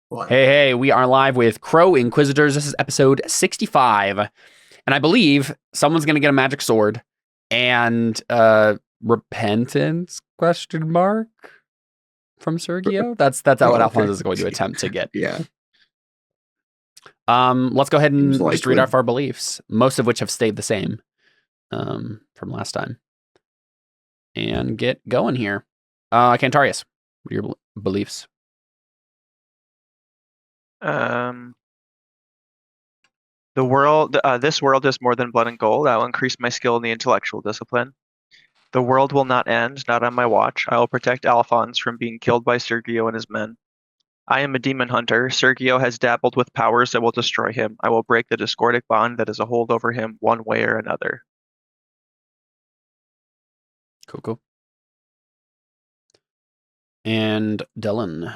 What? Hey, we are live with Crow Inquisitors. This is episode 65. And I believe someone's going to get a magic sword and repentance question mark from Sergio. That's what Alfons is going to attempt to get. Yeah. Let's go ahead and Seems just read likely. off our beliefs, most of which have stayed the same from last time. And get going here. Cantarius, what are your beliefs? This world is more than blood and gold. I will increase my skill in the intellectual discipline. The world will not end, not on my watch. I will protect Alfons from being killed by Sergio and his men. I am a demon hunter. Sergio has dabbled with powers that will destroy him. I will break the discordic bond that is a hold over him one way or another. Cool. And Dellon.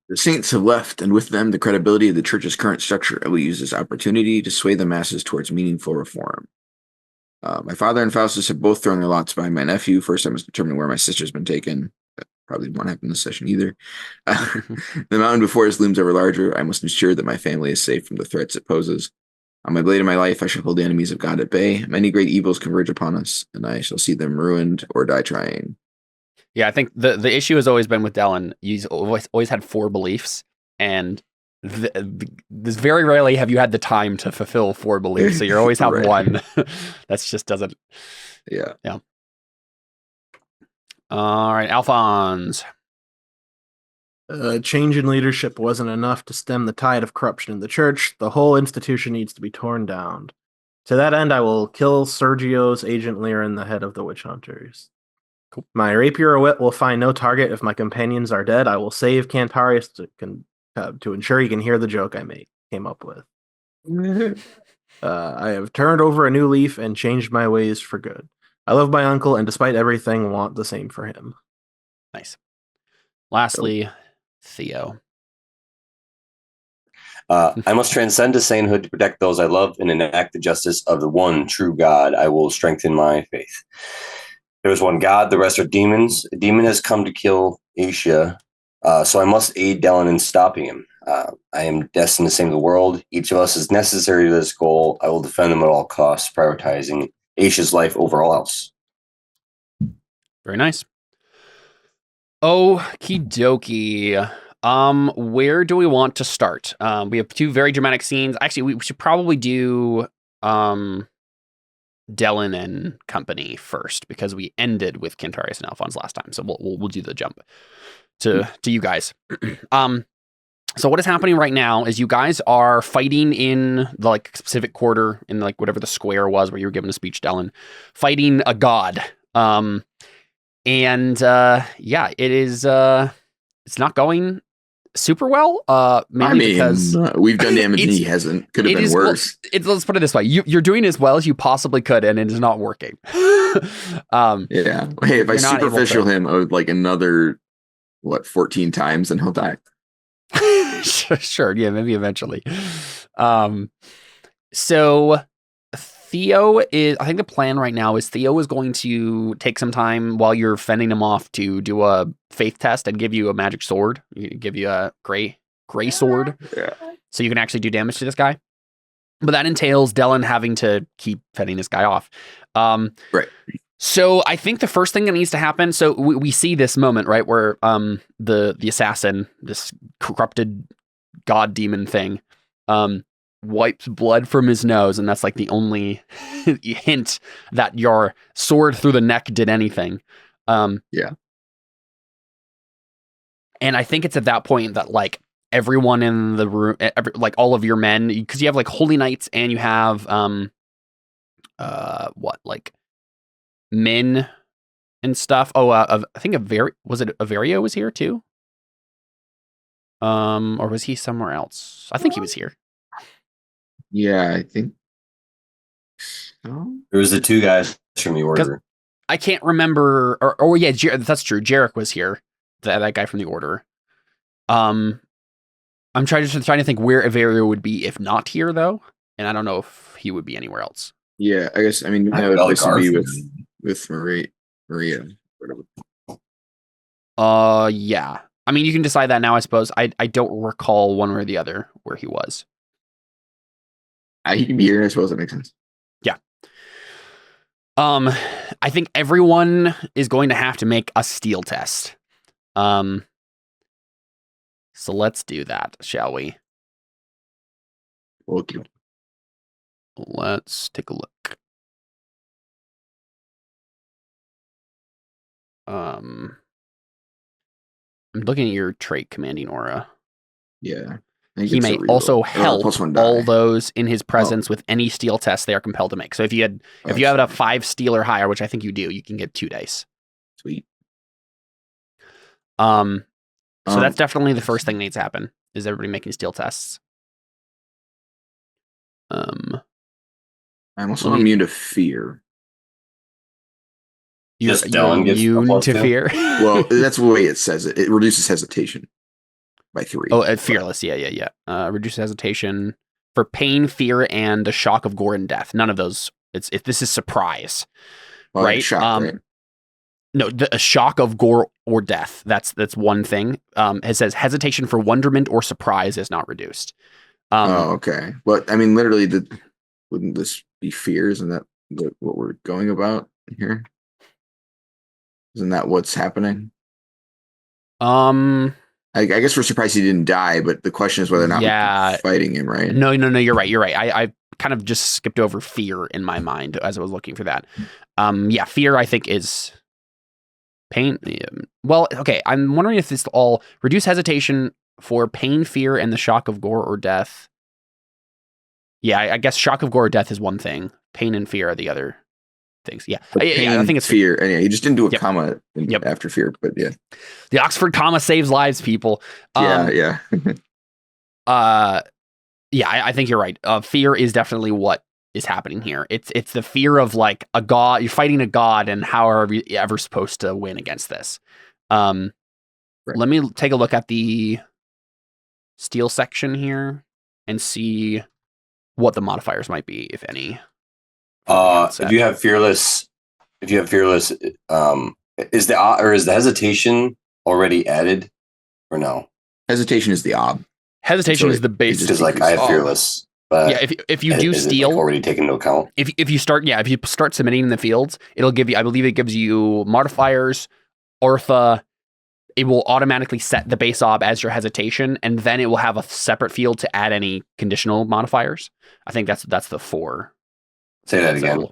The saints have left, and with them the credibility of the church's current structure. I will use this opportunity to sway the masses towards meaningful reform. My father and Faustus have both thrown their lots by my nephew. First, I must determine where my sister's been taken. That probably won't happen in this session either. The mountain before us looms ever larger. I must ensure that my family is safe from the threats it poses. On my blade of my life, I shall hold the enemies of God at bay. Many great evils converge upon us, and I shall see them ruined or die trying. Yeah, I think the issue has always been with Dellon. He's always had four beliefs, and this very rarely have you had the time to fulfill four beliefs. So you always have Right. one. That's just doesn't. Yeah. All right, Alphonse. Change in leadership wasn't enough to stem the tide of corruption in the church. The whole institution needs to be torn down. To that end, I will kill Sergio's agent Liren, the head of the witch hunters. Cool. My rapier wit will find no target if my companions are dead. I will save Cantarius to ensure he can hear the joke I came up with. I have turned over a new leaf and changed my ways for good. I love my uncle, and despite everything, want the same for him. Nice. Lastly, Theo. I must transcend to sainthood to protect those I love and enact the justice of the one true God. I will strengthen my faith. There is one God, the rest are demons. A demon has come to kill Asia, so I must aid Dellon in stopping him. I am destined to save the world. Each of us is necessary to this goal. I will defend them at all costs, prioritizing Asia's life over all else. Very nice. Okie dokie. Where do we want to start? We have two very dramatic scenes. Actually, we should probably do Dellon and company first, because we ended with Cantarius and Alphons last time. So we'll do the jump to you guys. So what is happening right now is you guys are fighting in the specific quarter, in whatever the square was where you were given a speech, Dellon, fighting a god. It is it's not going super well. Mainly because we've done damage and he hasn't. Could have been worse. Let's put it this way: you're doing as well as you possibly could, and it is not working. Yeah. Hey, if I superficial him, I would another 14 times, and he'll die. Sure. Yeah, maybe eventually. So Theo is, I think the plan right now is Theo is going to take some time while you're fending him off to do a faith test and give you a magic sword. Give you a gray sword. Yeah. So you can actually do damage to this guy. But that entails Dellon having to keep fending this guy off. Right. So I think the first thing that needs to happen, so we see this moment, right, where the assassin, this corrupted god demon thing, wipes blood from his nose, and that's the only hint that your sword through the neck did anything. Yeah. And I think it's at that point that everyone in the room, all of your men, because you have holy knights and you have men and stuff. I think was it Averio was here too? Or was he somewhere else? I think he was here. Yeah, I think so. It was the two guys from the order. I can't remember. That's true. Jarek was here. That guy from the order. I'm trying to think where Averio would be if not here, though, and I don't know if he would be anywhere else. Yeah, I guess. I mean, that would basically be with Maria. Yeah. I mean, you can decide that now, I suppose. I don't recall one way or the other where he was. He can be here, I suppose that makes sense. Yeah. I think everyone is going to have to make a steel test. So let's do that, shall we? Okay. Let's take a look. I'm looking at your trait, Commanding Aura. Yeah. He may also help all those in his presence with any steel test they are compelled to make. So if you have a 5 steel or higher, which I think you do, you can get 2 dice. Sweet. So that's definitely the first thing that needs to happen, is everybody making steel tests. I'm also immune to fear. You're immune to fear? Well, that's the way it says it. It reduces hesitation by 3. Oh, fearless. Yeah. Reduces hesitation for pain, fear, and a shock of gore and death. None of those. This is surprise, right? Shock, right? No, a shock of gore or death. That's one thing. It says hesitation for wonderment or surprise is not reduced. Okay. But I mean, literally, wouldn't this be fear? Isn't that what we're going about here? Isn't that what's happening? I guess we're surprised he didn't die, but the question is whether or not we're fighting him, right? No, you're right. I kind of just skipped over fear in my mind as I was looking for that. Fear I think is pain. Well, okay. I'm wondering if this all reduce hesitation for pain, fear, and the shock of gore or death. Yeah, I guess shock of gore or death is one thing. Pain and fear are the other things. Yeah, I think it's fear. And you just didn't do a comma after fear, but yeah. The Oxford comma saves lives, people. Yeah. I think you're right. Fear is definitely what is happening here. It's the fear of like a god. You're fighting a god, and how are you ever supposed to win against this? Right. Let me take a look at the steel section here and see what the modifiers might be, if any. If you have fearless, is the hesitation already added or no? Hesitation is the ob. Hesitation is the base. Because like I have fearless. But if you do steal, like already taken into account. If you start submitting in the fields, it'll give you. I believe it gives you modifiers, Ortha. It will automatically set the base ob as your hesitation, and then it will have a separate field to add any conditional modifiers. I think that's the 4. Say that again.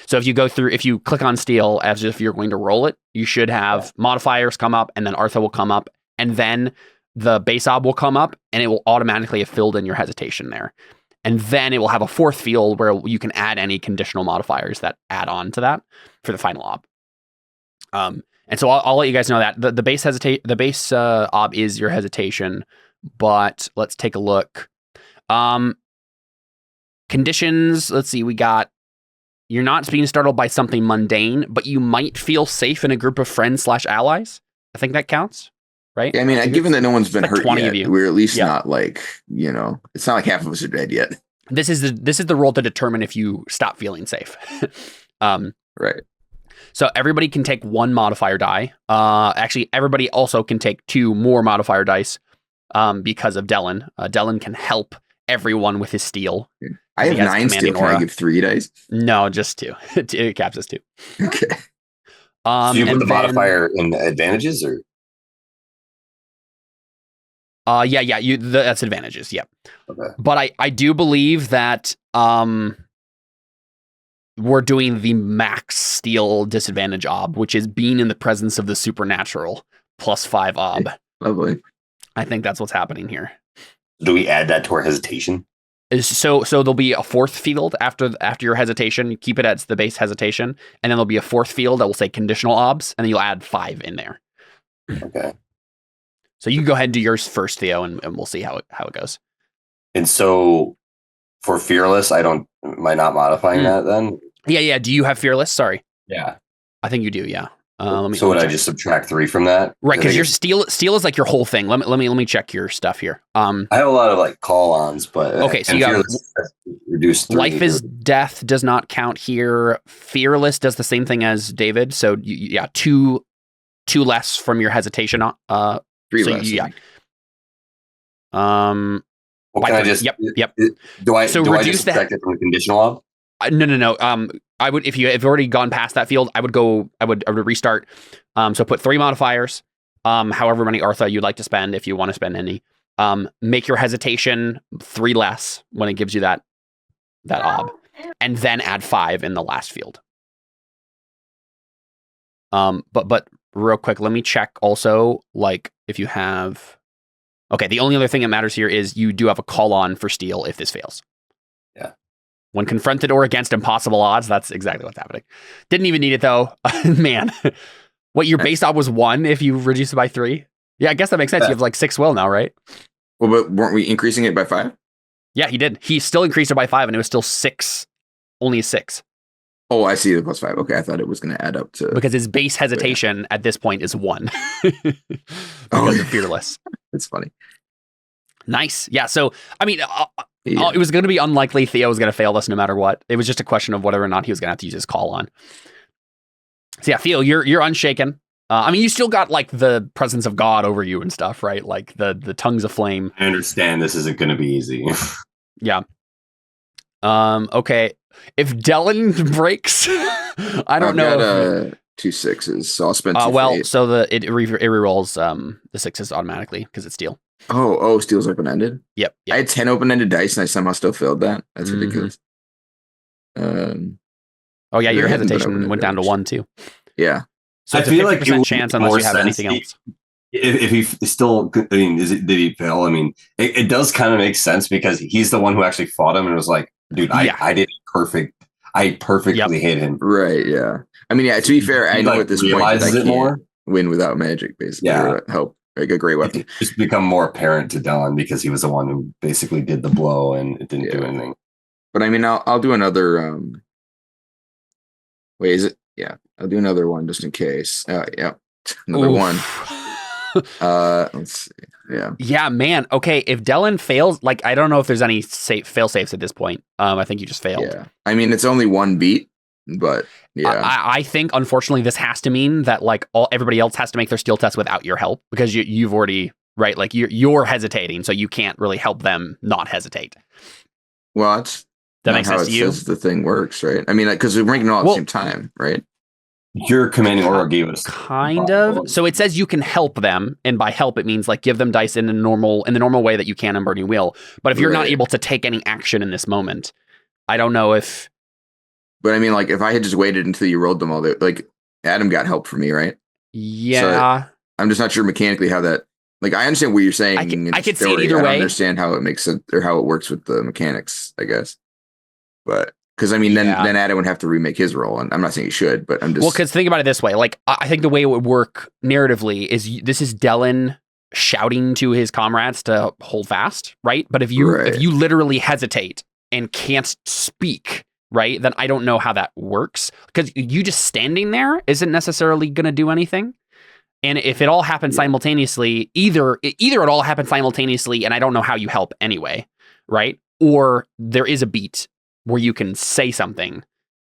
So if you click on steel as if you're going to roll it, you should have modifiers come up, and then Artha will come up, and then the base ob will come up, and it will automatically have filled in your hesitation there. And then it will have a 4th field where you can add any conditional modifiers that add on to that for the final ob. And so I'll let you guys know that the base ob is your hesitation, but let's take a look. Conditions. Let's see. We got you're not being startled by something mundane, but you might feel safe in a group of friends / allies. I think that counts, right? Yeah, I mean, given that no one's been hurt 20 yet, of you. we're at least not like it's not like half of us are dead yet. This is the role to determine if you stop feeling safe. Right. So everybody can take 1 modifier die. Actually, everybody also can take 2 more modifier dice because of Dellon. Dellon can help everyone with his steel. I have 9 steel. Can I give 3 dice? No, just 2. It caps as 2. Okay. So you put the modifier in advantages, or? That's advantages. Yeah. Okay. But I do believe that we're doing the max steel disadvantage ob, which is being in the presence of the supernatural +5 ob. Lovely. I think that's what's happening here. Do we add that to our hesitation? So there'll be a 4th field after your hesitation. You keep it as the base hesitation, and then there'll be a 4th field that will say conditional obs, and then you'll add 5 in there. Okay. So you can go ahead and do yours first, Theo, and we'll see how it goes. And so for fearless, am I not modifying that then? Yeah. Do you have fearless? Sorry. Yeah. I think you do. Yeah. Would I just subtract 3 from that? Right, because your steel is like your whole thing. Let me check your stuff here. I have a lot of like call-ons, but okay. So you got reduced. Life is death does not count here. Fearless does the same thing as David. So 2 less from your hesitation 3 So less. yeah. I think. Well, By can I three. just? Yep. Do I So do I reduce just the- subtract it from the conditional ob? No. I would, if you've already gone past that field, I would restart. So put 3 modifiers, however many Artha you'd like to spend, if you want to spend any. Make your hesitation 3 less when it gives you that ob, and then add 5 in the last field. But real quick, let me check also, like, if you have. Okay, the only other thing that matters here is you do have a call on for steal if this fails. Yeah. When confronted or against impossible odds, that's exactly what's happening. Didn't even need it though. Man. What, your base ob was 1 if you reduce it by 3? Yeah, I guess that makes sense. You have like 6 will now, right? Well, but weren't we increasing it by 5? Yeah, he did. He still increased it by 5 and it was still 6. Only 6. Oh, I see the +5. Okay, I thought it was going to add up to. Because his base hesitation at this point is 1. Because of fearless. It's funny. Nice. Yeah. So, I mean, Yeah. it was going to be unlikely Theo was going to fail this no matter what. It was just a question of whether or not he was going to have to use his call on. So yeah, Theo, you're unshaken. I mean, you still got like the presence of God over you and stuff, right? Like the tongues of flame. I understand this isn't going to be easy. Yeah. Okay. If Dellon breaks, I don't know. I've got 2 6s, so I'll spend 2 well, fate. so it rerolls the 6s automatically because it's steel. Oh, steel's open-ended? Yep. I had 10 open-ended dice and I somehow still failed that. That's Mhm. ridiculous. Oh yeah, your There hasn't been hesitation open-ended went down to dice. 1 too. Yeah. So I it's a feel like it 50% would chance make unless more you have sense anything else. If he still, I mean, did he fail? I mean, it does kind of make sense because he's the one who actually fought him and was like, dude, Yeah. I did perfect. I perfectly hit him. Right, yeah. I mean, yeah, to be fair, I He, know like, at this point that I realizes it can't more. win without magic, basically. Yeah. Or help. Like a great weapon. It just become more apparent to Dellon because he was the one who basically did the blow and it didn't do Yeah. anything. But I mean, I'll do another. Wait, is it? Yeah, I'll do another one just in case. Yeah, another one. Let's see. Yeah. Yeah, man. Okay, if Dellon fails, like I don't know if there's any fail safes at this point. I think you just failed. Yeah. I mean, it's only 1 beat, but yeah. I think unfortunately this has to mean that like everybody else has to make their steel test without your help because you've already right like you're hesitating, so you can't really help them not hesitate. Well, that's That not makes how sense it to you? says the thing works, right? I mean, because we're ranking all at the same time, right? Your commanding order gave us Kind of. So it says you can help them, and by help it means like give them dice in the normal way that you can in Burning Wheel. But if you're not Right. able to take any action in this moment, I don't know if. But I mean, like, if I had just waited until you rolled them all, like, Adam got help from me, right? Yeah. I'm just not sure mechanically how that. Like, I understand what you're saying. I could see it theory. either I don't way. understand how it makes it or how it works with the mechanics, I guess. But because I mean, Yeah. then Adam would have to remake his roll, and I'm not saying he should, but I'm just. Well, because think about it this way. Like, I think the way it would work narratively is this is Dellon shouting to his comrades to hold fast, right? But if you literally hesitate and can't speak, right, then I don't know how that works. Because you just standing there isn't necessarily going to do anything. And if it all happens simultaneously, either it all happens simultaneously, and I don't know how you help anyway, right? Or there is a beat where you can say something,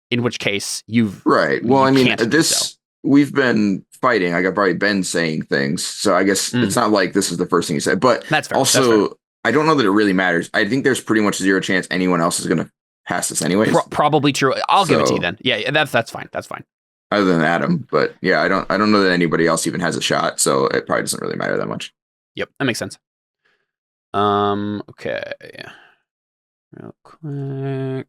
in which case you've right. Well, I mean, can't do so. We've been fighting. Like I've already been saying things, so I guess it's not like this is the first thing you said. But That's fair. also, That's fair. I don't know that it really matters. I think there's pretty much 0 chance anyone else is going to pass this anyways. Probably true. I'll give it to you then. Yeah, that's fine. That's fine. Other than Adam, but yeah, I don't know that anybody else even has a shot, so it probably doesn't really matter that much. Yep, that makes sense. Okay. Real quick.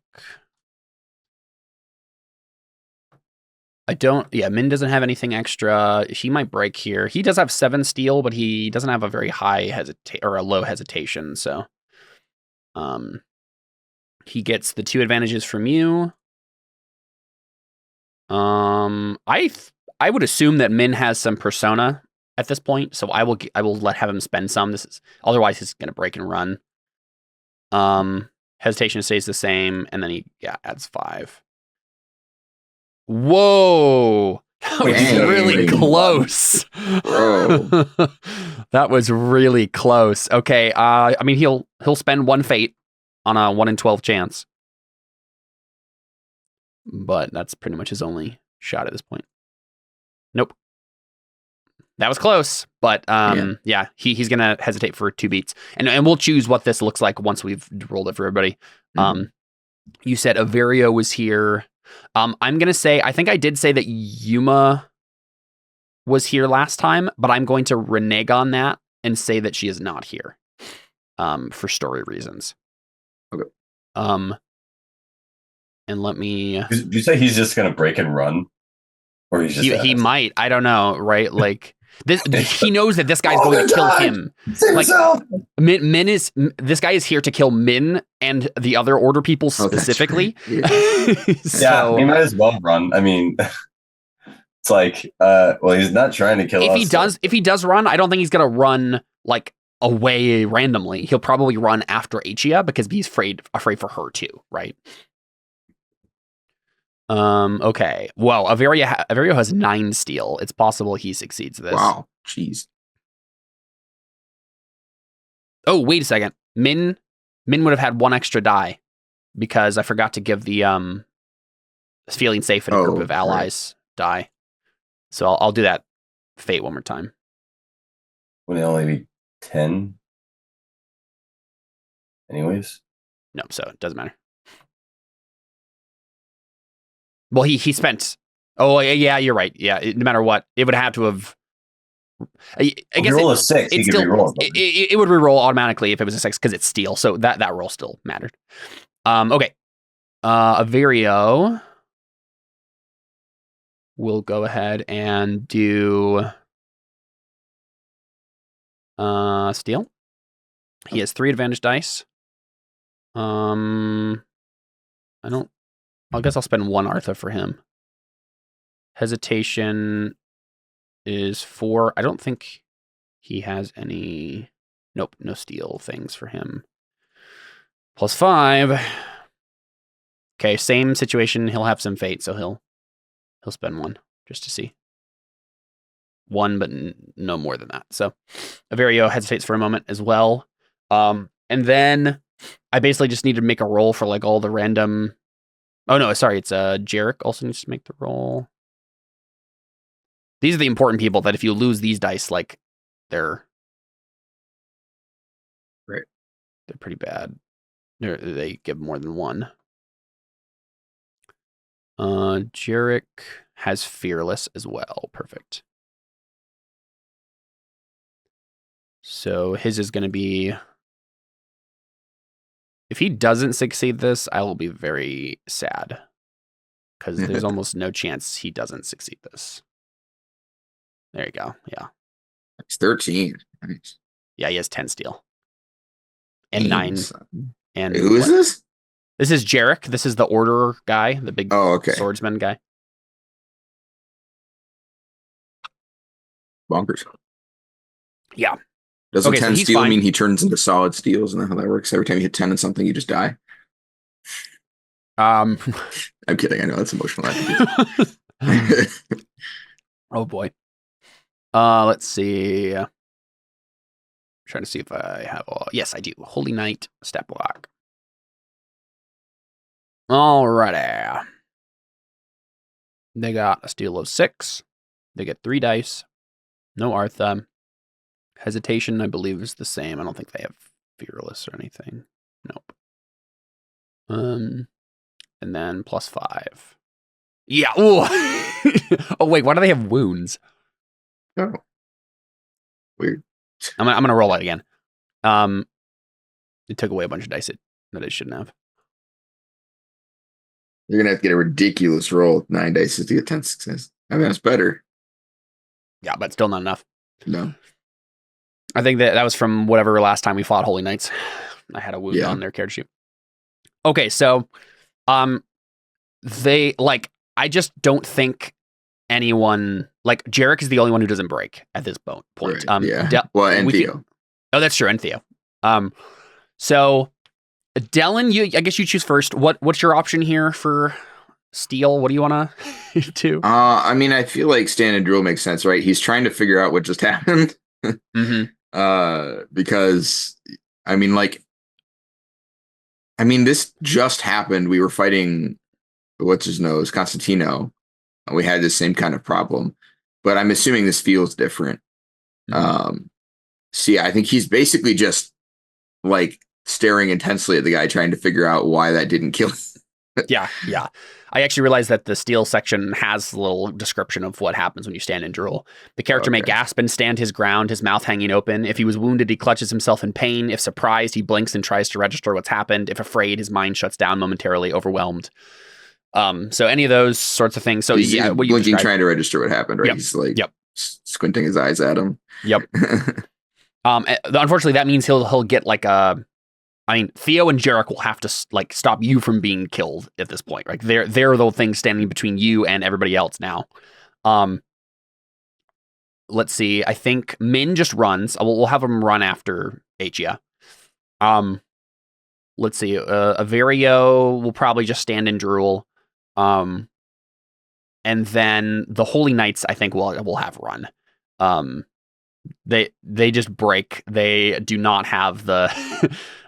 Min doesn't have anything extra. He might break here. He does have 7 steel, but he doesn't have a very high or a low hesitation, so he gets the 2 advantages from you. I would assume that Min has some persona at this point, so I will have him spend some. Otherwise he's going to break and run. Hesitation stays the same, and then he adds 5. Whoa, that was really close. Bro. That was really close. Okay, I mean he'll spend 1 fate on a 1 in 12 chance, but that's pretty much his only shot at this point. Nope. That was close, but yeah, he's gonna hesitate for 2 beats, and we'll choose what this looks like once we've rolled it for everybody. You said Averio was here. I'm gonna say I think I did say that Yuma was here last time, but I'm going to renege on that and say that she is not here, for story reasons. Okay. And let me. Did you say he's just gonna break and run, or he's just he might? I don't know, right? Like this, he knows that this guy's going to kill him. Like Min is this guy is here to kill Min and the other order people specifically. Right. So, he might as well run. I mean, it's like, well, he's not trying to kill us. If he does run, I don't think he's gonna run like away randomly. He'll probably run after Achia because he's afraid for her too, right? Okay. Well, Averio has 9 steel. It's possible he succeeds this. Wow. Jeez. Oh, wait a second. Min would have had 1 extra die because I forgot to give the feeling safe in a group of allies die. So I'll do that fate one more time. Would it only be 10? Anyways. No, so it doesn't matter. Well, he spent. Oh yeah, you're right. Yeah, no matter what, it would have to have. I guess roll a 6. It still it would reroll automatically if it was a 6 because it's steel. So that roll still mattered. Okay. Averio will go ahead and do steel. He has 3 advantage dice. I guess I'll spend 1 Artha for him. Hesitation is 4. I don't think he has any. Nope, no steel things for him. +5. Okay, same situation. He'll have some fate, so he'll spend 1 just to see. 1, but no more than that. So Averio hesitates for a moment as well. And then I basically just need to make a roll for like all the random. Oh no, sorry, it's Jarek also needs to make the roll. These are the important people that if you lose these dice, like they're pretty bad. They give more than 1. Jarek has fearless as well. Perfect. So his is going to be. If he doesn't succeed this, I will be very sad. Because there's almost no chance he doesn't succeed this. There you go. Yeah. It's 13. Nice. Yeah, he has 10 steel. And 9. And who is this? This is Jarek. This is the order guy, the big swordsman guy. Bonkers. Yeah. Doesn't 10 steel mean he turns into solid steel? Isn't that how that works? Every time you hit 10 on something, you just die? I'm kidding. I know that's emotional. Oh boy. Let's see. I'm trying to see if I have yes, I do. Holy Knight, step block. Alrighty. They got a steel of 6. They get 3 dice. No Artha. Hesitation, I believe, is the same. I don't think they have fearless or anything. Nope. And then +5. Yeah. Oh wait, why do they have wounds? Oh, weird. I'm gonna roll it again. It took away a bunch of dice that it shouldn't have. You're gonna have to get a ridiculous roll with 9 dice to get 10 success. I mean, that's better. Yeah, but still not enough. No. I think that was from whatever last time we fought Holy Knights. I had a wound on their character sheet. Okay, so they like I just don't think anyone like Jarek is the only one who doesn't break at this point. Right, and Theo. Oh, that's true, and Theo. So Dellon, I guess you choose first. What's your option here for steel? What do you want to do? I mean, I feel like standard drill makes sense, right? He's trying to figure out what just happened. Mm-hmm. Because this just happened. We were fighting what's his nose, Constantino. We had the same kind of problem. but I'm assuming this feels different. So yeah, I think he's basically just like staring intensely at the guy, trying to figure out why that didn't kill him. Yeah. I actually realized that the steel section has a little description of what happens when you stand in drool. The character may gasp and stand his ground, his mouth hanging open. If he was wounded, he clutches himself in pain. If surprised, he blinks and tries to register what's happened. If afraid, his mind shuts down momentarily, overwhelmed. So any of those sorts of things. So he's what you blinking, trying to register what happened, right? Yep. He's like squinting his eyes at him. Yep. Unfortunately, that means he'll get like a. I mean, Theo and Jarek will have to like stop you from being killed at this point. Right? They're the things standing between you and everybody else now. Let's see. I think Min just runs. We'll have him run after Achia. Let's see. Averio will probably just stand in drool. And then the Holy Knights, I think, will have run. They just break. They do not have the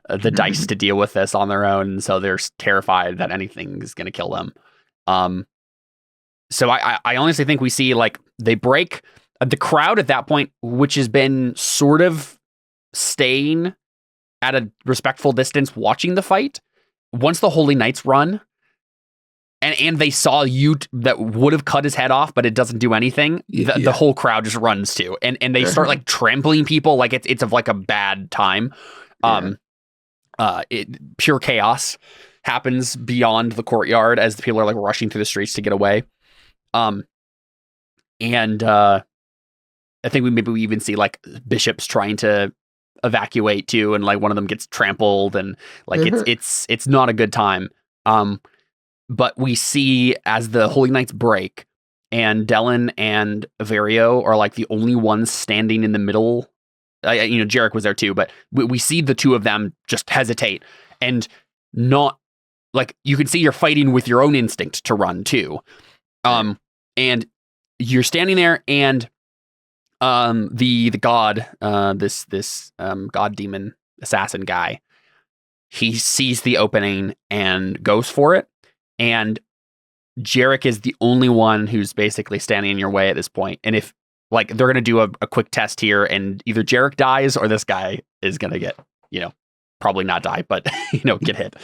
the dice to deal with this on their own, so they're terrified that anything is going to kill them. So I honestly think we see like they break. The crowd at that point, which has been sort of staying at a respectful distance watching the fight, once the Holy Knights run, and they saw you that would have cut his head off, but it doesn't do anything. The whole crowd just runs too, and they start like trampling people like it's of like a bad time. Pure chaos happens beyond the courtyard as the people are like rushing through the streets to get away. And I think we even see like bishops trying to evacuate too, and like one of them gets trampled, and like it's not a good time. But we see as the Holy Knights break, and Dellon and Averio are like the only ones standing in the middle. Jarek was there too, but we see the two of them just hesitate, and not like you can see you're fighting with your own instinct to run too. And you're standing there, and the god, this god demon assassin guy, he sees the opening and goes for it. And Jarek is the only one who's basically standing in your way at this point. And if like they're going to do a quick test here, and either Jarek dies or this guy is going to get, probably not die, but get hit.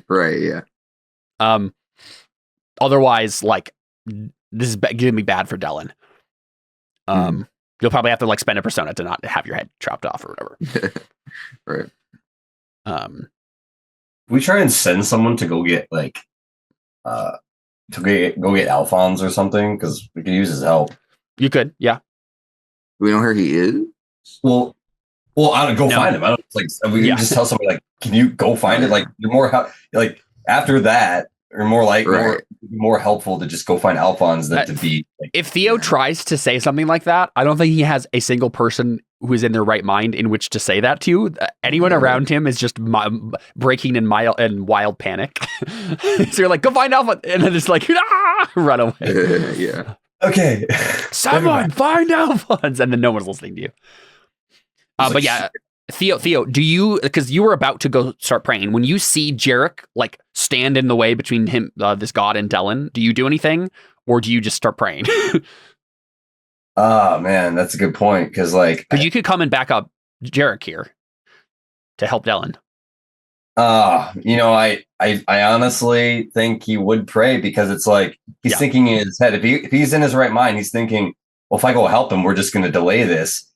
Right. Yeah. Otherwise, like this is going to be bad for Dellon. You'll probably have to like spend a persona to not have your head chopped off or whatever. Right. We try and send someone to go get like, go get Alfons or something, because we could use his help. You could, yeah. We know where he is. Well, I don't go find him. I don't like. We can just tell somebody like, "Can you go find it?" Like you're more like after that, or more like more helpful to just go find Alfons than to be. Like, if Theo tries to say something like that, I don't think he has a single person who is in their right mind in which to say that to. Anyone around him is just breaking in wild panic. So you're like, "Go find Alfons," and then it's like, run away. Yeah. Okay. Someone find Alfons, and then no one's listening to you. But yeah, Theo, do you, because you were about to go start praying, when you see Jarek like stand in the way between him, this god, and Dellon, do you do anything, or do you just start praying? Oh man, that's a good point, because you could come and back up Jarek here to help Dellon. I honestly think he would pray, because it's like he's thinking in his head, if he's in his right mind, he's thinking, well, if I go help him, we're just going to delay this.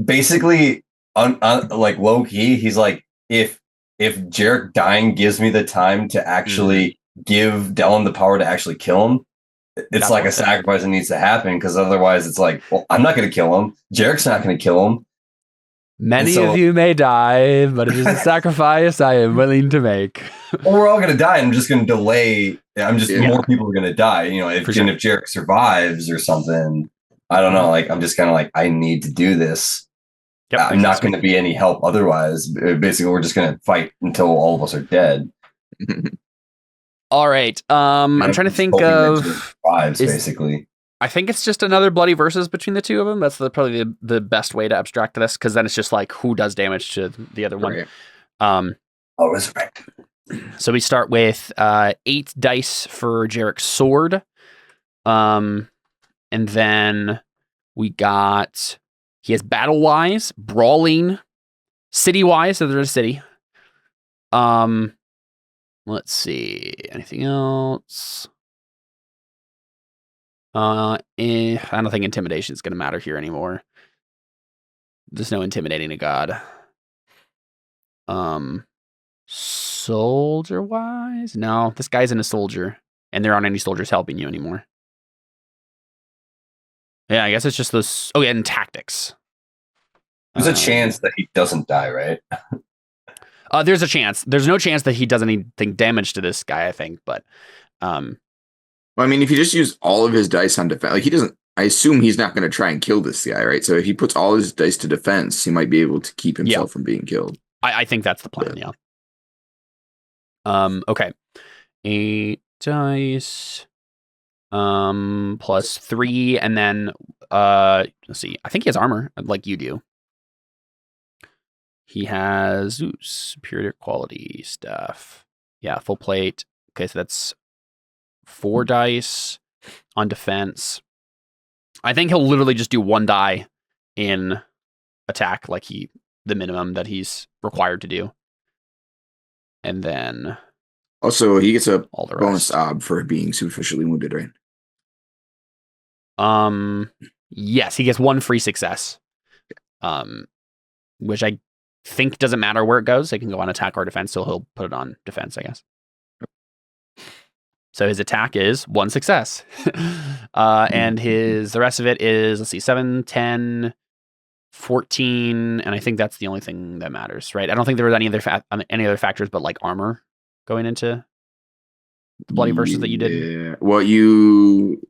Basically like low key, he's like, if Jarek dying gives me the time to actually give Dellon the power to actually kill him, it's like a sacrifice that needs to happen, because otherwise it's like, well, I'm not going to kill him. Jarek's not going to kill him. Many of you may die, but it is a sacrifice I am willing to make. Well, we're all going to die. I'm just going to delay. More people are going to die. If Jarek survives or something, I don't know. Like, I'm just kind of like, I need to do this. Yep, I'm not going to be any help otherwise. Basically, we're just going to fight until all of us are dead. All right. I'm trying to think of basically. I think it's just another bloody versus between the two of them. That's probably the best way to abstract this, because then it's just like who does damage to the other one. Resurrect. So we start with 8 dice for Jarek's sword, And then we got, he has battle wise, brawling, city wise. So there's a city. Let's see. Anything else? I don't think intimidation is going to matter here anymore. There's no intimidating a god. Soldier wise? No, this guy's in a soldier, and there aren't any soldiers helping you anymore. Yeah, I guess it's just those. Oh, yeah, and tactics. There's a chance that he doesn't die, right? There's a chance. There's no chance that he does anything damage to this guy, I think, but Well, I mean, if you just use all of his dice on defense, like he doesn't, I assume he's not going to try and kill this guy, right? So if he puts all his dice to defense, he might be able to keep himself from being killed. I think that's the plan, yeah. Okay. 8 dice. Plus 3, and then let's see. I think he has armor, like you do. He has superior quality stuff. Yeah, full plate. Okay, so that's 4 dice on defense. I think he'll literally just do 1 die in attack, like the minimum that he's required to do. And then also he gets a all the bonus rest. ob for being superficially wounded, right? Yes, he gets 1 free success. Which I think doesn't matter where it goes. It can go on attack or defense, so he'll put it on defense, I guess. So his attack is 1 success. And the rest of it is, let's see, 7, 10, 14, and I think that's the only thing that matters, right? I don't think there was any other factors but like armor going into the bloody verses that you did. Yeah. Well,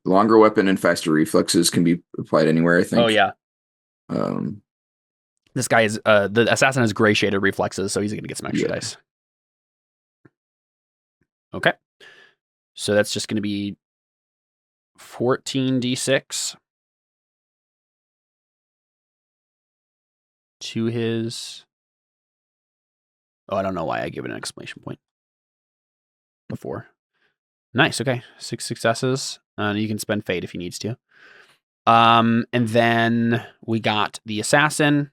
longer weapon and faster reflexes can be applied anywhere, I think. Oh yeah. Um, This guy is the assassin has gray shaded reflexes, so he's gonna get some extra dice. Okay. So that's just gonna be 14d6 to his. Oh, I don't know why I gave it an exclamation point before. Nice. Okay, 6 successes. You can spend fate if he needs to. And then we got the assassin.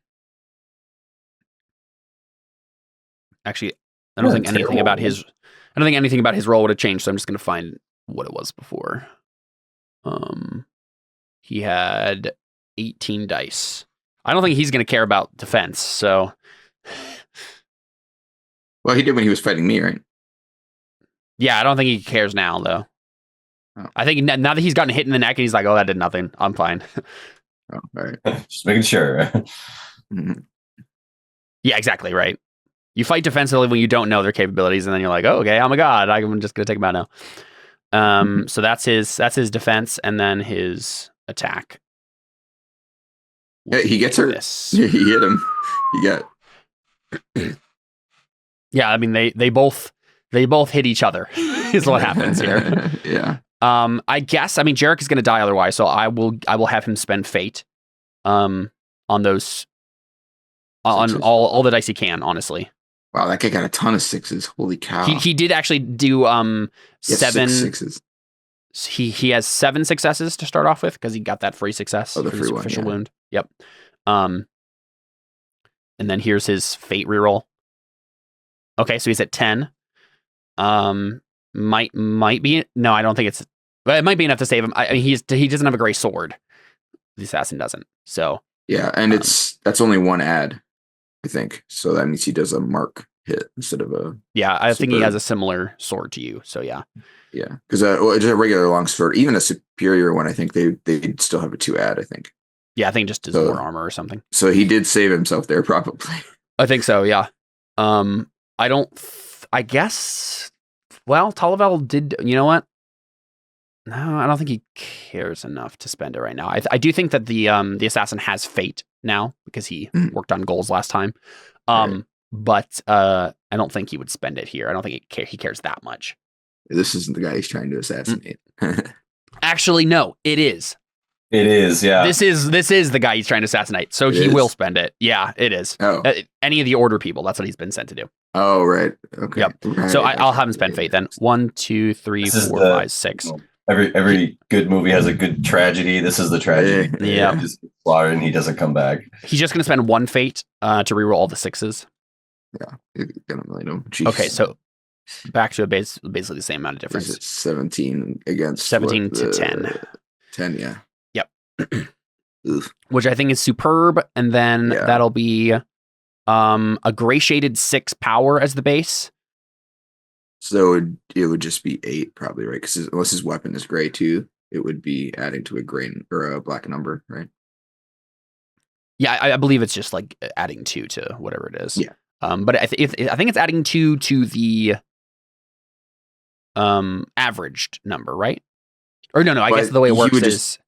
Actually, I don't think anything about his role would have changed, so I'm just gonna find what it was before. He had 18 dice. I don't think he's gonna care about defense, so. Well, he did when he was fighting me, right? Yeah, I don't think he cares now, though. Oh. I think now that he's gotten hit in the neck and he's like, oh, that did nothing. I'm fine. Oh, all right. Just making sure. Mm-hmm. Yeah, exactly, right. You fight defensively when you don't know their capabilities, and then you're like, oh, okay, I'm a god. I'm just going to take him out now. So that's his defense, and then his attack. Yeah, he gets hurt. Yeah, he hit him. He got. Yeah, I mean they both hit each other. Is what happens here. Yeah. I guess. I mean, Jarek is going to die otherwise, so I will have him spend fate, on those, on all the dice he can. Honestly. Wow, that guy got a ton of 6s. Holy cow! He did actually do 7 6s. He has 7 successes to start off with because he got that free success. Oh, the free one, official yeah. wound. Yep. And then here's his fate reroll. Okay, so he's at 10. Might be. No, I don't think it's. But it might be enough to save him. I mean, he doesn't have a gray sword. The assassin doesn't. So yeah, and that's only 1 add, I think. So that means he does a mark hit instead of a. Yeah, I think he has a similar sword to you. So yeah. Yeah, because just a regular longsword, even a superior one, I think they'd still have a 2 add. I think. Yeah, I think just does more armor or something. So he did save himself there, probably. I think so. Yeah. I guess. Well, Talavel did. You know what? No, I don't think he cares enough to spend it right now. I do think that the assassin has fate now because he worked on goals last time. Right. But I don't think he would spend it here. I don't think he cares that much. This isn't the guy he's trying to assassinate. Actually, no, it is. It is, yeah. This is the guy he's trying to assassinate. So he will spend it. Yeah, it is. Oh. Any of the order people. That's what he's been sent to do. Oh, right. Okay. Yep. Right. So I'll have him spend fate then. 1, 2, 3, 4, 5, 6. Every good movie has a good tragedy. This is the tragedy. Yeah. He just gets slaughtered and he doesn't come back. He's just going to spend one fate to reroll all the 6s. Yeah, you're gonna really know. Okay, so back to basically the same amount of difference. Is it 17 against 17 to 10. 10, yeah. Yep. Oof. Which I think is superb, and then that'll be a gray shaded 6 power as the base. So it would just be 8 probably, right? Because unless his weapon is gray too, it would be adding to a gray or a black number, right? Yeah, I believe it's just like adding 2 to whatever it is. Yeah. But I think it's adding 2 to the averaged number, right? Or no, I guess the way it works is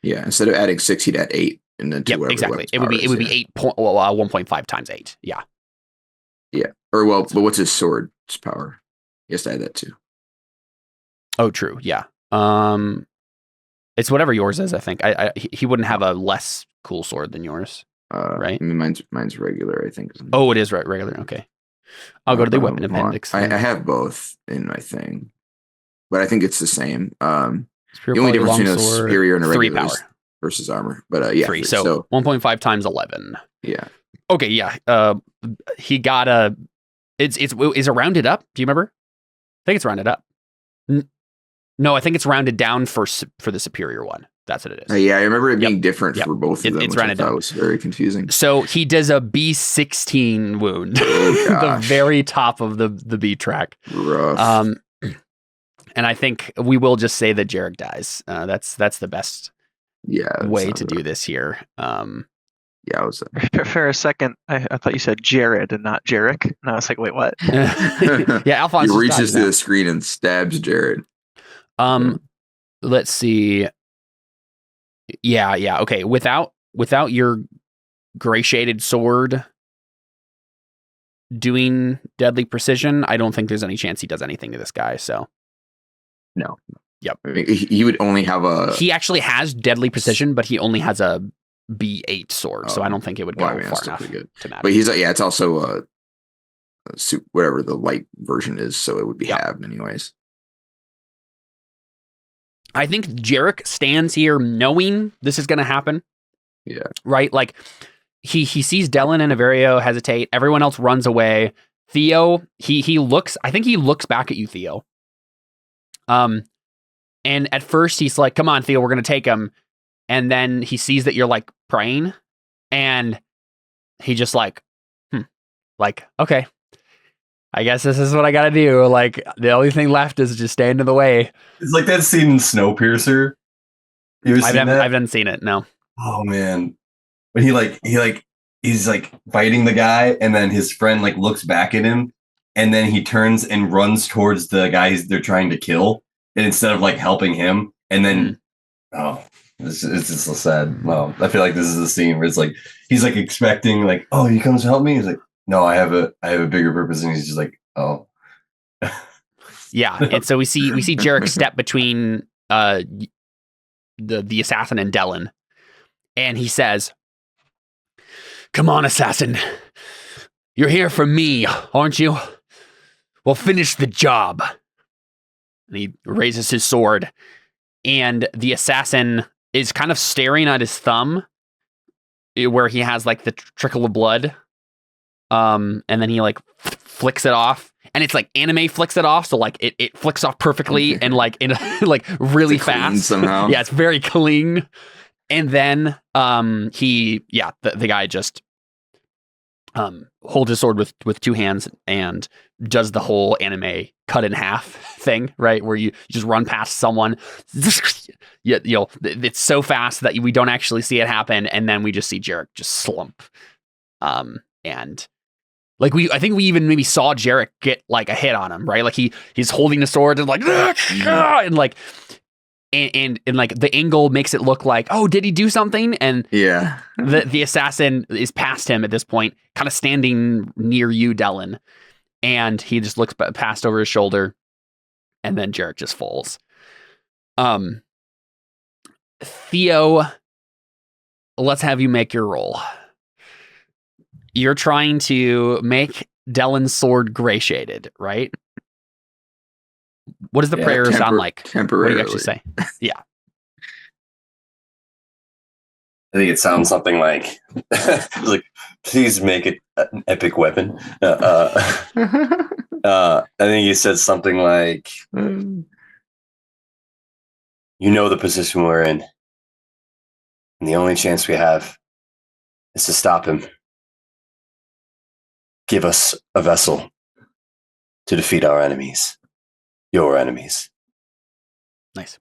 instead of adding 6, he'd add 8, and then exactly. It would be 1.5 times 8. Yeah. Yeah. Or but what's his sword's power? He has to add that too. Oh, true. Yeah. It's whatever yours is. I think he wouldn't have a less cool sword than yours, right? I mean, mine's regular. I think. Oh, it is regular. Okay. I'll go to the weapon appendix. I have both in my thing, but I think it's the same. The only difference between a superior and a 3 regular power versus armor, but yeah, 3. So 1.5 times 11. Yeah. Okay. Yeah. He got a. Is it rounded up? Do you remember? I think it's rounded up. No, I think it's rounded down for the superior one. That's what it is. Yeah, I remember it being different for both of them. It's rounded down. That was very confusing. So he does a B16 wound, the very top of the B track. Rough. And I think we will just say that Jarek dies. That's the best way to do this here. Yeah, I was for a second. I thought you said Jared and not Jarek, and I was like, wait, what? Yeah, Alfons he reaches to the screen and stabs Jared. Let's see. Yeah. Okay. Without your gray shaded sword doing deadly precision, I don't think there's any chance he does anything to this guy. So no. Yep. I mean, he would only have He actually has deadly precision, but he only has a B8 sword, so I don't think it would go far enough to matter. But it's also whatever the light version is, so it would be halved anyways. I think Jarek stands here knowing this is going to happen. Yeah. Right? Like, he sees Dellon and Averio hesitate. Everyone else runs away. Theo, he looks back at you, Theo. And at first he's like, come on, Theo, we're going to take him. And then he sees that you're like praying, and he just like, okay, I guess this is what I got to do. Like, the only thing left is just stand in the way. It's like that scene in Snowpiercer. You ever seen that? I haven't seen it. No. Oh man. But he's like fighting the guy, and then his friend like looks back at him, and then he turns and runs towards the guys they're trying to kill, and instead of like helping him, and then it's just so sad. Well, I feel like this is the scene where it's like he's like expecting like, oh, he comes to help me. He's like, no, I have a bigger purpose, and he's just like, oh. Yeah, and so we see Jarek step between the assassin and Dellon, and he says, "Come on, assassin, you're here for me, aren't you? Well, finish the job." And he raises his sword, and the assassin is kind of staring at his thumb, where he has like the trickle of blood, and then he like flicks it off, and it's like anime flicks it off, so like it flicks off perfectly and like in like really fast somehow. Yeah, it's very clean. And then the guy just holds his sword with 2 hands and does the whole anime cut in half thing, right? Where you just run past someone. It's so fast that we don't actually see it happen, and then we just see Jarek just slump. And like I think we even maybe saw Jarek get like a hit on him, right? Like he's holding the sword and like and like and like the angle makes it look like, oh, did he do something? And yeah, the assassin is past him at this point, kind of standing near you, Dellon, and he just looks past over his shoulder, and then Jarek just falls. Theo, let's have you make your roll. You're trying to make Dellon's sword gray shaded, right? What does the prayer sound like? What do Temporarily. you actually say? Yeah. I think it sounds something like, like, please make it an epic weapon. I think he said something like, you know the position we're in, and the only chance we have is to stop him. Give us a vessel to defeat our enemies, your enemies. Nice.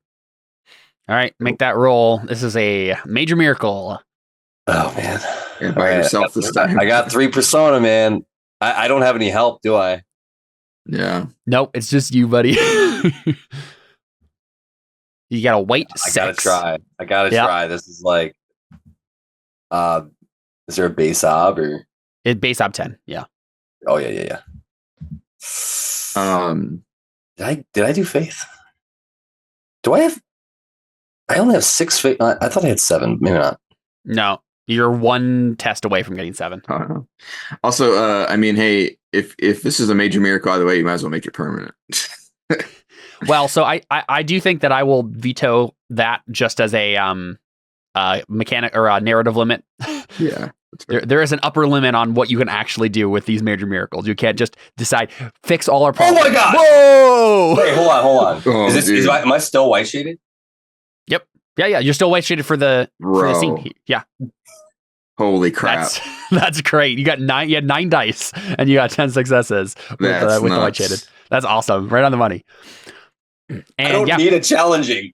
All right, make that roll. This is a major miracle. Oh man! Yeah, by yourself this time. I got 3 persona, man. I don't have any help, do I? Yeah. Nope, it's just you, buddy. You got a white 6. I gotta try. This is like, is there a base ob or? It base ob 10. Yeah. Oh yeah. Did I do faith? Do I have? I only have 6 faith. I thought I had 7. Maybe not. No, you're 1 test away from getting 7. Also, I mean, hey, if this is a major miracle either way, you might as well make it permanent. Well, so I do think that I will veto that just as a mechanic or a narrative limit. Yeah. There is an upper limit on what you can actually do with these major miracles. You can't just decide fix all our problems. Oh my god! Whoa! Wait, hold on. Oh, Am I still white shaded? Yep. Yeah. You're still white shaded for the scene. Yeah. Holy crap! That's great. You got 9. You had 9 dice, and you got 10 successes with the white shaded. That's awesome. Right on the money. And I don't need a challenging.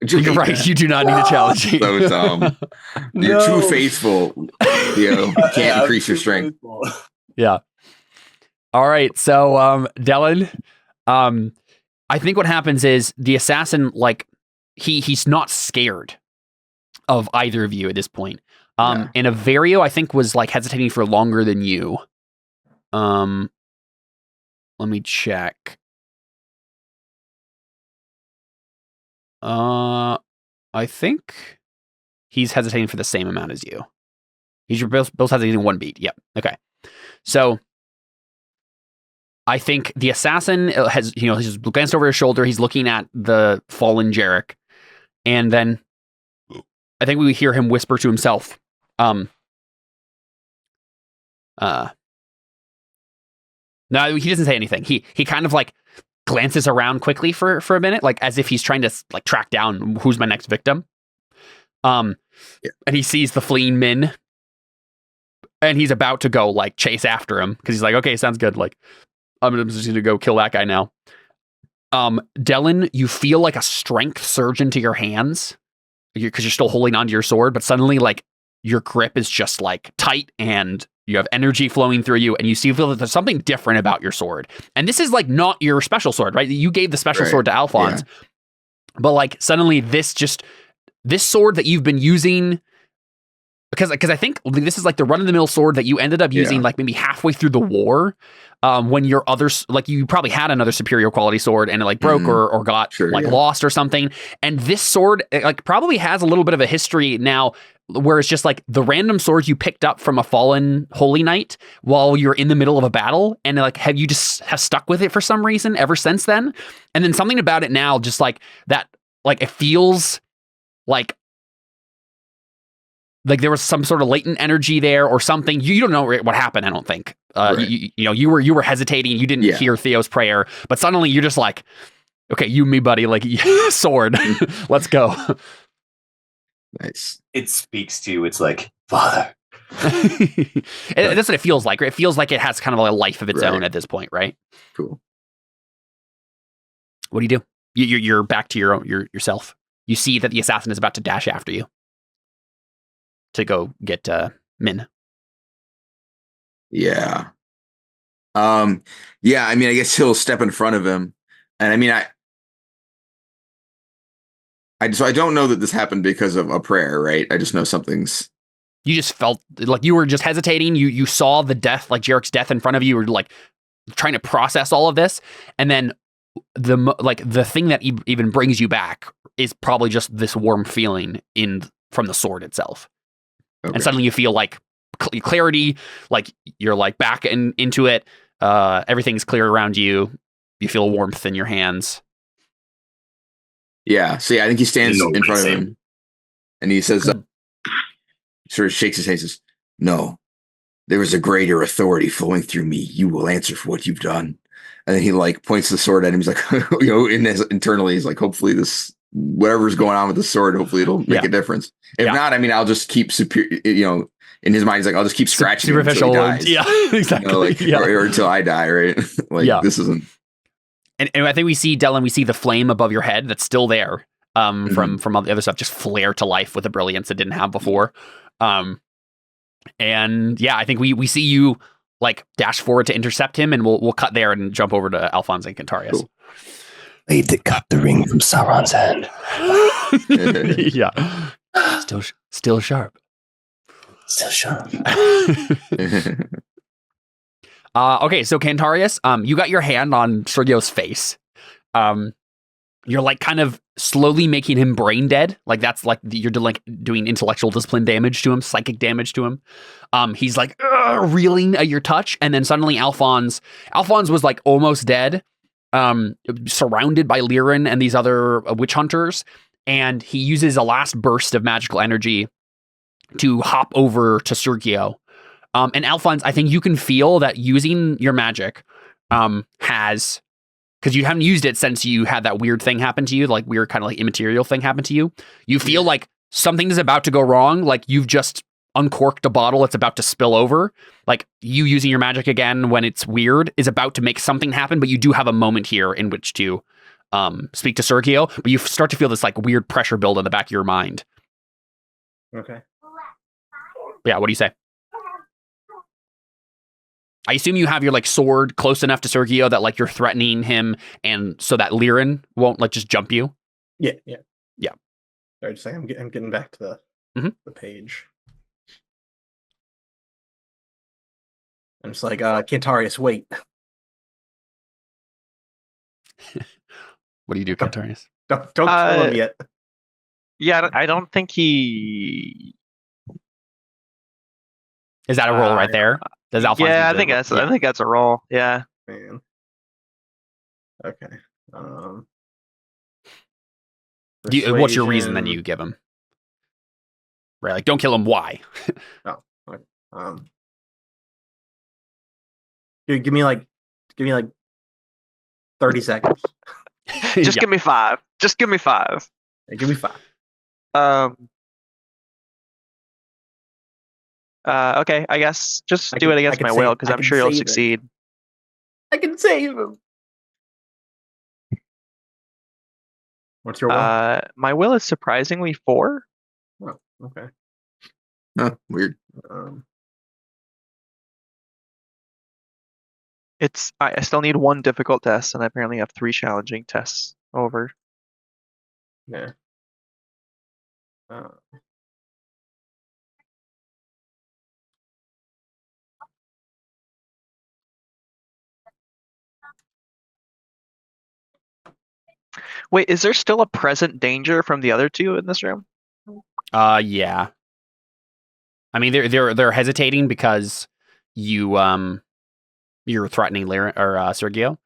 You're right. You do not need a challenging. So dumb. You're too faithful. You can't increase your strength. Yeah. All right. So, Dellon, I think what happens is the assassin, like, he's not scared of either of you at this point. And Averio, I think, was like hesitating for longer than you. Let me check. I think he's hesitating for the same amount as you. He's both hesitating 1 beat. Yep. Okay. So I think the assassin has, he's glanced over his shoulder. He's looking at the fallen Jarek, and then I think we hear him whisper to himself. No, he doesn't say anything. He kind of like glances around quickly for a minute, like as if he's trying to like track down who's my next victim. And he sees the fleeing Min, and he's about to go like chase after him because he's like, okay, sounds good. Like, I'm just going to go kill that guy now. Dellon, you feel like a strength surge into your hands because you're still holding onto your sword, but suddenly like your grip is just like tight and you have energy flowing through you, and you feel that there's something different about your sword. And this is like not your special sword, right? You gave the special sword to Alfons, but like suddenly this sword that you've been using, because I think this is like the run-of-the-mill sword that you ended up using like maybe halfway through the war, when your others, like you probably had another superior quality sword and it like broke or got lost or something. And this sword like probably has a little bit of a history now, where it's just like the random sword you picked up from a fallen holy knight while you're in the middle of a battle, and like have stuck with it for some reason ever since then. And then something about it now, just like that, like it feels like there was some sort of latent energy there or something. You don't know what happened, I don't think. You were hesitating. You didn't hear Theo's prayer, but suddenly you're just like, okay, you and me, buddy, like sword, let's go. Nice. It speaks to you. It's like, Father. That's what it feels like. Right? It feels like it has kind of a life of its own at this point, right? Cool. What do you do? You're back to yourself. You see that the assassin is about to dash after you to go get Min. Yeah. I mean, I guess he'll step in front of him, and I mean, so I don't know that this happened because of a prayer, right? I just know something's. You just felt like you were just hesitating. You saw the death, like Jarek's death in front of you. You were like trying to process all of this, and then the thing that even brings you back is probably just this warm feeling from the sword itself. Okay. And suddenly you feel like clarity, like you're like back into it. Everything's clear around you. You feel warmth in your hands. Yeah. So yeah, I think he stands No, in front of same. him, and he says, sort of shakes his head, and says, "No, there is a greater authority flowing through me. You will answer for what you've done." And then he like points the sword at him. He's like, internally, he's like, hopefully this, whatever's going on with the sword, hopefully it'll make a difference. If not, I mean, I'll just keep in his mind, he's like, I'll just keep scratching superficial. him until he dies. Exactly. Or until I die, right? This isn't. And I think we see, Dellon, we see the flame above your head that's still there from all the other stuff just flare to life with a brilliance it didn't have before. And yeah, I think we see you like dash forward to intercept him, and we'll cut there and jump over to Alfons and Cantarius. Cool. Made to cut the ring from Sauron's hand. Yeah. Still sharp. Still sharp. Okay, so Cantarius, you got your hand on Sergio's face. You're like kind of slowly making him brain dead. Like that's like you're doing intellectual discipline damage to him, psychic damage to him. He's like reeling at your touch, and then suddenly Alfons was like almost dead, surrounded by Lirin and these other witch hunters, and he uses a last burst of magical energy to hop over to Sergio. And Alfons, I think you can feel that using your magic has, because you haven't used it since you had that weird thing happen to you, like weird kind of like immaterial thing happen to you. You feel like something is about to go wrong, like you've just uncorked a bottle that's about to spill over. Like you using your magic again when it's weird is about to make something happen, but you do have a moment here in which to speak to Sergio, but you start to feel this like weird pressure build in the back of your mind. Okay. Yeah, what do you say? I assume you have your like sword close enough to Sergio that like you're threatening him, and so that Lirin won't like just jump you. Yeah. Sorry, just a second. I'm getting back to the page. I'm just like, Cantarius, wait. What do you do, Cantarius? Don't kill him yet. Yeah, I don't think he. Is that a roll right there? Does Alphonse? Yeah, I think that's a roll. Yeah. Man. Okay. What's your reason then you give him? Right, like don't kill him. Why? Okay. Give me like 30 seconds. Just give me 5. Just give me 5. Yeah, give me 5. Okay, I guess just do it against my will, because I'm sure you'll succeed. I can save him. What's your will? My will is surprisingly 4. Oh, okay. Oh, weird. I still need 1 difficult test, and I apparently have 3 challenging tests over. Yeah. Wait, is there still a present danger from the other 2 in this room? Yeah. I mean, they're hesitating because you're threatening Lirin or Sergio,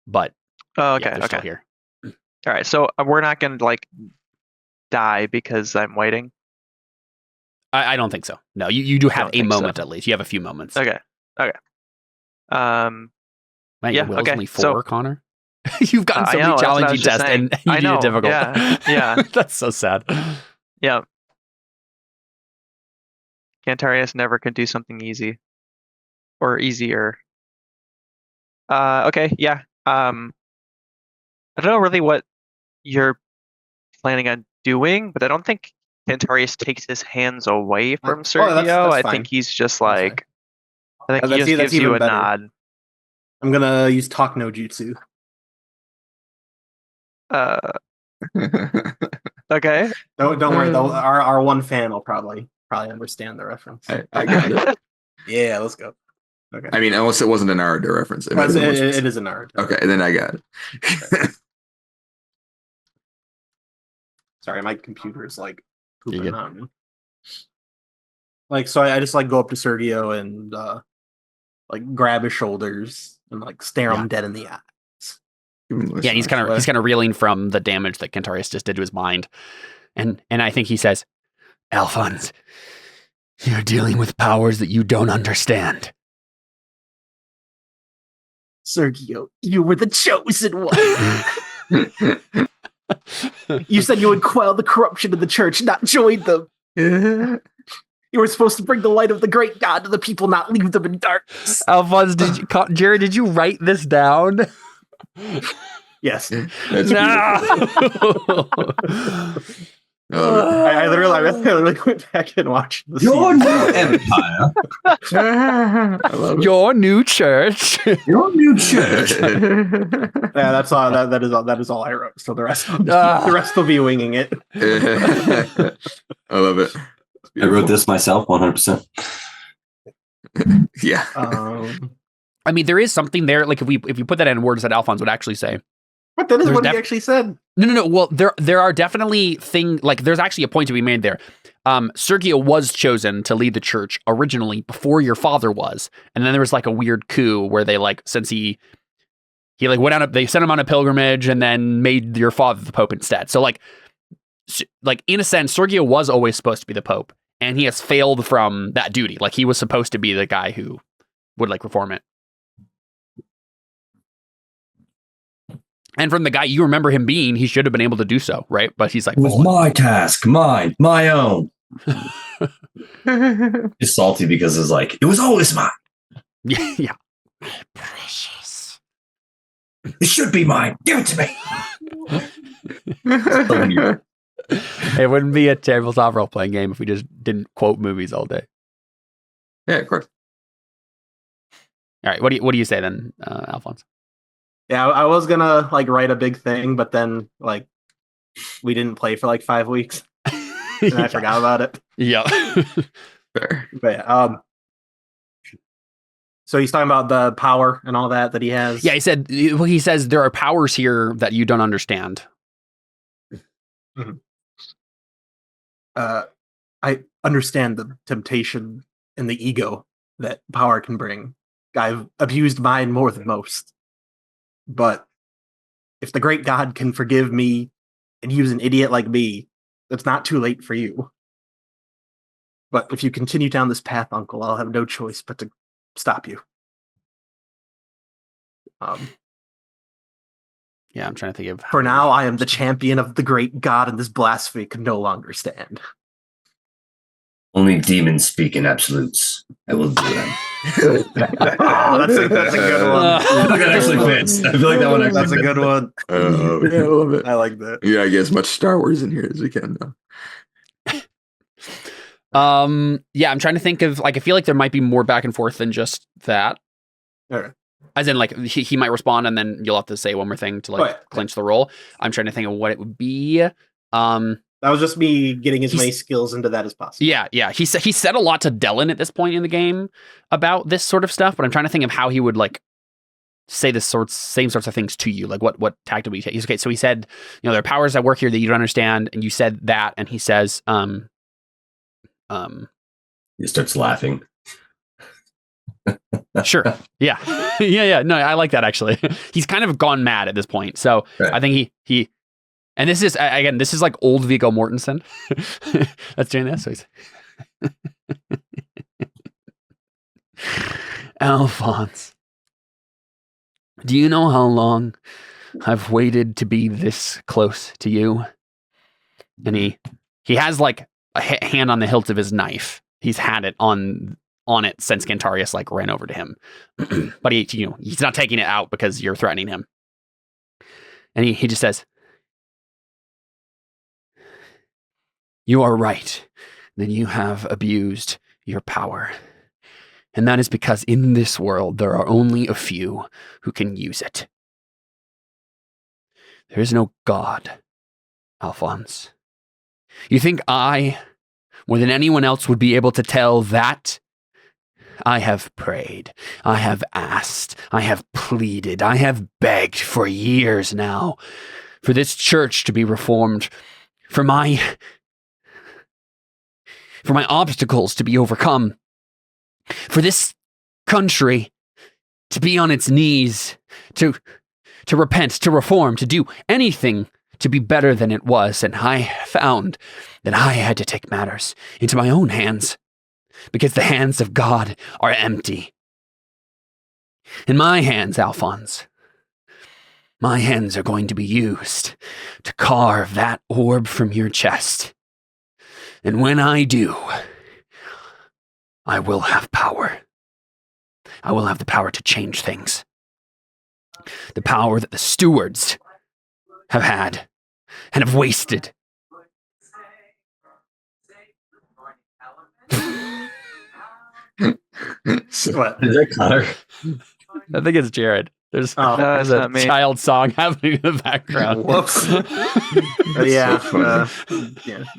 but okay, they're still here. All right, so we're not gonna like die because I'm waiting. I don't think so. No, you do have a moment at least. You have a few moments. Okay. Man, your will's only 4, so, Connor. You've gotten so many challenging tests, and you need a difficult. Yeah. That's so sad. Yeah. Cantarius never could do something easy. Or easier. Okay, yeah. I don't know really what you're planning on doing, but I don't think Cantarius takes his hands away from Sergio. That's I think he's just like, I think he just gives you a nod. I'm gonna use talk no jutsu. Okay. Don't worry though. Our one fan will probably understand the reference. I got it. Yeah, let's go. Okay. I mean, unless it wasn't an Naruto reference. It is a Naruto. Okay, then I got it. Okay. Sorry, my computer is like pooping on me. Like, so I just like go up to Sergio and like grab his shoulders and like stare him dead in the eyes. Yeah, he's kind of reeling from the damage that Cantarius just did to his mind, and I think he says, "Alfons, you're dealing with powers that you don't understand." Sergio, you were the chosen one. You said you would quell the corruption of the church, not join them. You were supposed to bring the light of the great God to the people, not leave them in darkness. Alfons, Jared, did you write this down? Yes. No. I literally went back and watched the Your season. new empire. I love it. Your new church. Your new church. Yeah, that's all. That is all I wrote. So the rest will be winging it. I love it. I wrote this myself 100%. Yeah. I mean, there is something there. Like if you put that in words that Alphonse would actually say. But that is There's what he actually said. No. Well, there are definitely there's actually a point to be made there. Sergio was chosen to lead the church originally before your father was, and then there was like a weird coup where they since he went on they sent him on a pilgrimage and then made your father the pope instead. So like in a sense, Sergio was always supposed to be the pope, and he has failed from that duty. Like he was supposed to be the guy who would reform it. And from the guy you remember him being, he should have been able to do so, right? But he's like, it was my task, mine, my own. It's salty because it's like, it was always mine. Yeah. Precious. It should be mine. Give it to me. It wouldn't be a tabletop role-playing game if we just didn't quote movies all day. Yeah, of course. All right, what do you say then, Alphonse? Yeah, I was gonna write a big thing, but then we didn't play for 5 weeks, and I forgot about it. Yeah. Fair. But yeah, so he's talking about the power and all that he has. Yeah, he says there are powers here that you don't understand. Mm-hmm. I understand the temptation and the ego that power can bring. I've abused mine more than most. But if the great God can forgive me and use an idiot like me, it's not too late for you. But if you continue down this path, Uncle, I'll have no choice but to stop you. Yeah, I'm trying to think of... For now, I am the champion of the great God, and this blasphemy can no longer stand. Only demons speak in absolutes. I will do them. That's a good one. That actually fits. I feel like that one actually That's a good one. Yeah, I love it. I like that. Yeah, I get as much Star Wars in here as we can now. Yeah, I'm trying to think of I feel like there might be more back and forth than just that. All right. As in he might respond and then you'll have to say one more thing to clinch the role. I'm trying to think of what it would be. That was just me getting as many skills into that as possible. Yeah. He said a lot to Dellon at this point in the game about this sort of stuff, but I'm trying to think of how he would say the same sorts of things to you. Like what tactic would he take? Okay, so he said, there are powers that work here that you don't understand, and you said that, and he says, he starts laughing. Sure. Yeah. Yeah. No, I like that actually. He's kind of gone mad at this point. So right. I think he and this is like old Viggo Mortensen that's doing this. So he's Alphonse, do you know how long I've waited to be this close to you? And he has a hand on the hilt of his knife. He's had it on it since Cantarius ran over to him. But he's not taking it out because you're threatening him. And he just says, "You are right. Then you have abused your power. And that is because in this world there are only a few who can use it. There is no God, Alphonse. You think I, more than anyone else, would be able to tell that? I have prayed, I have asked, I have pleaded, I have begged for years now for this church to be reformed, for my obstacles to be overcome, for this country to be on its knees, to to repent, to reform, to do anything to be better than it was, and I found that I had to take matters into my own hands, because the hands of God are empty. In my hands, Alphons, my hands are going to be used to carve that orb from your chest. And when I do, I will have power. I will have the power to change things. The power that the stewards have had and have wasted. What? Is that Connor? I think it's Jared. There's No, there's it's a not me. child song happening in the background. Whoops. Yeah,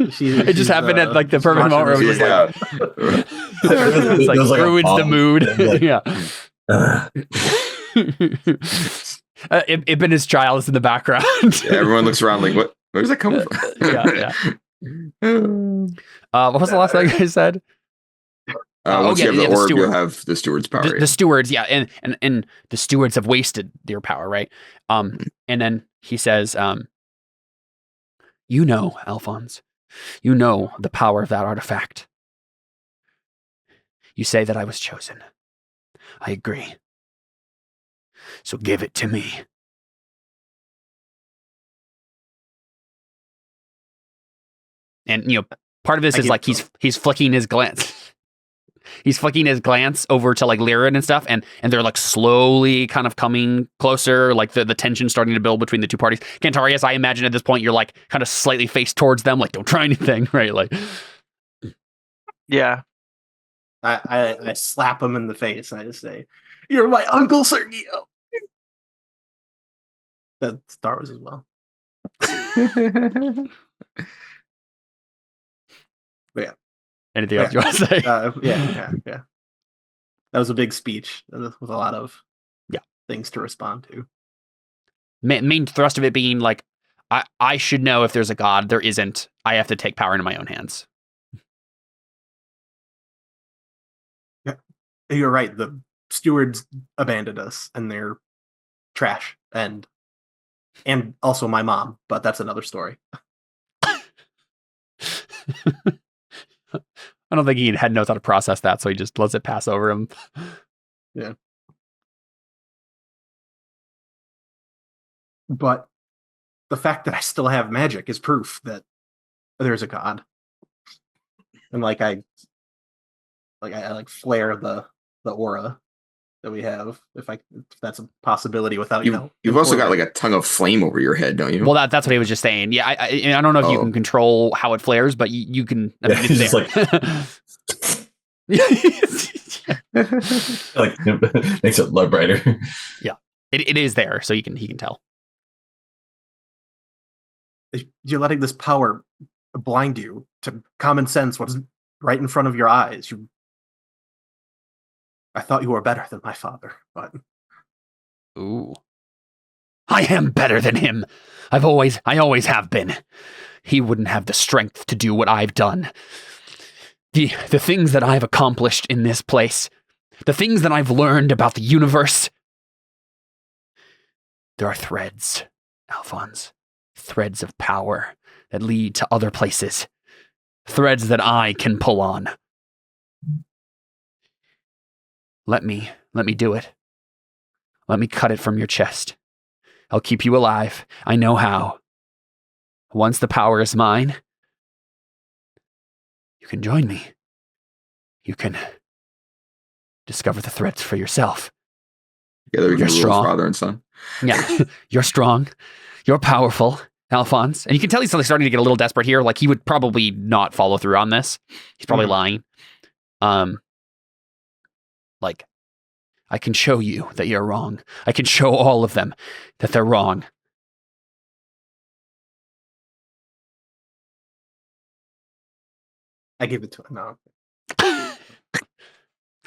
It just happened at like the perfect moment where it was just yeah. it's like, It was like a ruins the bomb. mood. Like- Yeah. Uh, Ibn his child is in the background. Yeah, everyone looks around like, what? Where's that coming from? Yeah. What was the last thing I said? Once you have the the orb, steward. you'll have the steward's power. The stewards, yeah, and the stewards have wasted their power, right? And then he says, you know, Alphons, you know the power of that artifact. You say that I was chosen. I agree. So give it to me. And part of this I is give like it to he's flicking his glance. He's flicking his glance over to like Lyran and stuff, and they're like slowly kind of coming closer, like the tension starting to build between the two parties. Cantarius, I imagine at this point you're like kind of slightly faced towards them, like don't try anything, right? Like, Yeah. I slap him in the face and I just say, "You're my Uncle Sergio." That's Star Wars as well. anything else you want to say? Yeah. That was a big speech with a lot of things to respond to. Main thrust of it being like, I should know if there's a god. There isn't. I have to take power into my own hands. You're right. The stewards abandoned us, and they're trash, and also my mom. But that's another story. I don't think he had knows how to process that, so he just lets it pass over him. Yeah. But the fact that I still have magic is proof that there's a god. And like I flare the aura that we have, if that's a possibility without You've also got like a tongue of flame over your head, don't you? Well, that's what he was just saying. Yeah, I don't know if you can control how it flares, but you can. I mean, Yeah, it's just there. like makes it love brighter. It is there, so he can tell. You're letting this power blind you to common sense, what's right in front of your eyes. I thought you were better than my father, but Ooh. I am better than him. I always have been. He wouldn't have the strength to do what I've done. The things that I've accomplished in this place, the things that I've learned about the universe. There are threads, Alphons. Threads of power that lead to other places. Threads that I can pull on. Let me do it. Let me cut it from your chest. I'll keep you alive. I know how. Once the power is mine, you can join me. You can discover the threads for yourself. Together we can You're rule as strong. father and son. Yeah, you're strong. You're powerful, Alphons. And you can tell he's starting to get a little desperate here. Like he would probably not follow through on this. He's probably lying. Like, I can show you that you're wrong. I can show all of them that they're wrong. I give it to him. No.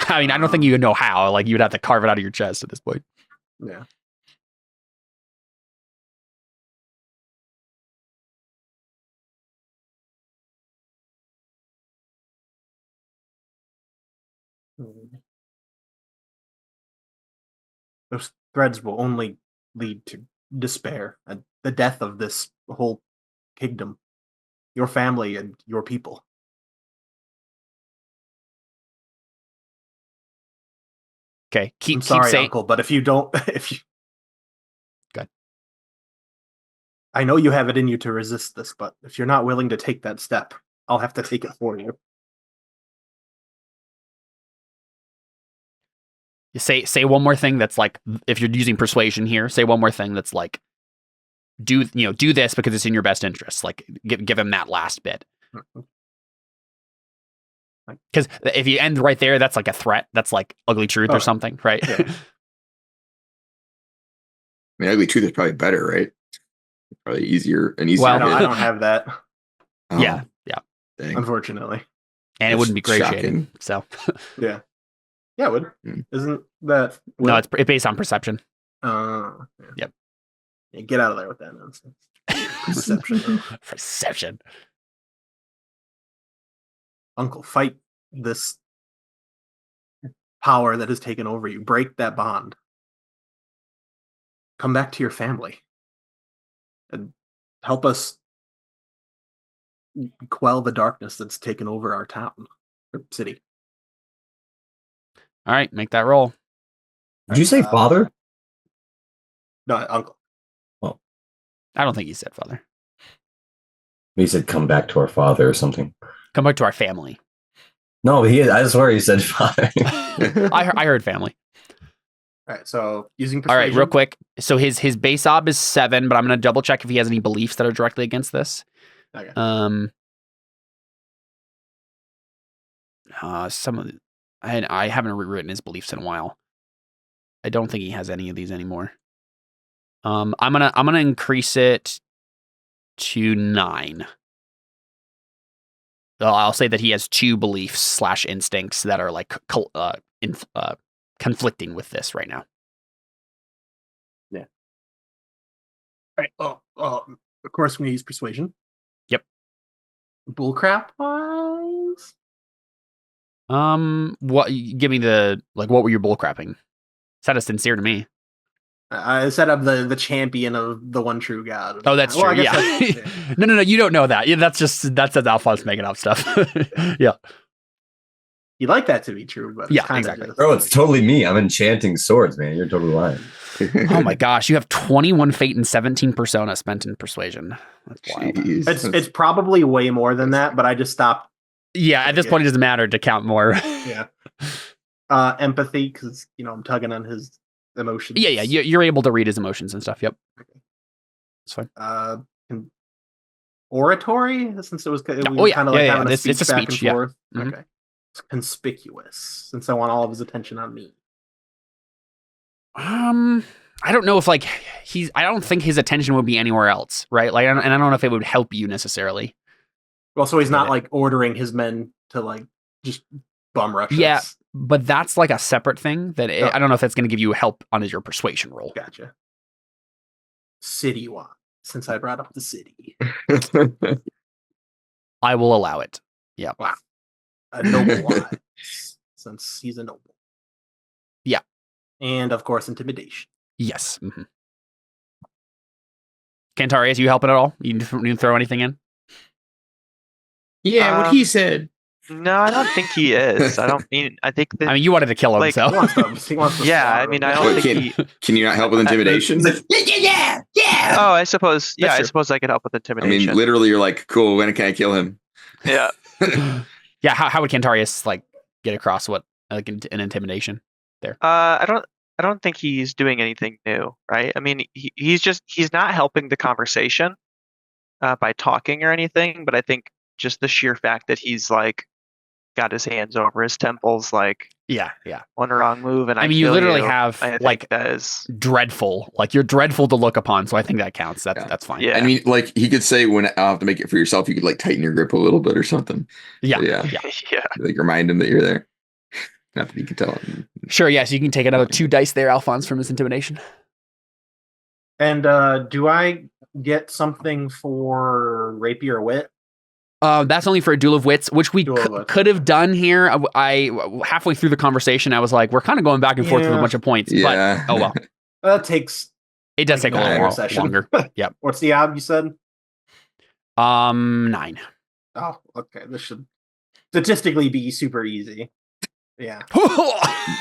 I mean, I don't think you know how. Like, you'd have to carve it out of your chest at this point. Yeah. Those threads will only lead to despair at the death of this whole kingdom, your family and your people. Okay, I'm keep sorry, saying. Uncle, but if you don't, if you, Good. I know you have it in you to resist this, but if you're not willing to take that step, I'll have to take it for you. You say one more thing that's like, if you're using persuasion here, say one more thing that's like, do this because it's in your best interest. Like give him that last bit. Because if you end right there, that's like a threat. That's like ugly truth or something, right? Yeah. I mean, ugly truth is probably better, right? Probably easier and easier. Well, No, hit. I don't have that, Oh, yeah. dang. unfortunately. And it wouldn't be That's great shading. shocking. So Yeah, it would. Isn't that? no, it's based on perception. Yeah. Yep. Yeah, get out of there with that nonsense. Perception, though. Perception. Uncle, fight this power that has taken over you. Break that bond. Come back to your family. And help us quell the darkness that's taken over our town or city. All right, make that roll. Did you say father? No, Uncle. I don't think he said father. He said come back to our father or something. Come back to our family. No, I swear he said father. I heard family. All right, so using All persuasion. right, real quick. So his base ob is 7, but I'm going to double check if he has any beliefs that are directly against this. Okay. Some of I haven't rewritten his beliefs in a while. I don't think he has any of these anymore. I'm gonna increase it to 9. I'll say that he has 2 beliefs / instincts that are like conflicting with this right now. Yeah. All right. Of course, we use persuasion. Yep. Bullcrap wise. What? Give me what were your bullcrapping? Sounded sincere to me. I said I'm the champion of the one true God. Oh, that's Well, true. I guess Yeah. that's- No, you don't know that. Yeah, that's Alphonse making up stuff. Yeah. You'd like that to be true, but it's Yeah, kind exactly. of Bro, it's totally me. I'm enchanting swords, man. You're totally lying. Oh my gosh, you have 21 fate and 17 persona spent in persuasion. That's wild. Jeez. It's probably way more than that, but I just stopped. Yeah, at this point it doesn't matter to count more. Yeah. Empathy, because I'm tugging on his emotions. Yeah, you're able to read his emotions and stuff. Yep. It's fine. Oratory, since it was Yeah. kind of like having a It's a back speech. and Yeah. forth. Mhm. Okay. It's conspicuous, since I want all of his attention on me. I don't know if I don't think his attention would be anywhere else, right? Like, and I don't know if it would help you necessarily. Well, so he's not Yeah. like ordering his men to like just bum rush Yeah. us. But that's like a separate thing that Oh. I don't know if that's going to give you help on your persuasion roll. Gotcha. City-wide, since I brought up the city. I will allow it. Yeah. Wow. A noble wise, since he's a noble. Yeah. And of course, intimidation. Yes. Mm-hmm. Cantarius, you helping at all? You didn't throw anything in? Yeah, what he said. No, I don't think he is. I think that. I mean, you wanted to kill him, Like, so. He wants to Yeah, I slaughter mean, him. I don't Wait, think he. Can you not help with intimidation? He's like, yeah. Oh, I suppose. Yeah, That's I true. suppose I could help with I intimidation. mean, literally, you're like, cool. When can I kill him? Yeah. Yeah, how would Cantarius get across what an intimidation? I don't think he's doing anything new, right? I mean, he's not helping the conversation by talking or anything, but I think just the sheer fact that he's like got his hands over his temples, like Yeah. one wrong move, and I mean, you kill literally you. have I think like that is dreadful. Like you're dreadful to look upon, so I think that counts. That's fine. yeah. I mean, like, he could say, when I'll have to make it for yourself, you could like tighten your grip a little bit or something. Yeah. Yeah. yeah. Like, remind him that you're there. Not that he can tell him. Sure. Yeah. So you can take another 2 dice there, Alphonse, from his intimidation. And do I get something for rapier wit? That's only for a duel of wits, which we Duel of wits. could have done here. I halfway through the conversation, I was like, we're kind of going back and forth with a Yeah. bunch of points. Yeah. But oh well. That takes It does take a Ignore little session. longer. Yep. What's the ob you said? 9. Oh, okay. This should statistically be super easy. Yeah.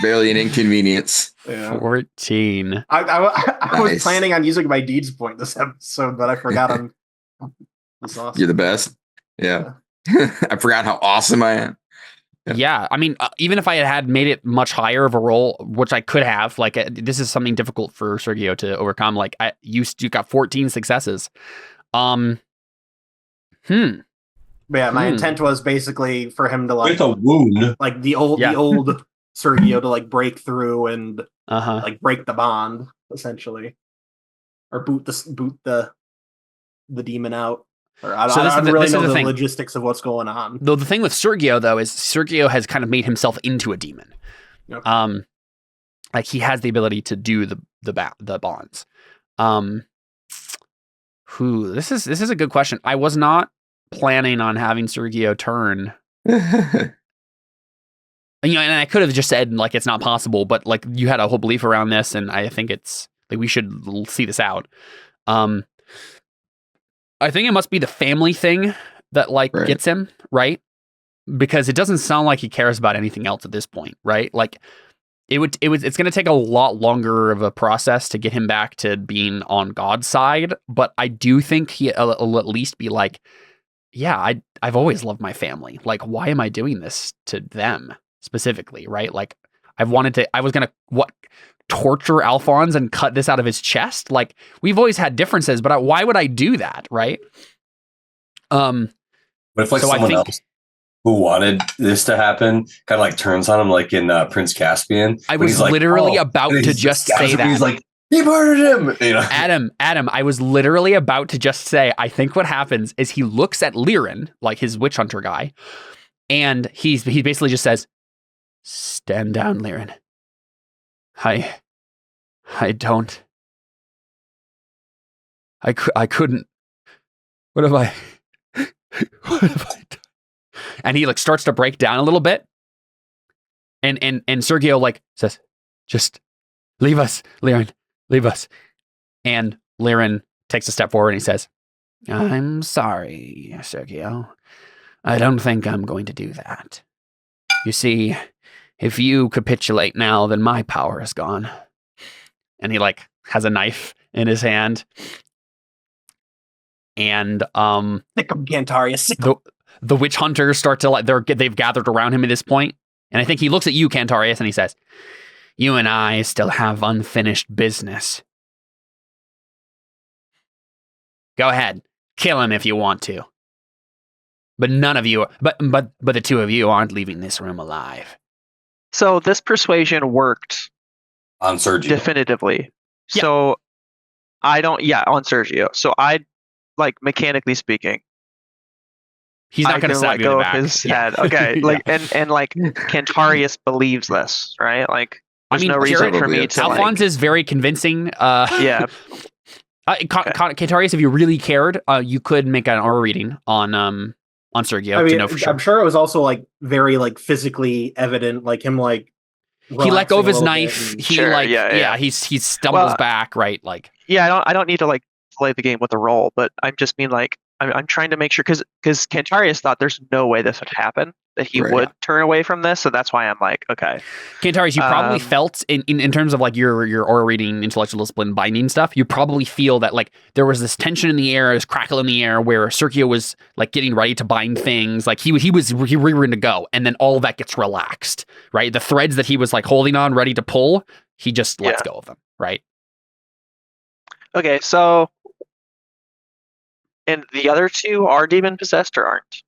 Barely an inconvenience. Yeah. 14. I was Nice. planning on using my deeds point this episode, but I forgot I'm. That's awesome. You're the best. Yeah. I forgot how awesome I am. Yeah, I mean, even if I had made it much higher of a roll, which I could have, like, this is something difficult for Sergio to overcome. Like, you got 14 successes. But yeah, my intent was basically for him to like With a wound. like the old Sergio to like break through and like break the bond essentially, or boot the demon out. Or I don't really know the logistics of what's going on. Though the thing with Sergio though is Sergio has kind of made himself into a demon. Okay. Like he has the ability to do the bonds. This is a good question. I was not planning on having Sergio turn. And I could have just said like it's not possible, but like you had a whole belief around this, and I think it's like we should see this out. I think it must be the family thing that like gets him, right? Because it doesn't sound like he cares about anything else at this point, right? Like it's going to take a lot longer of a process to get him back to being on God's side, but I do think he'll at least be like, yeah, I've always loved my family. Like, why am I doing this to them specifically, right? Like, I was going to torture Alfons and cut this out of his chest? Like, we've always had differences, but why would I do that, right? But if like someone else who wanted this to happen kind of like turns on him, like in Prince Caspian. I was literally about to just say that. He's like, he murdered him. You know? Adam, I was literally about to just say, I think what happens is he looks at Liren, like his witch hunter guy, and he basically just says, stand down, Liren. I don't. I couldn't. What have I done? And he like starts to break down a little bit. And Sergio like says, just leave us, Liren, leave us. And Liren takes a step forward and he says, I'm sorry, Sergio. I don't think I'm going to do that. You see, if you capitulate now, then my power is gone. And he like has a knife in his hand. And Sick of Cantarius. The witch hunters start to like they've gathered around him at this point. And I think he looks at you, Cantarius, and he says, you and I still have unfinished business. Go ahead. Kill him if you want to. But none of you, but the two of you aren't leaving this room alive. So this persuasion worked on Sergio. Definitively. Yeah. So on Sergio. So I like mechanically speaking. He's not going to stab you in the back. His head. Okay. Like and like Cantarius believes this, right? Like there's no reason for me to Alfons is very convincing. Yeah. Cantarius, if you really cared, you could make an aura reading on Sergio to know for sure. I'm sure it was also like very like physically evident, like him like he let go of his knife. He he stumbles back, right? Like I don't need to like play the game with the roll, but I'm just mean like I'm trying to make sure because Cantarius thought there's no way this would happen, that he would turn away from this, so that's why I'm like, okay. Cantarius, you probably felt in terms of like your aura reading, intellectual discipline, binding stuff, you probably feel that like there was this tension in the air, this crackle in the air where Sergio was like getting ready to bind things, like he was rearing to go, and then all that gets relaxed, right? The threads that he was like holding on, ready to pull, he just lets go of them, right? Okay, so and the other two are demon possessed or aren't?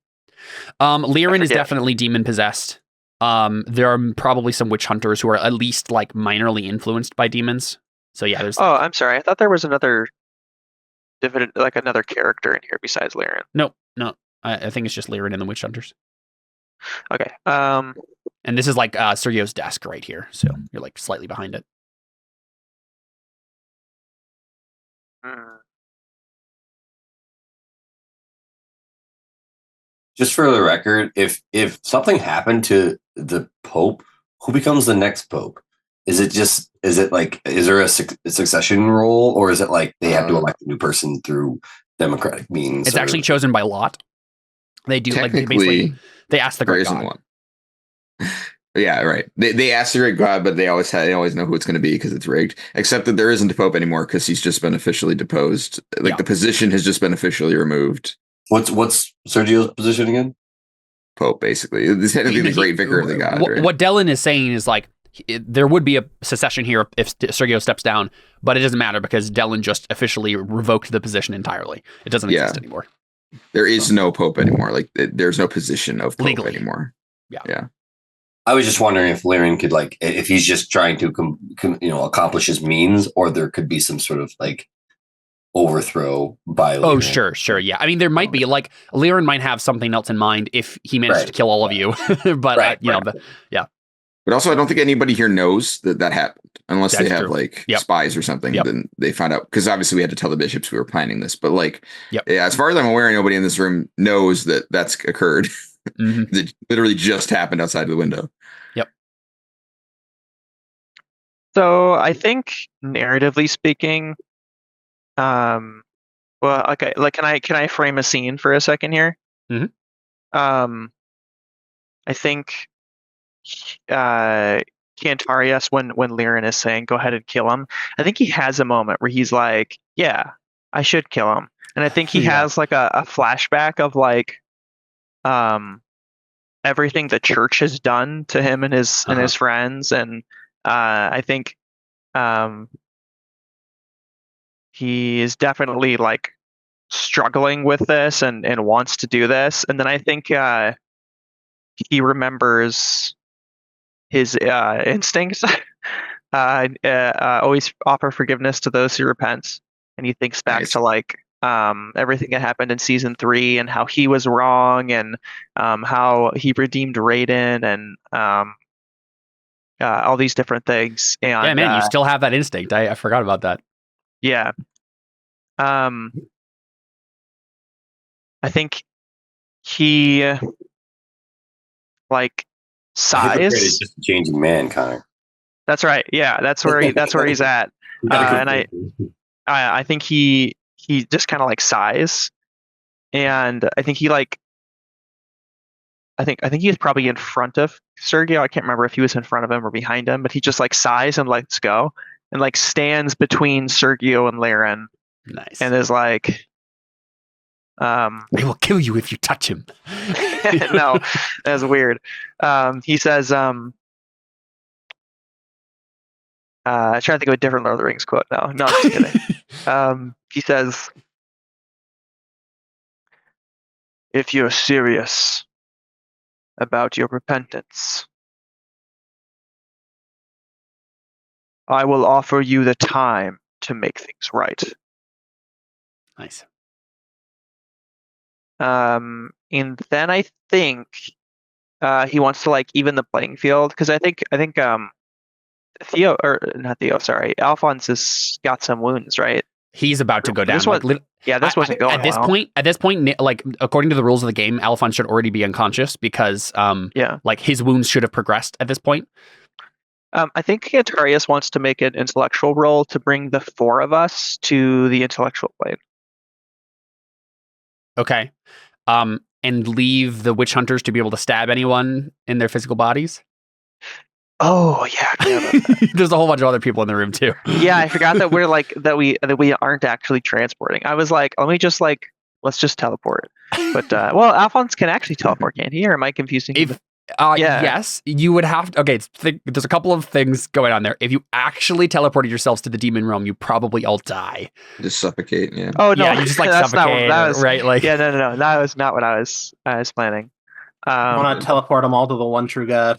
Liren is definitely demon possessed. There are probably some witch hunters who are at least like minorly influenced by demons. So yeah, there's. I'm sorry. I thought there was another character in here besides Liren. No. I think it's just Liren and the witch hunters. Okay. And this is like Sergio's desk right here, so you're like slightly behind it. Just for the record, if something happened to the Pope, who becomes the next Pope? Is there a succession role, or is it like they have to elect a new person through democratic means? It's actually chosen by lot. They do Technically, they ask the there great isn't god. one. Yeah, right. They ask the great god, but they always know who it's going to be because it's rigged. Except that there isn't a pope anymore because he's just been officially deposed. Like the position has just been officially removed. What's Sergio's position again? Pope, basically. It's technically the great vicar of the god. What Dellon is saying is like there would be a secession here if Sergio steps down, but it doesn't matter because Dellon just officially revoked the position entirely. It doesn't exist anymore. There is no pope anymore. Like there's no position of pope legally anymore. Yeah. I was just wondering if Lyran could if he's just trying to accomplish his means, or there could be some sort of like overthrow by Lyran. Oh, sure. Yeah. I mean, there might be like Lyran might have something else in mind if he managed to kill all of you, but yeah. But also, I don't think anybody here knows that happened unless That's they have true. spies or something. Then they found out because obviously we had to tell the bishops we were planning this. But as far as I'm aware, nobody in this room knows that that's occurred. Mm-hmm. It literally just happened outside of the window. Yep. So I think, narratively speaking, well, okay, like can I frame a scene for a second here? Mm-hmm. I think Cantarius, when Lyran is saying go ahead and kill him, I think he has a moment where he's like, yeah, I should kill him, and I think he has like a flashback of like everything the church has done to him and his friends, and I think he is definitely like struggling with this and wants to do this, and then I think he remembers his instincts. Always offer forgiveness to those who repent, and he thinks back to like everything that happened in season 3 and how he was wrong, and how he redeemed Raiden, and all these different things. And yeah, man, you still have that instinct. I forgot about that. Yeah. I think he like sighs. It's just a changing man, Connor. That's right. Yeah, that's where he's at. And I think he just kind of like sighs, and I think he like I think he was probably in front of Sergio. I can't remember if he was in front of him or behind him, but he just like sighs and lets go and like stands between Sergio and Lyran. Nice. And is like, I will kill you if you touch him. No, that's weird. He says, I'm trying to think of a different Lord of the Rings quote now. No, I'm just kidding. He says, if you're serious about your repentance, I will offer you the time to make things right. Nice. And then I think he wants to like even the playing field, because I think Theo, or not Theo, sorry, Alfons has got some wounds, right? He's about to go down. This wasn't going at this well. point. At this point, like according to the rules of the game, Alfons should already be unconscious because like his wounds should have progressed at this point. I think Cantarius wants to make an intellectual roll to bring the 4 of us to the intellectual plane. Okay. And leave the witch hunters to be able to stab anyone in their physical bodies. Oh yeah, there's a whole bunch of other people in the room too. Yeah, I forgot that we're like that we aren't actually transporting. I was like, let's just teleport. But well, Alphonse can actually teleport, can't he? Or am I confusing? Yes, you would have to. Okay, there's a couple of things going on there. If you actually teleported yourselves to the demon realm, you probably all die. Just suffocate, yeah. Oh no, yeah, you just like suffocate, right? Like, yeah, no, that was not what I was planning. I want to teleport them all to the one true God.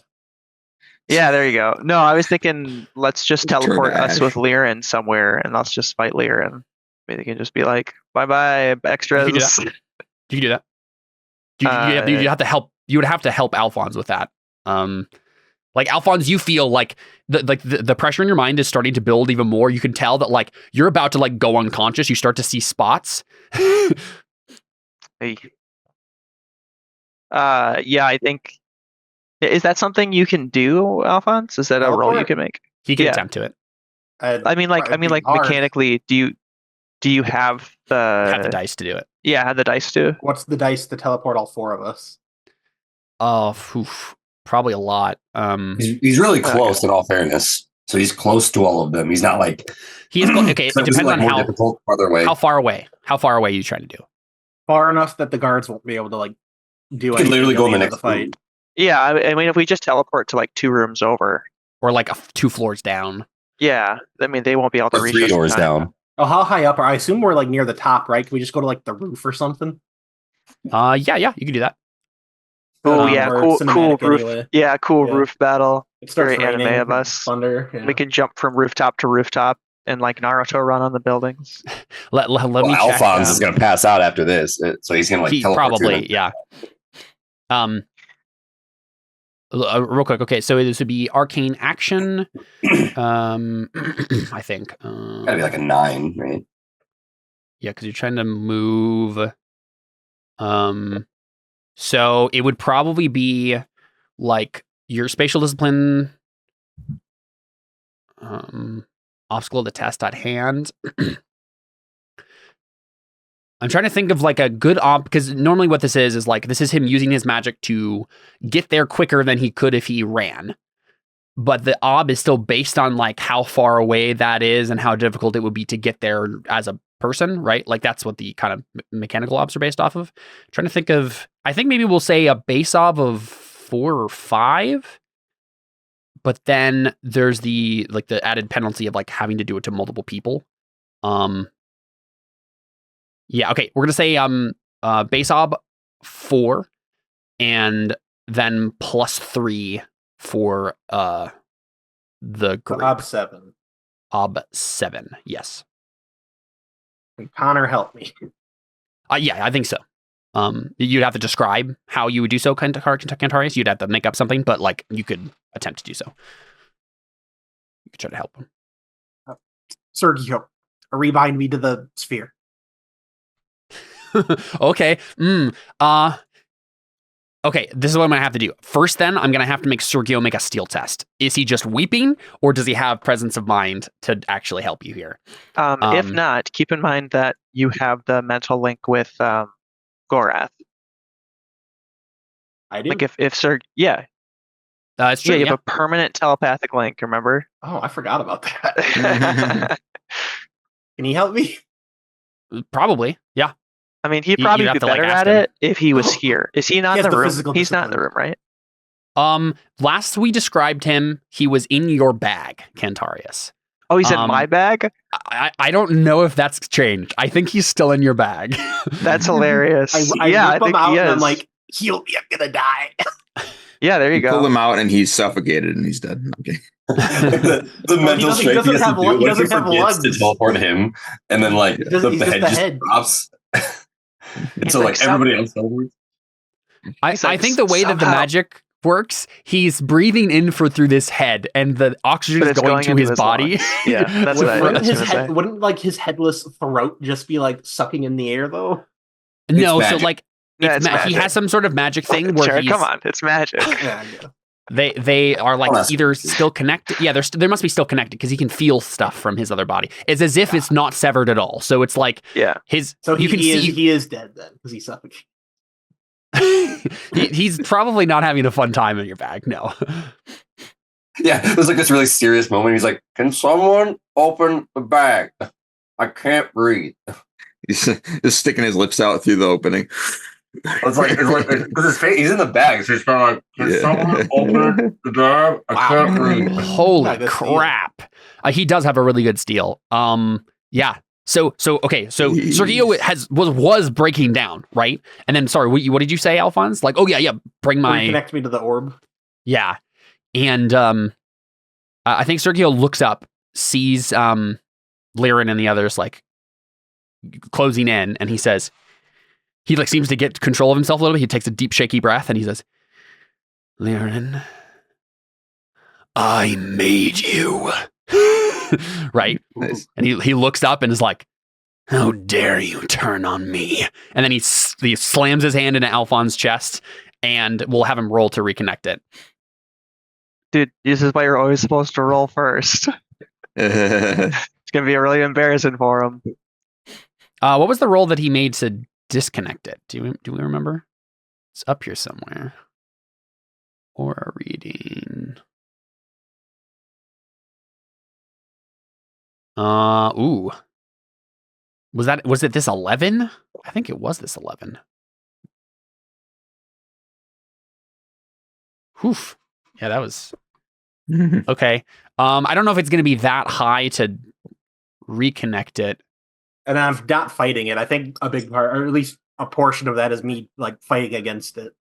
Yeah, there you go. No, I was thinking let's just teleport us with Lyran somewhere, and let's just fight Lyran. Maybe they can just be like, bye extras. You can do that. You have to help. You would have to help Alphonse with that. Like Alphonse, you feel like the pressure in your mind is starting to build even more. You can tell that like you're about to like go unconscious. You start to see spots. Hey. Yeah, I think. Is that something you can do, Alphonse? Is that a roll you can make? He can Yeah. attempt to it. I mean, like mechanically, do you have Have the the dice to do it. have the dice to? What's the dice to teleport all 4 of us? Oh, probably a lot. He's really close, in all fairness. So he's close to all of them. He's not like He is okay. It so depends on more how difficult, farther away. how far away. How far away are you trying to do? Far enough that the guards won't be able to like do could anything literally at go in the end of next fight. room. Yeah, I mean, if we just teleport to like 2 rooms over, Or like 2 floors down. yeah, I mean they won't be able to Or reach 3 us in doors time. down. Oh, how high up? I assume we're like near the top, right? Can we just go to like the roof or something? Yeah, you can do that. Oh Um, yeah, or cool cinematic roof. anyway. Yeah, cool Yeah. roof battle. It starts Very anime raining, of us. thunder. Yeah. We can jump from rooftop to rooftop and like Naruto run on the buildings. Let me Well, check. Alphonse is going to pass out after this, so he's going to like He teleport to probably, them. yeah. Real quick. Okay, so this would be arcane action. I think. Got to be like a 9, right? Yeah, because you're trying to move. So it would probably be like your spatial discipline. Obstacle to test at hand. I'm trying to think of like a good because normally what this is like this is him using his magic to get there quicker than he could if he ran. But the ob is still based on like how far away that is and how difficult it would be to get there as a person, right? Like that's what the kind of mechanical obs are based off of. Trying to think of, I think maybe we'll say a base ob of 4 or 5. But then there's the like the added penalty of like having to do it to multiple people. Yeah, okay. We're gonna say base ob 4 and then plus 3 for the group. Ob 7. Ob 7, yes. Connor, help me. Yeah, I think so. You'd have to describe how you would do so, Cantarius. You'd have to make up something, but like you could attempt to do so. You could try to help him. Sergio, rebind me to the sphere. Okay. Okay, this is what I'm going to have to do. First, then, I'm going to have to make Sergio make a steel test. Is he just weeping, or does he have presence of mind to actually help you here? If not, keep in mind that you have the mental link with Gorath. I do. Like if Sir, yeah, It's true, you have a permanent telepathic link. Remember? Oh, I forgot about that. Can he help me? Probably, yeah. I mean, he'd You'd probably have be to, like, better ask at him. it if he was here. Is he not He in has the the room? physical He's not in the discipline. room, right? Last we described him, he was in your bag, Cantarius. Oh, he's in my bag? I don't know if that's changed. I think he's still in your bag. That's hilarious. I yeah, I rip him think out he and is. I'm like, heal me, I'm gonna die. yeah, there you Pull go. him out and he's suffocated and he's dead. Okay. the mental doesn't- he strength he doesn't has have to do. lung- he Like, doesn't have forgets to lungs. teleport him, and then like He's just the the head just head. drops. And so like like everybody else over. I He's like, think the way that the somehow- magic works, he's breathing in through this head, and the oxygen But is it's going going to into his his body. lungs. Yeah, that's what I Wouldn't was his gonna head, say. wouldn't like his headless throat just be like sucking in the air though? No, so magic. like Yeah, it's it's he magic. has some sort of magic thing where Jared, he's come on, it's magic. Yeah, they are like Oh, that's either crazy. still connected. Yeah, there must be still connected because he can feel stuff from his other body. It's as if it's not severed at all. So it's like Yeah. his. So you can see he is dead then because he's suffocating. he's probably not having a fun time in your bag. No. Yeah, it was like this really serious moment. He's like, "Can someone open the bag? I can't breathe." He's just sticking his lips out through the opening. It's like because his face, he's in the bag, so he's kind of like, "Can someone open the bag? I Wow. can't breathe." Holy Yeah, good steal. crap! He does have a really good steal. Yeah. So okay. So Sergio was breaking down, right? And then sorry, what did you say, Alphonse? Like, oh yeah, bring my Connect me to the orb. yeah. And I think Sergio looks up, sees Liren and the others like closing in, and he says, he like seems to get control of himself a little bit. He takes a deep, shaky breath, and he says, "Liren, I made you." Right? Nice. And he looks up and is like, "How dare you turn on me?" And then he slams his hand into Alphonse's chest, and we'll have him roll to reconnect it. Dude, this is why you're always supposed to roll first. It's gonna be really embarrassing for him. What was the roll that he made to disconnect it? Do we remember? It's up here somewhere. Or a reading. Ooh. Was it this 11? I think it was this 11. Whew. Yeah, that was okay. I don't know if it's going to be that high to reconnect it. And I'm not fighting it. I think a big part, or at least a portion of that, is me like fighting against it.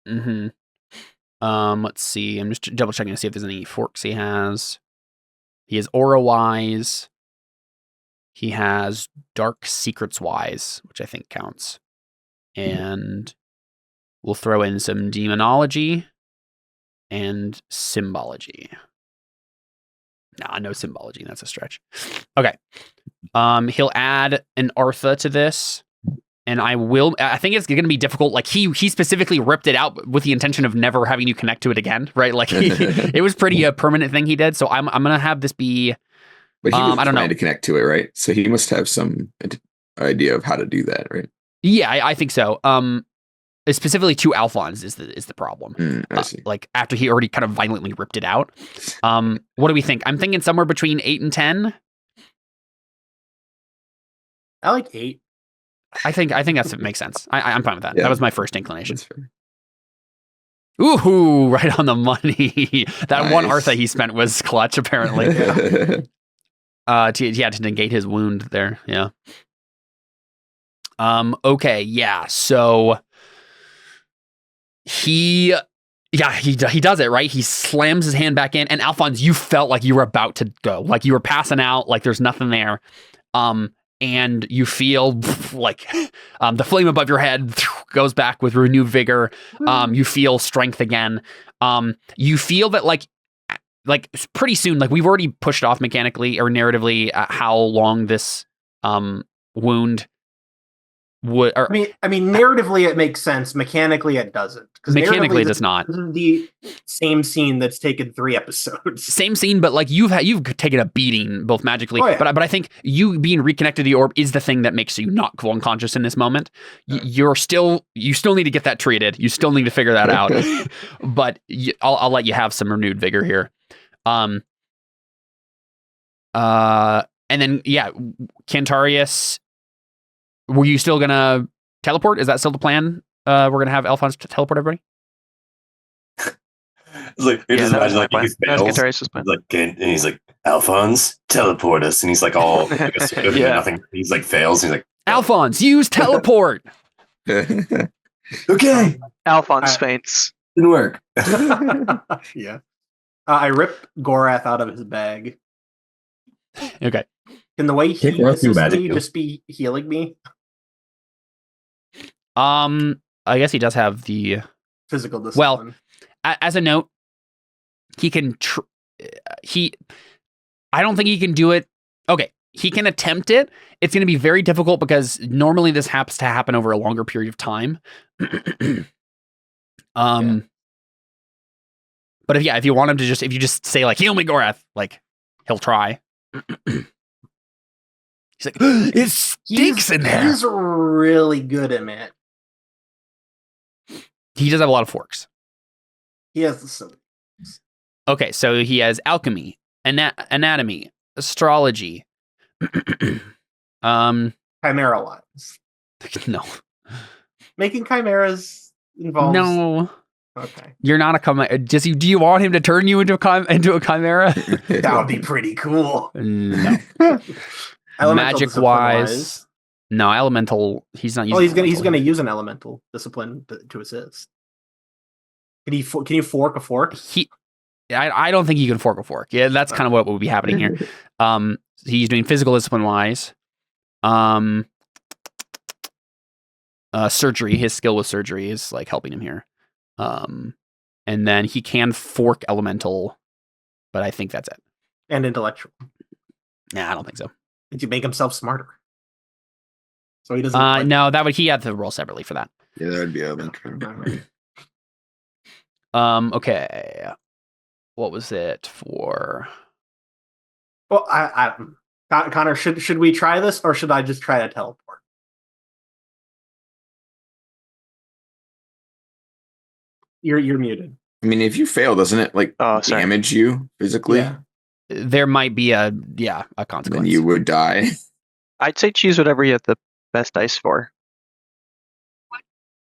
Mm-hmm. Let's see. I'm just double checking to see if there's any forks he has. He has Aura Wise. He has Dark Secrets Wise, which I think counts. And we'll throw in some Demonology and Symbology. Nah, no Symbology. That's a stretch. Okay. He'll add an Artha to this. And I think it's going to be difficult. Like he specifically ripped it out with the intention of never having you connect to it again, right? Like it was pretty a permanent thing he did. So I'm going to have this be. But he was I don't know, trying to connect to it, right? So he must have some idea of how to do that, right? Yeah, I think so. Specifically to Alfons is the problem. I see. Like after he already kind of violently ripped it out. What do we think? I'm thinking somewhere between 8 and 10. I like 8. I think that makes sense. I'm fine with that. Yeah. That was my first inclination. That's fair. Ooh, right on the money. That one Nice. Artha he spent was clutch, apparently. To negate his wound there. Yeah. Okay. Yeah. So he does it, right? He slams his hand back in, and Alphonse, you felt like you were about to go, like you were passing out, like there's nothing there. And you feel like the flame above your head goes back with renewed vigor. You feel strength again. You feel that like pretty soon, like we've already pushed off mechanically or narratively how long this wound would. Or, I mean, narratively it makes sense. Mechanically it doesn't. Mechanically it does not. This is the same scene that's taken 3 episodes. Same scene, but like you've taken a beating both magically. Oh, yeah. But I think you being reconnected to the orb is the thing that makes you not unconscious in this moment. You still need to get that treated. You still need to figure that out. But I'll let you have some renewed vigor here. And then Cantarius, were you still gonna teleport? Is that still the plan? We're gonna have Alphonse teleport everybody. It's like you're just imagine like he That's fails. Cantarius' plan. Like, and he's like, Alphonse, teleport us, and he's like, all like a sort of Yeah. nothing. He's like fails. And he's like, Alphonse, use teleport. okay, Alphonse faints. didn't work. Yeah. I rip Gorath out of his bag. Okay. Can the way he Can't Gorath do assists magic, me too? just be healing me? I guess he does have the. Physical discipline. Well, as a note, he can. I don't think he can do it. Okay, he can attempt it. It's going to be very difficult because normally this has to happen over a longer period of time. But if you want him to if you just say like heal me, Gorath, like he'll try. He's like, it stinks in there. He's really good at it. He does have a lot of forks. He has the silly. Okay, so he has alchemy, anatomy, astrology. Chimera lines. No. Making chimeras involves. No. Okay. You're not a chimera. Do you want him to turn you into a chimera? That would be pretty cool. No. Elemental Magic discipline wise. No, elemental. He's not using. he's gonna elemental. use an elemental discipline to assist. Can you fork a fork? I don't think you can fork a fork. Yeah, that's kind of what would be happening here. He's doing physical discipline wise. Surgery. His skill with surgery is like helping him here. And then he can fork elemental, but I think that's it. And intellectual. Nah, I don't think so. Did you make himself smarter? So he doesn't. No, he had to roll separately for that. Yeah, that would be element. Okay. what was it for? Well, Connor, should we try this, or should I just try to teleport? You're muted. I mean, if you fail, doesn't it like sorry. damage you physically? Yeah. There might be a consequence. Then you would die. I'd say choose whatever you have the best dice for.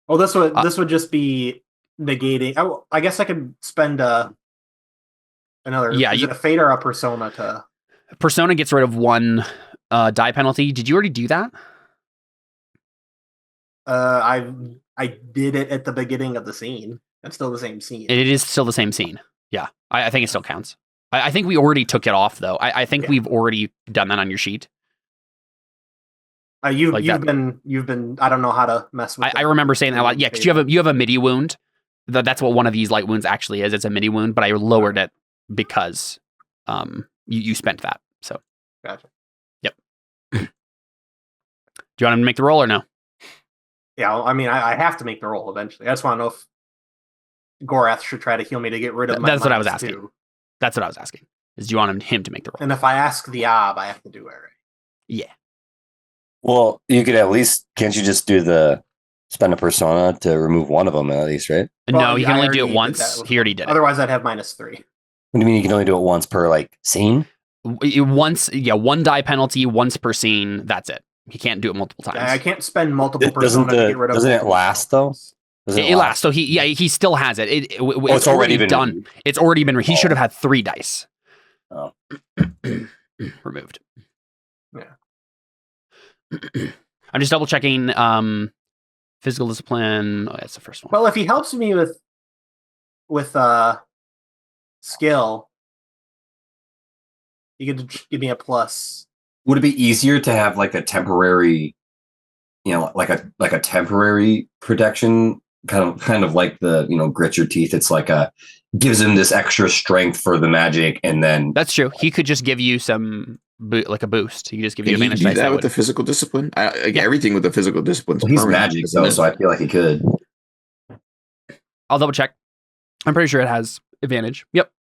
Well, this would just be negating. Oh, I guess I could spend another. Yeah, is it a fate or a persona to? Persona gets rid of 1 die penalty. Did you already do that? I did it at the beginning of the scene. It's still the same scene. It is still the same scene. Yeah, I think it still counts. I think we already took it off though. I think we've already done that on your sheet. You've been. I don't know how to mess with. I remember saying that a lot. Yeah, because you have a midi wound. That's what one of these light wounds actually is. It's a midi wound, but I lowered it because you spent that. So gotcha. Yep. Do you want him to make the roll or no? Yeah, I mean, I have to make the roll eventually. I just want to know if Gorath should try to heal me to get rid of my. That's what I was -2. asking. That's what I was asking. Is do you want him to make the roll? And if I ask the Ob, I have to do it right. Yeah. Well, you could at least, can't you just do the spend a persona to remove one of them at least, right? No, you can I only do it already did once. that. He already did it. Otherwise, I'd have -3. What do you mean you can only do it once per like scene? Once, 1 die penalty once per scene. That's it. He can't do it multiple times. I can't spend multiple Doesn't persona to get rid of. doesn't it multiple last though? spells. It lasts. So he still has it. It's already been done. removed. It's already been. He should have had 3 dice Oh. removed. Yeah. I'm just double checking. Physical discipline. Oh, that's the first one. Well, if he helps me with skill, you could give me a plus. Would it be easier to have like a temporary, like a temporary protection, kind of like the grit your teeth? It's like gives him this extra strength for the magic, and then That's true. He could just give you some like a boost. He could just give you Can he advantage do dice. that That with the would. physical discipline? Yeah. Everything with the physical discipline. he's magic though, so I feel like he could. I'll double check. I'm pretty sure it has advantage. Yep.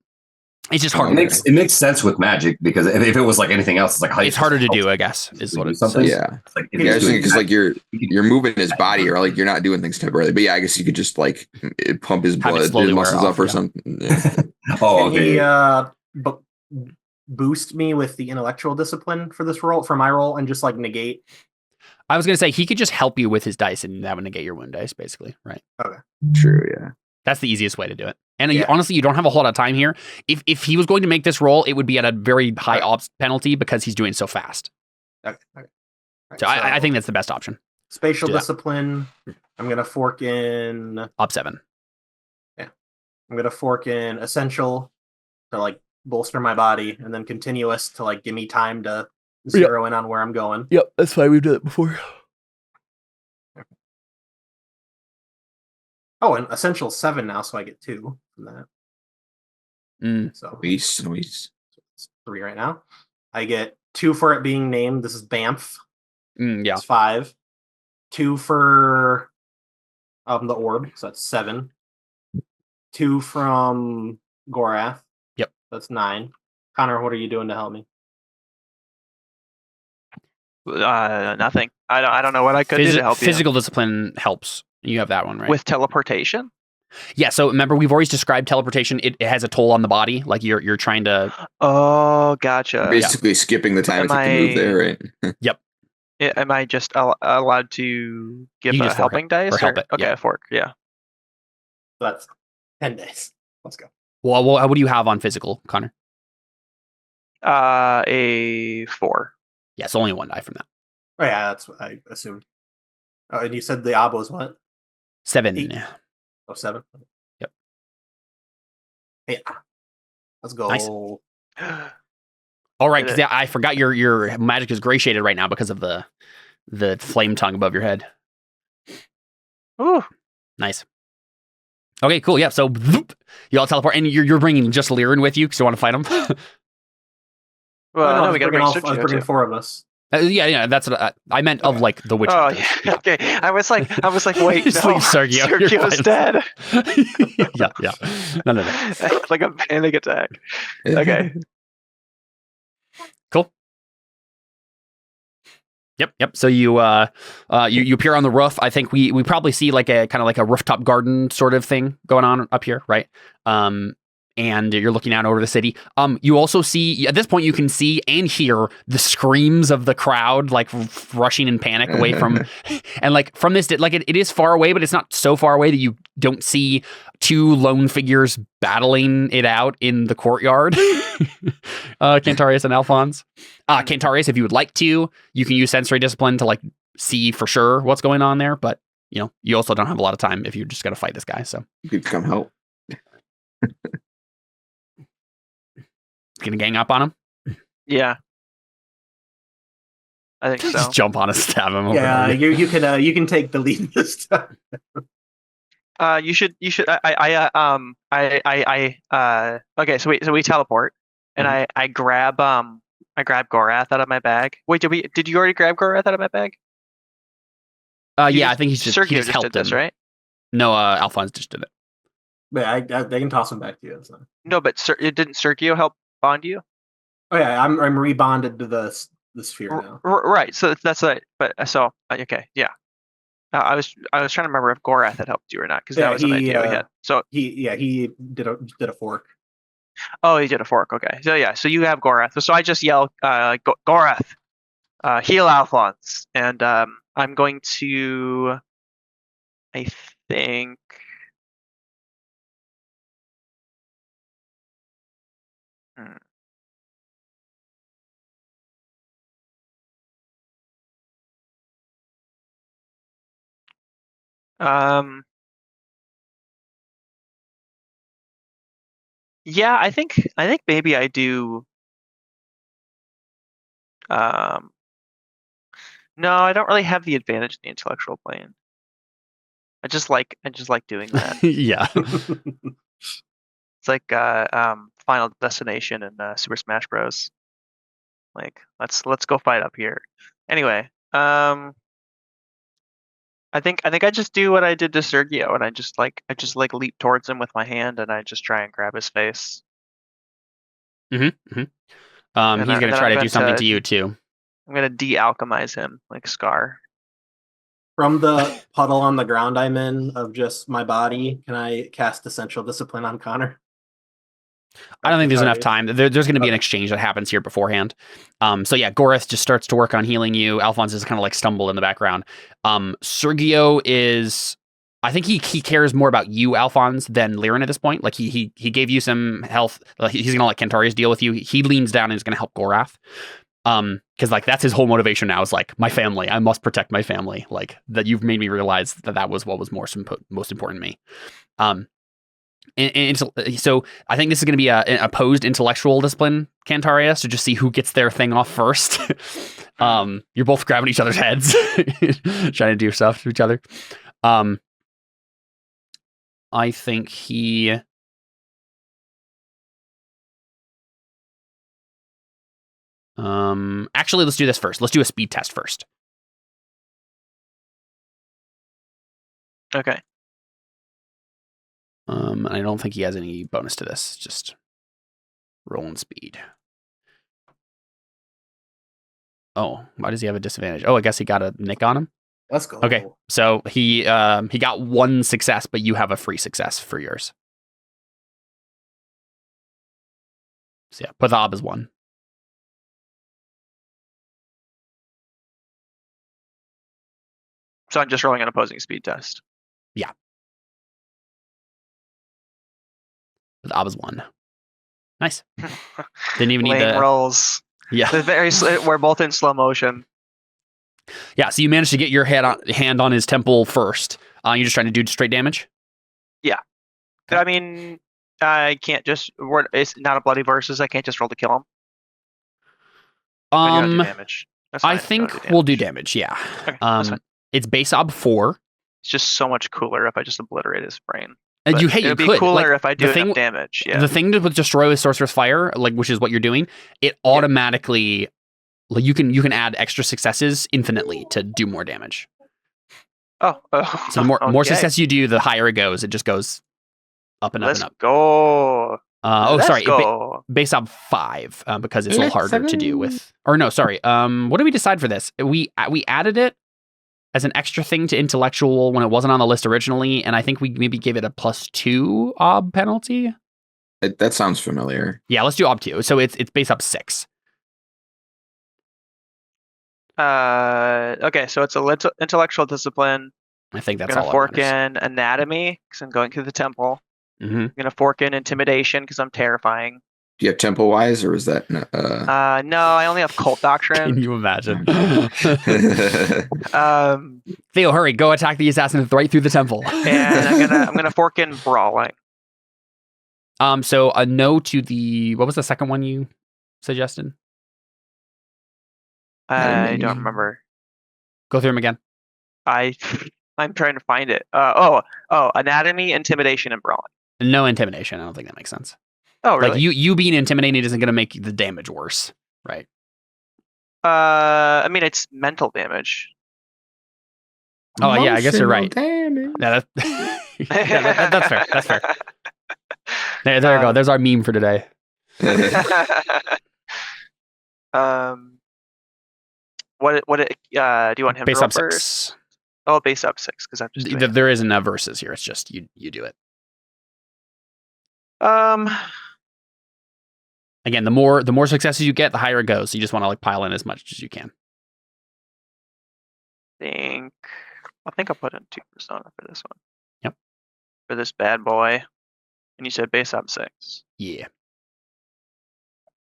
It's just It harder. makes sense with magic, because if it was like anything else, it's like It's harder to do, I guess, is what it something. says. Yeah. It's like, Yeah, I was thinking because like you're moving his body, or like you're not doing things temporarily. But yeah, I guess you could just like pump his Have it blood, slowly his wear muscles off, up or yeah. something. Yeah. oh, Can okay. he boost me with the intellectual discipline for this role, for my role, and just like negate? I was gonna say he could just help you with his dice, and that would negate your wound dice, basically, right? True. Yeah. That's the easiest way to do it. And Yeah. honestly, you don't have a whole lot of time here. If he was going to make this roll, it would be at a very high ops penalty because he's doing so fast. Okay. Right, So I think that's the best option. spatial do that. discipline. I'm gonna fork in. Op 7. I'm gonna fork in essential to like bolster my body, and then continuous to like give me time to zero in on where I'm going. Yep, that's fine. We've done it before. Oh, and essential 7 now, so I get 2 from that. So Nice. it's 3 right now. I get 2 for it being named. This is Banff. Yeah. It's 5. 2 for the orb, so that's 7. 2 from Gorath. Yep. That's 9. Connor, what are you doing to help me? Nothing. I don't know what I could do to help Physical discipline helps. You have that one, right? you. With teleportation? Yeah, so remember, we've always described teleportation. It has a toll on the body. Like you're trying to... Oh, gotcha. Basically skipping the time it took to move there, right? Am I just allowed to give You a just fork helping it, dice? or help it, Okay, yeah. a fork, yeah. So that's 10 days. Let's go. Well, what do you have on physical, Connor? A 4. Yeah, it's only 1 die from that. Oh yeah, that's what I assumed. Oh, and you said the ob was what? 7. 8. Oh, 7. Yep. Hey, let's go. Nice. All right, because I forgot your magic is gray shaded right now because of the flame tongue above your head. Ooh. Nice. Okay, cool. Yeah, so you all teleport, and you're bringing just Liren with you because you want to fight him. Well, Oh, no, no, we gotta bring I was bringing Sergio too. 4 of us. Yeah. That's what I meant of like the witch. Oh, hunters. yeah. Okay. I was like, wait, Just no, leave Sergio. You're Sergio's fine. dead. Yeah. No. Like a panic attack. Okay. Cool. Yep. So you appear on the roof. I think we probably see like a kind of like a rooftop garden sort of thing going on up here, right? And you're looking out over the city. You also see at this point you can see and hear the screams of the crowd like rushing in panic away from, and like from this like it is far away, but it's not so far away that you don't see two lone figures battling it out in the courtyard. Cantarius and Alfons. Cantarius, if you would like to, you can use sensory discipline to like see for sure what's going on there, but you also don't have a lot of time if you're just gonna fight this guy. So You could come help. gonna gang up on him. Yeah. I think so. Just jump on and stab him. Yeah, you can take the lead this time. You should. Okay, so we teleport, and I grab Gorath out of my bag. Wait, did you already grab Gorath out of my bag? Yeah, I think he just Sergio helped did this, him. Right? No, Alphonse just did it. But they can toss him back to you. So. No, but didn't Sergio help bond you? Oh yeah, I'm rebonded to the sphere now. Right. So that's right. But okay, yeah. I was trying to remember if Gorath had helped you or not because that was an idea we had. So he did a fork. Oh, he did a fork. Okay. So yeah. So you have Gorath. So I just yell, Gorath, heal Alphonse, and I'm going to. I think. Yeah, I think maybe I do. No, I don't really have the advantage in the intellectual plane. I just like doing that. Yeah. It's like Final Destination and Super Smash Bros. Like let's go fight up here. Anyway, I think I just do what I did to Sergio, and I just leap towards him with my hand, and I just try and grab his face. He's gonna try to do something to you too. I'm gonna de-alchemize him like Scar. From the puddle on the ground I'm in of just my body, can I cast Essential Discipline on Connor? I don't think there's enough time. There's going to be an exchange that happens here beforehand. So yeah, Gorath just starts to work on healing you. Alphonse is kind of like stumble in the background. Sergio is, I think he cares more about you, Alphonse, than Liren at this point. Like he gave you some health. He's going to let Cantarius deal with you. He leans down and is going to help Gorath. Because like that's his whole motivation now is like my family. I must protect my family. Like that you've made me realize that was what was most important to me. And so I think this is going to be an opposed intellectual discipline, Cantarius, to just see who gets their thing off first. You're both grabbing each other's heads, trying to do stuff to each other. I think he. Actually, let's do this first. Let's do a speed test first. Okay. I don't think he has any bonus to this. Just rolling speed. Oh, why does he have a disadvantage? Oh, I guess he got a nick on him. Let's go. Okay, so he got one success, but you have a free success for yours. So yeah, Pathab is 1. So I'm just rolling an opposing speed test. Yeah. Pathab is 1. Nice. Didn't even need the rolls. Yeah. We're both in slow motion. Yeah, so you managed to get your hand on his temple first. You're just trying to do straight damage? Yeah. Okay. I mean, I can't just... It's not a bloody versus. I can't just roll to kill him. Do damage. I think we'll do damage, yeah. Okay, it's base ob 4. It's just so much cooler if I just obliterate his brain. And you could. be cooler if I do enough damage. Yeah. The thing to destroy with Sorcerer's Fire, like which is what you're doing, it automatically like you can add extra successes infinitely to do more damage. Oh, So the more okay. success you do, the higher it goes. It just goes up and up Let's and up. go. Let's go. Based on 5 because it's a little harder to do with. Or no, sorry. What did we decide for this? We added it as an extra thing to intellectual when it wasn't on the list originally, and I think we maybe gave it a +2 ob penalty. That sounds familiar. Yeah, let's do ob 2. So it's base up 6. Okay, so it's a intellectual discipline. I think that's I'm gonna all. fork in anatomy because I'm going through the temple. Mm-hmm. I'm gonna fork in intimidation because I'm terrifying. Do you have temple wise, or is that? No, I only have cult doctrine. Can you imagine? Um, Theo, hurry! Go attack the assassin right through the temple. and I'm gonna fork in brawling. So a no to the. What was the second one you suggested? I don't remember. Go through them again. I'm trying to find it. Anatomy, intimidation, and brawling. No intimidation. I don't think that makes sense. Oh, really? Like you being intimidated isn't going to make the damage worse, right? I mean, it's mental damage. Oh yeah, I guess you're right. Damage. Yeah, that's fair. That's fair. There we go. There's our meme for today. What do you want him Base to roll up first? 6. Oh, base up 6 because I'm just doing There isn't a versus here. It's just you do it. Again, the more successes you get, the higher it goes. So you just want to like pile in as much as you can. I think I'll put in 2 persona for this one. Yep. For this bad boy. And you said base up 6. Yeah.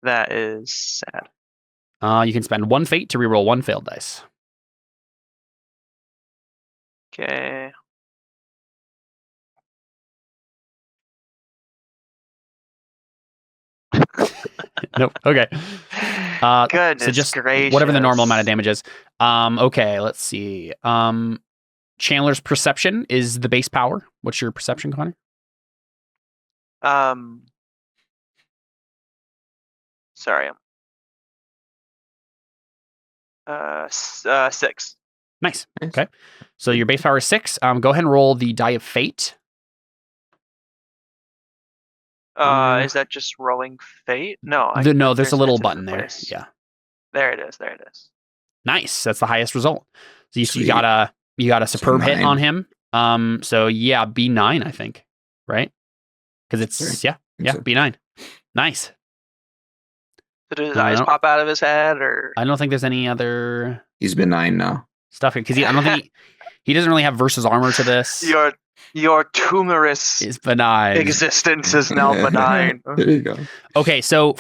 That is sad. You can spend 1 fate to reroll 1 failed dice. Okay. Nope. Okay. Goodness so just gracious. whatever the normal amount of damage is. Okay, let's see. Chandler's perception is the base power. What's your perception, Connor? Sorry. 6. Nice. Okay. So your base power is 6. Go ahead and roll the die of fate. Is that just rolling fate? No. No, there's a little it's button there. place. Yeah. There it is. Nice. That's the highest result. So you got a superb hit 9. on him. So yeah, B9, I think. Right? Because it's Sure. yeah, so. B9. Nice. Did his eyes pop out of his head, or I don't think there's any other He's been 9 now. stuff because I don't think he doesn't really have versus armor to this. Your tumorous It's benign. existence is now benign. There you go. Okay, so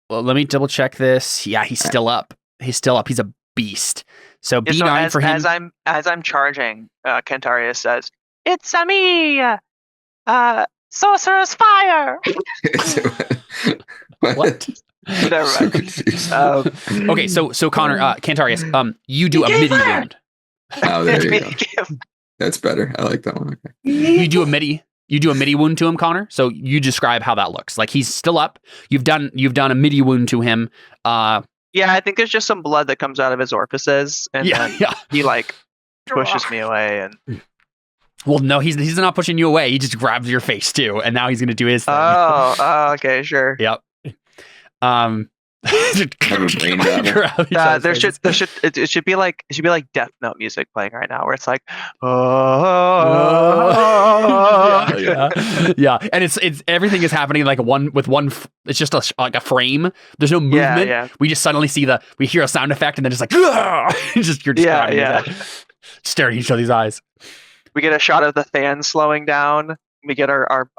let me double check this. Yeah, he's still up. He's a beast. So B9 for him. As I'm charging, Cantarius says, "It's a me, sorcerer's fire." What? Never mind. Okay, so Connor, Cantarius, you do a midi wound. Oh, there you go. That's better. I like that one. Okay. You do a midi wound to him, Connor. So you describe how that looks. Like he's still up. You've done a midi wound to him. Yeah, I think there's just some blood that comes out of his orifices, and then he like pushes me away. And well, no, he's not pushing you away. He just grabs your face too, and now he's gonna do his thing. Okay, sure. Yep. It should be like Death Note music playing right now, where it's like, yeah, and it's everything is happening like it's just like a frame. There's no movement. Yeah. We just suddenly we hear a sound effect, and then just like you're just staring at each other's eyes. We get a shot of the fan slowing down. We get our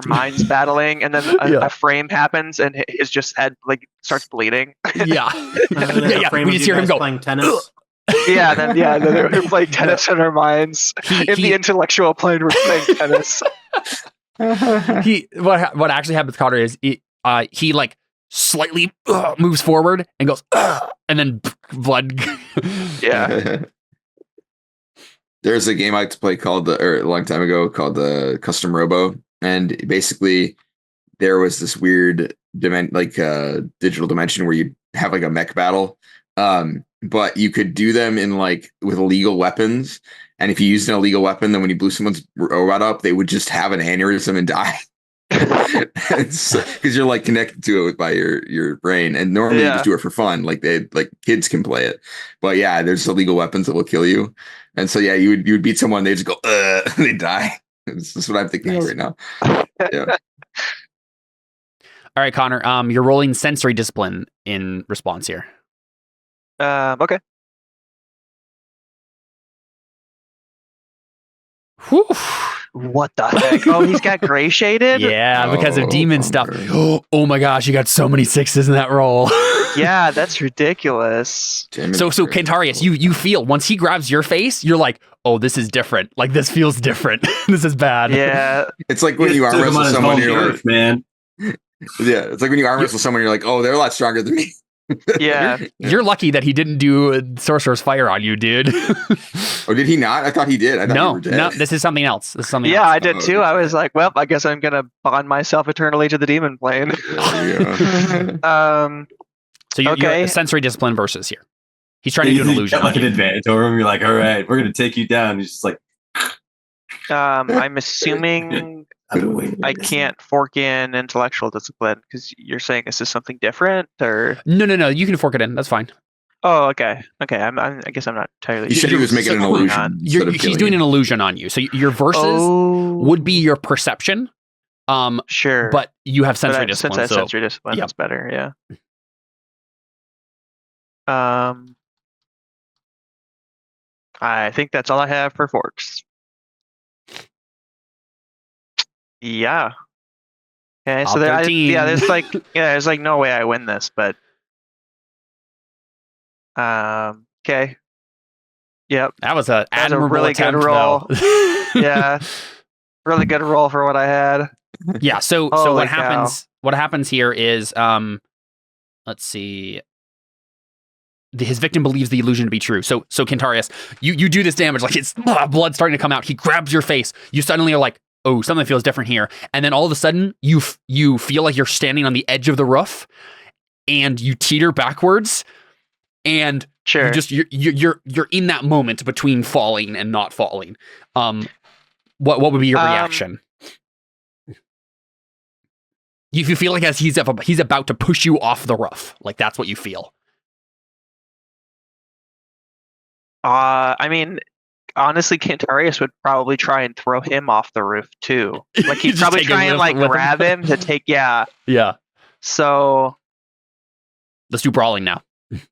minds battling, and then a frame happens, and his head like starts bleeding. Yeah. We just hear him go playing tennis. Then they're playing tennis in our minds. The intellectual plane, we're playing tennis. What actually happens, Connor, is he like slightly moves forward and goes, and then blood. Yeah. There's a game I like to play a long time ago called the Custom Robo, and basically there was this weird digital dimension where you have like a mech battle, but you could do them in like with illegal weapons. And if you used an illegal weapon, then when you blew someone's robot up, they would just have an aneurysm and die. Because you're like connected to it by your brain, and normally you just do it for fun, like kids can play it, but yeah, there's illegal weapons that will kill you, and so yeah, you would beat someone, they just go and they die. This is what I'm thinking of right now. Yeah. All right, Connor, you're rolling sensory discipline in response here. Okay. Whew. What the heck? Oh, he's got gray shaded? Yeah, because of demon stuff. Oh my gosh, you got so many sixes in that roll. Yeah, that's ridiculous. So Cantarius, you feel once he grabs your face, you're like, oh, this is different. Like this feels different. This is bad. Yeah. It's like when you arm wrestle someone, you're like, man. Yeah, it's like when you arm wrestle someone, you're like, oh, they're a lot stronger than me. Yeah. You're lucky that he didn't do Sorcerer's Fire on you, dude. Oh, did he not? I thought he did. I thought you were dead. No, this is something else. This is something Yeah, else. I did too. I was like, well, I guess I'm gonna bond myself eternally to the demon plane. So you're Okay. sensory discipline versus here. He's trying to do an illusion. Got like an advantage over him. You're like, all right, we're gonna take you down. He's just like, I'm assuming I've been waiting. I can't fork in intellectual discipline because you're saying this is something different, or No. You can fork it in. That's fine. oh, okay. I guess I'm not entirely. You said he was making an illusion. He's doing an illusion on you. So your versus would be your perception. Sure, But you have sensory discipline. Since I have so sensory discipline, that's better. Yeah. I think that's all I have for forks. Yeah. Okay, so All 13. there's like no way I win this, but okay. Yep. that was an That was a admirable really good attempt, roll. though. Yeah. Really good roll for what I had. Yeah. So Holy what cow. happens? What happens here is, let's see. His victim believes the illusion to be true. So Cantarius, you do this damage, like it's blood starting to come out. He grabs your face. You suddenly are like, oh, something feels different here. And then all of a sudden, you feel like you're standing on the edge of the roof, and you teeter backwards, and Sure. you're in that moment between falling and not falling. What would be your reaction? You feel like as he's about to push you off the roof, like that's what you feel. I mean, honestly, Cantarius would probably try and throw him off the roof too. Like he'd Just probably take a try and lift like with him. grab him to take. Yeah. Yeah. So Let's do brawling now.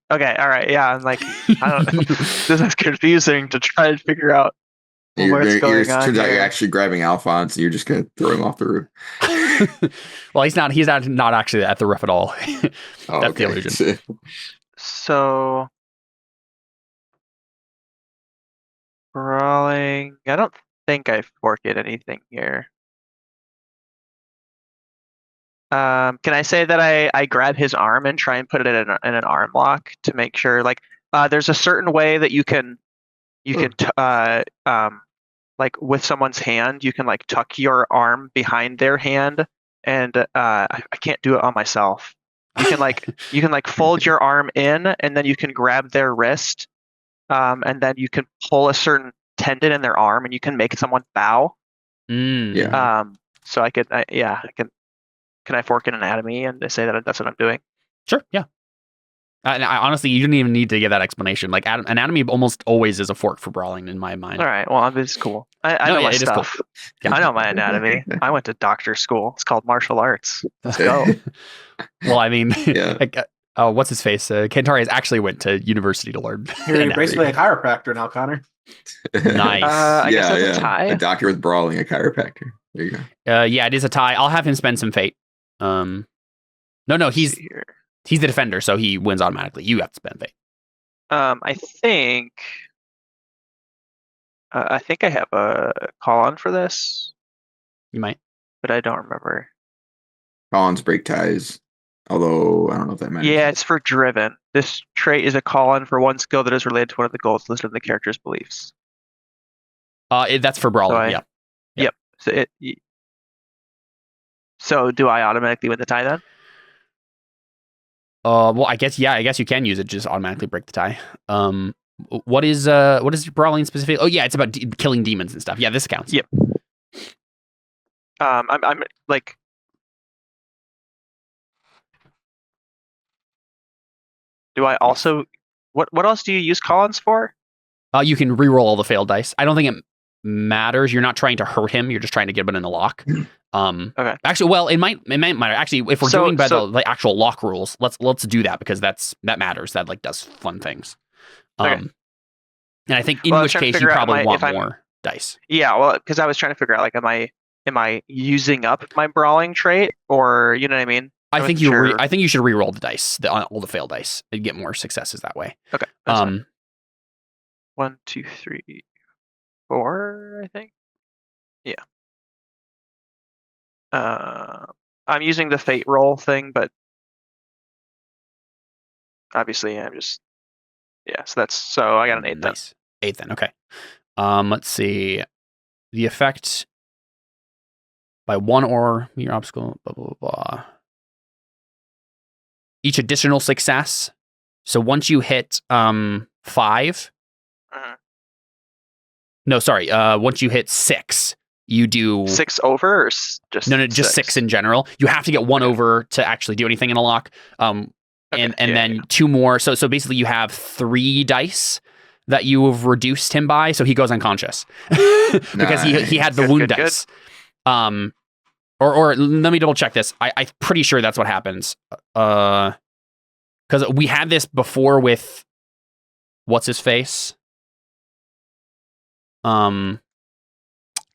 okay, all right, yeah. I'm like, I don't know. This is confusing to try and figure out what's going on. Turns out here. you're actually grabbing Alfons, and you're just gonna throw him off the roof. Well, he's not actually at the roof at all. Oh, That's the illusion. So brawling. I don't think I forked anything here. Can I say that I grab his arm and try and put it in an arm lock to make sure, like, there's a certain way that you can like with someone's hand, you can like tuck your arm behind their hand, and I can't do it on myself. You can like fold your arm in, and then you can grab their wrist, and then you can pull a certain tendon in their arm, and you can make someone bow. Yeah. So I can. Can I fork in anatomy and say that that's what I'm doing? Sure, yeah. And honestly, you didn't even need to give that explanation. Like anatomy almost always is a fork for brawling in my mind. All right. Well, it's cool. I know my it is cool. stuff. Yeah. I know my anatomy. I went to doctor school. It's called martial arts. Let's go. Well, I mean, Yeah. like, what's his face? Cantarius actually went to university to learn. You're anatomy. basically a chiropractor now, Connor. Nice. I guess that's a tie. A doctor with brawling, a chiropractor. There you go. Yeah, it is a tie. I'll have him spend some fate. No, he's the defender, so he wins automatically. You have to spend fate. I think I have a call on for this, You might. but I don't remember. Collins break ties. Although I don't know if that matters. Yeah, it's for driven. This trait is a call on for one skill that is related to one of the goals listed in the character's beliefs. That's for brawling. So yeah. Yep. So So do I automatically win the tie then? Well, I guess you can use it. Just automatically break the tie. What is brawling specific? Oh yeah, it's about killing demons and stuff. Yeah, this counts. Yep. I'm like. Do I also? What else do you use Collins for? You can re-roll all the failed dice. I don't think it matters. You're not trying to hurt him. You're just trying to get him in the lock. Okay. Actually, well, it might matter. Actually, if we're doing by the actual lock rules, let's do that because that matters. That like does fun things. Okay. And I think in which case you probably want more dice. Yeah, well, because I was trying to figure out like, am I using up my brawling trait, or you know what I mean? I think you should re-roll the dice, all the failed dice, and get more successes that way. Okay. That's fine. 1, 2, 3, 4. I think. Yeah. I'm using the fate roll thing, but obviously I'm just so I got an 8 then. Nice. 8 then. Okay. Let's see. The effect by 1 or your obstacle. Blah blah blah. Each additional success. So once you hit 5. No, sorry. Once you hit 6, you do 6 over, or just just 6 in general. You have to get 1 over to actually do anything in a lock. And then 2 more. So basically, you have 3 dice that you have reduced him by. So he goes unconscious because he had the wound dice. Or let me double check this. I'm pretty sure that's what happens. Because we had this before with what's his face.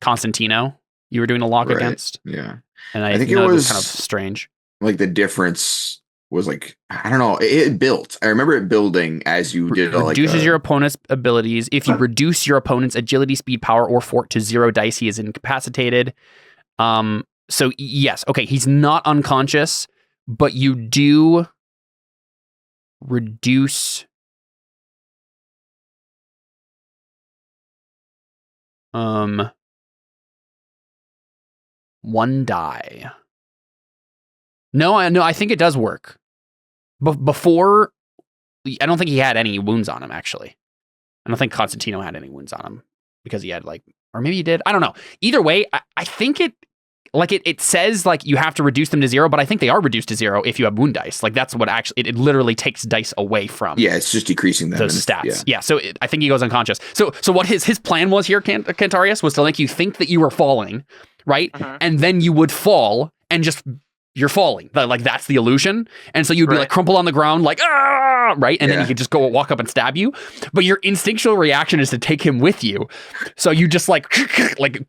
Constantino, you were doing a lock against. Yeah. And I think it was kind of strange. Like the difference was like, I don't know, it built. I remember it building as you did. Reduces your opponent's abilities. If you reduce your opponent's agility, speed, power, or fort to 0 dice, he is incapacitated. So yes, okay, he's not unconscious, but you do reduce one die. No, I think it does work. Before, I don't think he had any wounds on him, actually. I don't think Constantino had any wounds on him because he had or maybe he did. I don't know. Either way, I think it says like you have to reduce them to 0, but I think they are reduced to 0 if you have wound dice. Like that's what actually, it literally takes dice away from. Yeah, it's just decreasing them. Those stats. Yeah, so I think he goes unconscious. So what his plan was here, Cantarius, was to make you think that you were falling, right? And then you would fall and just, you're falling. Like that's the illusion. And so you'd be like crumple on the ground, like, ah, right? And then he could just go walk up and stab you. But your instinctual reaction is to take him with you. So you just like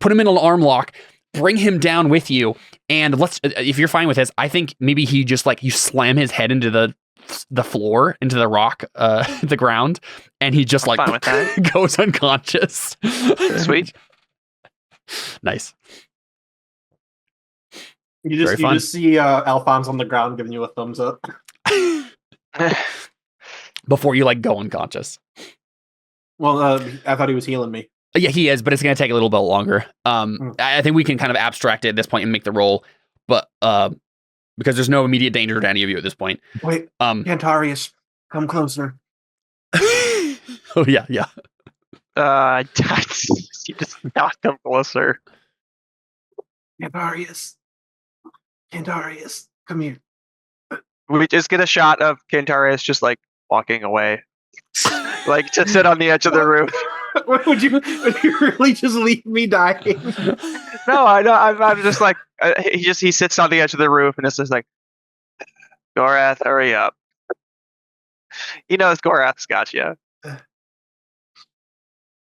put him in an arm lock, bring him down with you, and if you're fine with this, I think maybe he just you slam his head into the floor, into the rock, the ground, and he just goes unconscious. Sweet. Nice. You just see Alfons on the ground giving you a thumbs up. Before you go unconscious. Well, I thought he was healing me. Yeah, he is, but it's going to take a little bit longer. I think we can kind of abstract it at this point and make the roll, but because there's no immediate danger to any of you at this point. Wait, Cantarius, come closer. Oh yeah. You just not come closer. Cantarius, come here. We just get a shot of Cantarius just walking away, to sit on the edge of the roof. Would you really just leave me dying? No, I know. I'm just he sits on the edge of the roof and it's just Gorath, hurry up. He knows Gorath's got you.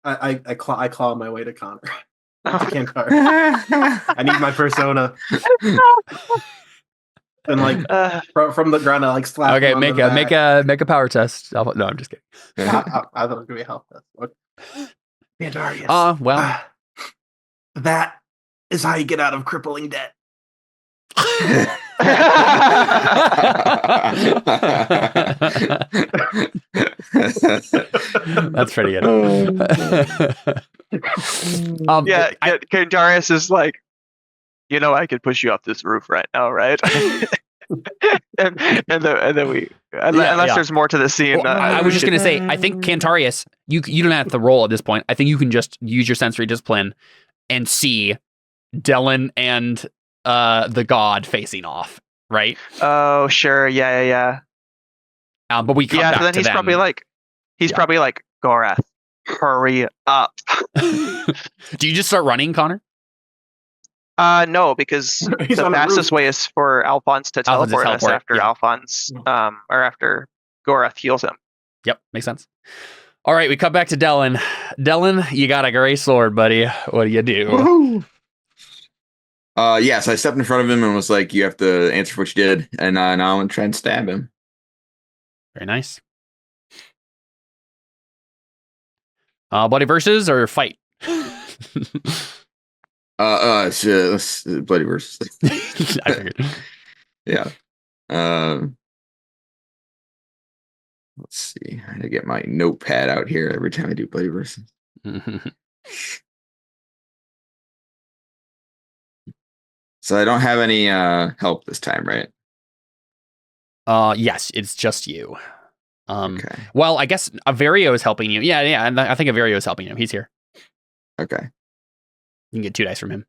I claw my way to Connor. I need my persona. And from the ground, I slap. Okay, make a power test. No, I'm just kidding. I thought it was gonna be a health test. Cantarius. Well, that is how you get out of crippling debt. That's pretty good. Cantarius is I could push you off this roof right now, right? and then we, unless there's more to the scene. Well, I was just going to say, I think Cantarius, you don't have to roll at this point. I think you can just use your sensory discipline and see Dellon and the god facing off, right? Oh, sure. Yeah. But we come back so then to he's them. probably like, Gorath, hurry up. Do you just start running, Connor? No, because He's the on the fastest roof. way is for Alphonse to teleport us after yeah. Alphonse, or after Gorath heals him. Yep, makes sense. All right, we cut back to Dellon. Dellon, you got a gray sword, buddy. What do you do? Woohoo! So I stepped in front of him and was like, "You have to answer for what you did," and now I'm gonna try and stab him. Very nice. Bloody versus or fight? Let's bloody versus. I figured. Yeah. Let's see. I had to get my notepad out here every time I do bloody versus. So I don't have any help this time, right? Yes, it's just you. Okay. Well, I guess Averio is helping you. Yeah, and I think Averio is helping you. He's here. Okay. You can get 2 dice from him.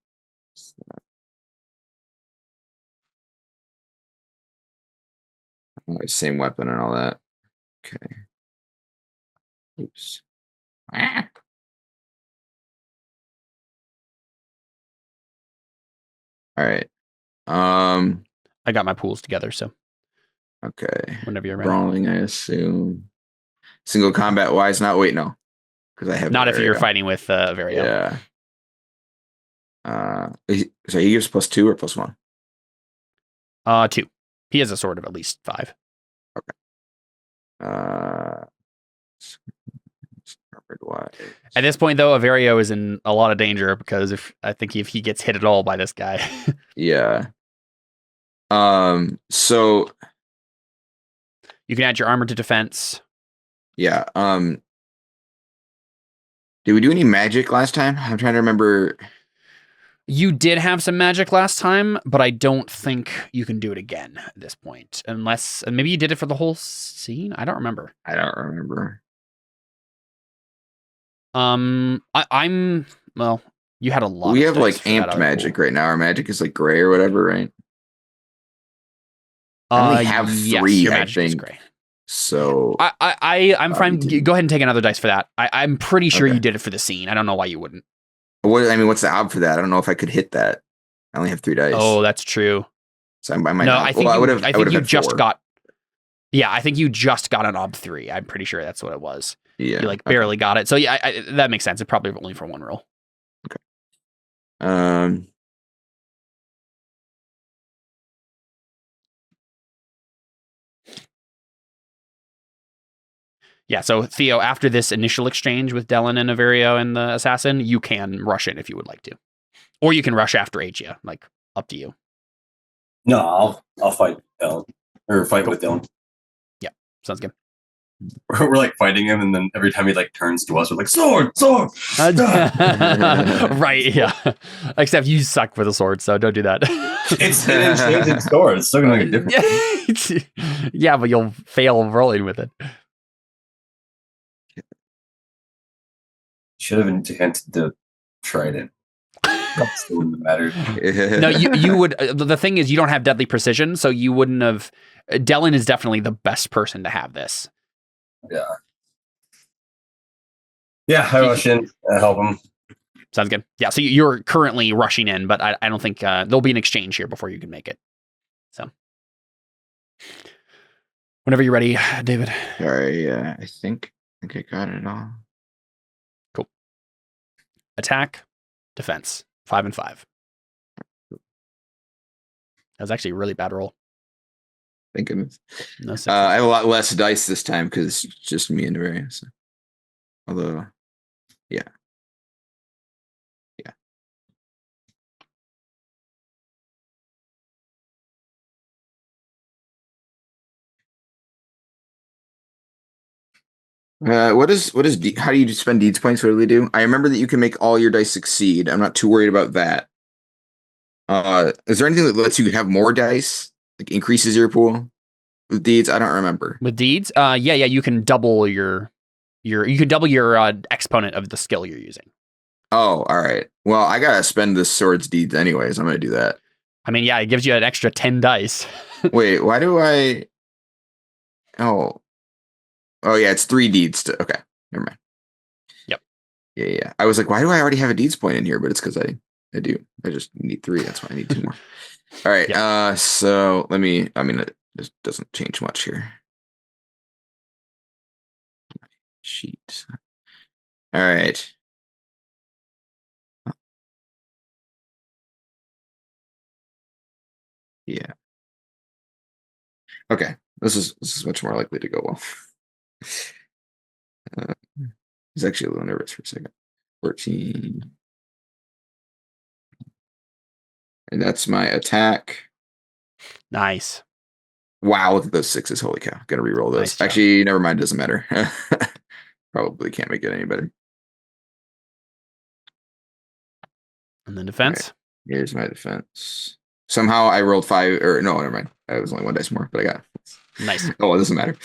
Same weapon and all that. Okay. Oops. All right. I got my pools together, so Okay. whenever you're ready. Brawling, I assume. Single combat wise, not wait, no. Because I have Not if you're Averio. fighting with Averio. Yeah. So he gives +2 or +1? 2. He has a sword of at least 5. At this point, though, Averio is in a lot of danger because if he gets hit at all by this guy. Yeah. So You can add your armor to defense. yeah. Did we do any magic last time? I'm trying to remember. You did have some magic last time, but I don't think you can do it again at this point. Unless maybe you did it for the whole scene? I don't remember. I don't remember. Well, you had a lot. We of have dice like for that amped other magic pool. right now. Our magic is like gray or whatever, right? I only have 3, your I magic is think. gray. So I'm fine. didn't. Go ahead and take another dice for that. I'm pretty sure Okay. you did it for the scene. I don't know why you wouldn't. what's the ob for that? I don't know if I could hit that. I only have 3 dice. Oh, that's true. So I might No, not. I think I would I think you had just 4. got. Yeah, I think you just got an ob 3. I'm pretty sure that's what it was. Yeah. You like barely got it. So yeah, that makes sense. It's probably only for 1 roll. Yeah, so Theo, after this initial exchange with Dellon and Averio and the assassin, you can rush in if you would like to. Or you can rush after Agia, like up to you. No, I'll fight Dellon. Or fight with Dellon. Yeah, sounds good. We're like fighting him, and then every time he like turns to us, we're like, sword! Right, yeah. Except you suck with a sword, so don't do that. It's an enchanted sword. It's still gonna make a difference. Yeah, but you'll fail rolling with it. Should have enchanted the trident. That still wouldn't matter. No, you would. The thing is, you don't have deadly precision, so you wouldn't have. Dellon is definitely the best person to have this. Yeah. Yeah, I rush in. I help him. Sounds good. Yeah, so you're currently rushing in, but I don't think there'll be an exchange here before you can make it. So, whenever you're ready, David. Sorry, I think I got it all. Cool. Attack, defense, 5 and 5. That was actually a really bad roll. Thinking. No sense. I have a lot less dice this time because it's just me and Ray. So. Although, yeah. What is how do you spend deeds points? What do they do? I remember that you can make all your dice succeed. I'm not too worried about that. Is there anything that lets you have more dice? Like increases your pool with deeds? I don't remember. With deeds, yeah, you can double your exponent of the skill you're using. Oh, all right. Well, I gotta spend this sword's deeds anyways. I'm gonna do that. I mean, yeah, it gives you an extra 10 dice. Wait, why do I? Oh, yeah, it's 3 deeds. Okay, never mind. Yep. Yeah. I was like, why do I already have a deeds point in here? But it's because I do. I just need 3. That's why I need 2 more. All right. Yep. So let me. I mean, it just doesn't change much here. Sheet. All right. Yeah. Okay. This is much more likely to go well. I was actually a little nervous for a second. 14. And that's my attack. Nice. Wow, look at those 6s. Holy cow. Gotta reroll those. Nice job. Actually, never mind, doesn't matter. Probably can't make it any better. And then defense. Here's my defense. Somehow I rolled 5, or no, never mind. I was only 1 dice more, but I got it. Nice. Oh, well, it doesn't matter.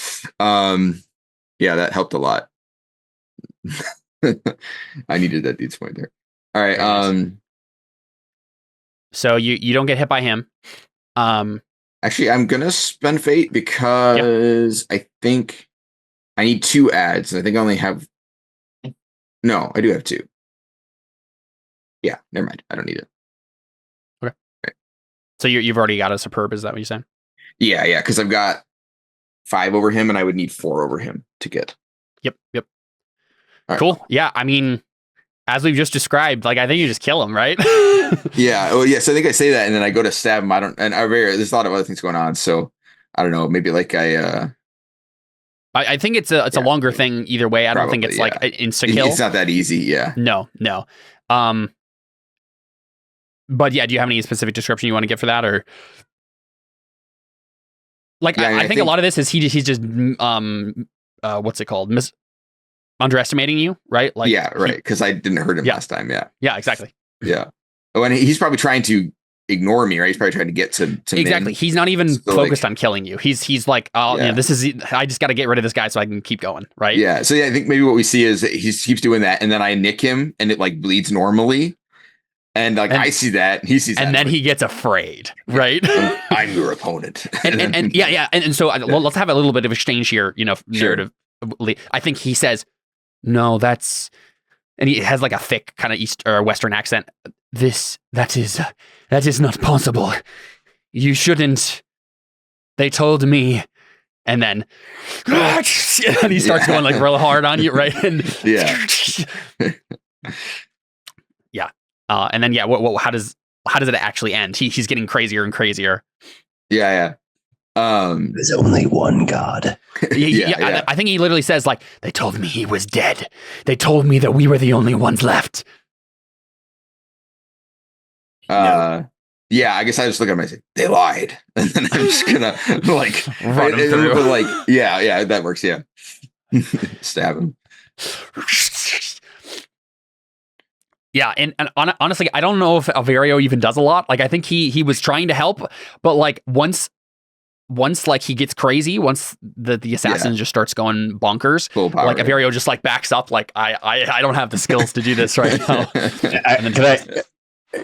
Yeah, that helped a lot. I needed that deeds point there. All right. Nice. So you don't get hit by him. Actually, I'm gonna spend fate because I think I need 2 adds. I think I only have. No, I do have 2. Yeah, never mind. I don't need it. Okay. Right. So you've already got a superb. Is that what you're saying? Yeah, because I've got 5 over him, and I would need 4 over him to get. Yep. Right. Cool. Yeah, I mean, as we've just described, like I think you just kill him, right? Yeah. Well, yes. I think I say that, and then I go to stab him. There's a lot of other things going on, so I don't know. Maybe like I think it's a longer thing either way. I don't think it's like an insta kill. It's not that easy. Yeah. No. But yeah, do you have any specific description you want to get for that, or like I think a lot of this is he's just what's it called? Underestimating you, right? Like yeah, right. Because I didn't hurt him last time. Yeah. Yeah, exactly. Yeah. Oh, and he's probably trying to ignore me, right? He's probably trying to get to exactly. Min. He's not even focused on killing you. He's like, oh, yeah, this is. I just got to get rid of this guy so I can keep going, right? Yeah. So yeah, I think maybe what we see is he keeps doing that, and then I nick him, and it like bleeds normally, and like I see that, and he sees that, and then he gets afraid, right? I'm your opponent, and yeah, and so well, let's have a little bit of exchange here, narrative. I think he says, no, that's. And he has like a thick kind of East or Western accent. That is not possible. You shouldn't. They told me. And then and he starts going like real hard on you, right? And yeah. And then how does it actually end? He's getting crazier and crazier. Yeah. There's only one God. Yeah. I think he literally says like, they told me he was dead. They told me that we were the only ones left. Yeah, I guess I just look at him and say, they lied. And then I'm just gonna like run him through. Like, yeah, that works. Yeah. Stab him. Yeah, and honestly, I don't know if Averio even does a lot. Like, I think he was trying to help, but like once like he gets crazy, once the assassin just starts going bonkers, full power, like Averio just like backs up, like I don't have the skills to do this right now.